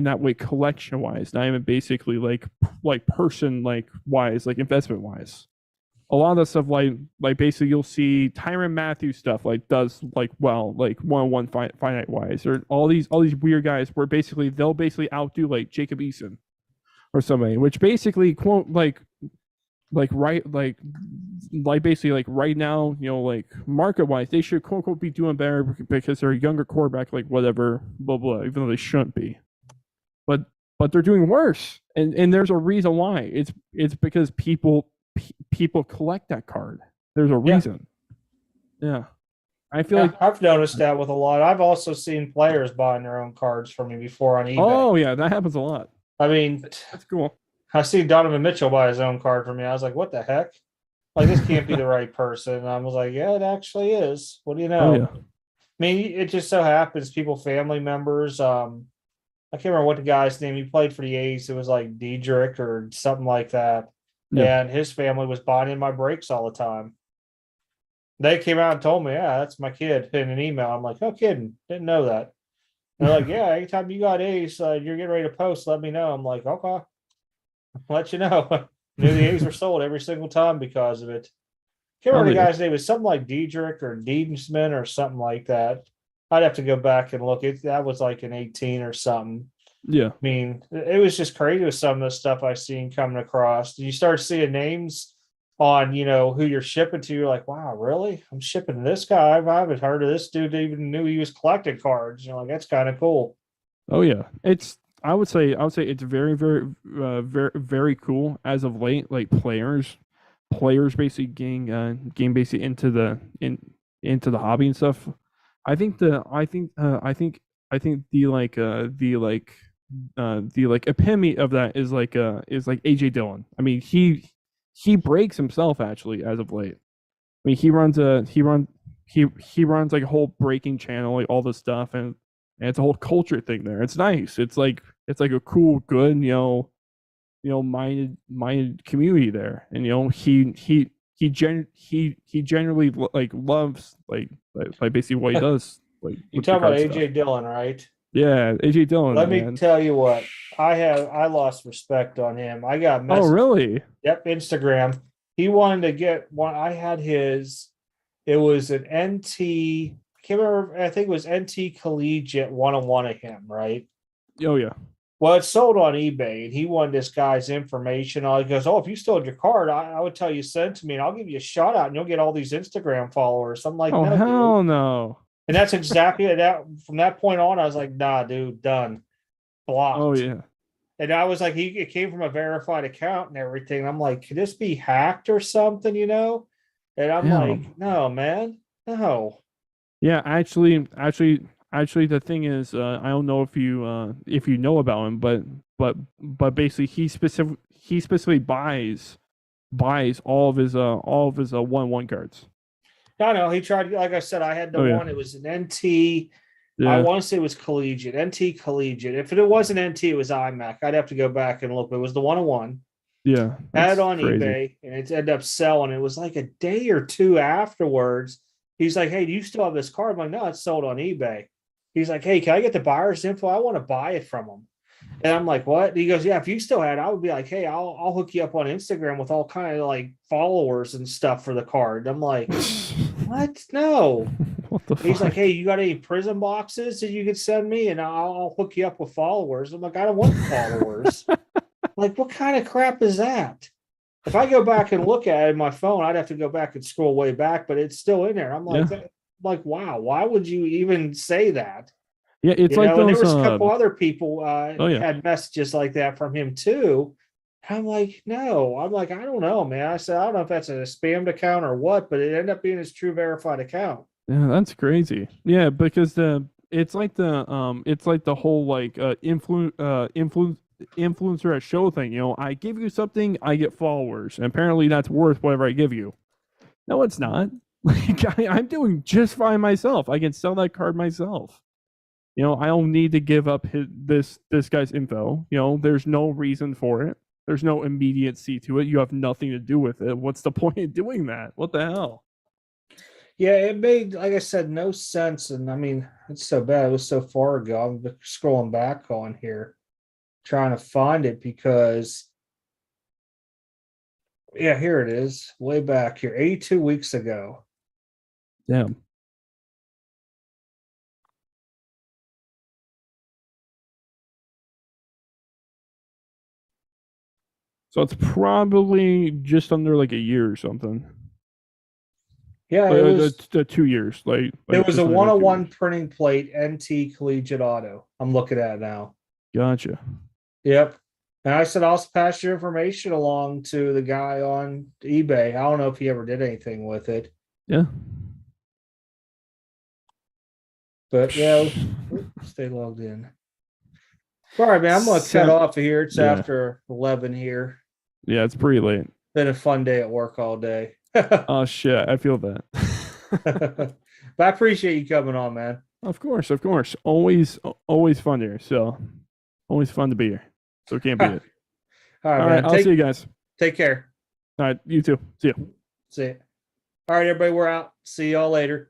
that way, collection wise, not even basically like person like wise, like investment wise. A lot of that stuff like basically you'll see Tyrann Matthew stuff like does like well like 1-on-1 finite wise, or all these weird guys where basically they'll basically outdo like Jacob Eason or somebody, which basically quote like basically like right now, like market wise, they should quote unquote be doing better because they're a younger quarterback, like whatever, blah blah, even though they shouldn't be. But they're doing worse, and there's a reason why. It's because people collect that card. There's a reason. Yeah. I feel like I've noticed that with a lot. I've also seen players buying their own cards from me before on eBay. Oh yeah, that happens a lot. I mean, that's cool. I see Donovan Mitchell buy his own card for me. I was like, what the heck? Like, this can't be the right person. And I was like, yeah, it actually is. What do you know? Oh, yeah. I mean, it just so happens family members. I can't remember what the guy's name. He played for the A's. It was like Diedrich or something like that. Yeah. And his family was buying in my breaks all the time. They came out and told me, yeah, that's my kid, in an email. I'm like, no kidding. Didn't know that. And they're like, yeah, anytime you got A's, you're getting ready to post, let me know. I'm like, okay. I'll let you know. Knew the A's were sold every single time because of it. Can't remember the guy's name. It was something like Diedrich or Diedensman or something like that. I'd have to go back and look. That was like an 18 or something. Yeah. I mean, it was just crazy with some of the stuff I've seen coming across. You start seeing names on, who you're shipping to. You're like, wow, really? I'm shipping to this guy. I haven't heard of this dude. Even knew he was collecting cards. You're like, that's kind of cool. Oh yeah, I would say it's very, very, very, very cool as of late. Like players basically getting basically into the hobby and stuff. I think the epitome of that is like AJ Dillon. I mean, he breaks himself actually as of late. I mean, he runs like a whole breaking channel, like all this stuff, and it's a whole culture thing there. It's nice. It's like a cool, good, minded community there. And he generally like loves like basically what he does. Like you talk about AJ Dillon, right? Yeah, AJ Dillon. Let me tell you what, I lost respect on him. I got Oh really? Yep, Instagram. He wanted to get one. I had his. It was an NT. Can't remember. I think it was NT Collegiate 1-on-1 of him, right? Oh yeah. Well, it's sold on eBay, and he wanted this guy's information. He goes, "Oh, if you stole your card, I would tell you send it to me, and I'll give you a shout out, and you'll get all these Instagram followers." I'm like, "Oh no, hell dude. no!" And that's exactly that. From that point on, I was like, "Nah, dude, done, blocked." Oh yeah. And I was like, it came from a verified account and everything. I'm like, could this be hacked or something? And I'm like, no, man, no. Yeah, actually, the thing is, I don't know if you know about him, but basically, he specifically buys all of his 1-1 cards. No, he tried. Like I said, I had the one. It was an NT. Yeah. I want to say it was Collegiate, NT Collegiate. If it wasn't NT, it was iMac. I'd have to go back and look. It was the 1-on-1. Yeah, had it on eBay, and it ended up selling. It was like a day or two afterwards. He's like, hey, do you still have this card? I'm like, no, it's sold on eBay. He's like, hey, can I get the buyer's info? I want to buy it from him. And I'm like, what? And he goes, yeah, if you still had it, I would be like, hey, I'll hook you up on Instagram with all kind of like followers and stuff for the card. I'm like, what? No. What the He's fuck? like, hey, you got any prison boxes that you could send me and I'll hook you up with followers? I'm like, I don't want followers. Like, what kind of crap is that? If I go back and look at it in my phone, I'd have to go back and scroll way back, but it's still in there. I'm like, wow, why would you even say that? Yeah, it's You like know, and those. there was a couple other people yeah. had messages like that from him too. I'm like, no. I'm like, I don't know, man. I said, I don't know if that's a spammed account or what, but it ended up being his true verified account. Yeah, that's crazy. Yeah, because it's like the whole like influencer at show thing. You know, I give you something, I get followers, and apparently that's worth whatever I give you. No, it's not. Like I'm doing just fine myself. I can sell that card myself. You know, I don't need to give up this guy's info. You know, there's no reason for it. There's no immediacy to it. You have nothing to do with it. What's the point of doing that? What the hell? Yeah, it made, like I said, no sense. And I mean, it's so bad. It was so far ago. I'm scrolling back on here, trying to find it because, yeah, here it is, way back here, 82 weeks ago. Damn. So it's probably just under like a year or something. Yeah, it was 2 years. Like it was just a under 2 101 years. printing plate NT Collegiate Auto. I'm looking at it now. Gotcha. Yep. And I said, I'll pass your information along to the guy on eBay. I don't know if he ever did anything with it. Yeah. But yeah, stay logged in. All right, man. I'm gonna cut off of here. It's after 11 here. Yeah, it's pretty late. Been a fun day at work all day. Oh shit, I feel that. But I appreciate you coming on, man. Of course. Always fun here. So always fun to be here. So can't beat it. All right, All right, man. I'll see you guys. Take care. All right, you too. See you. See you. All right, everybody, we're out. See y'all later.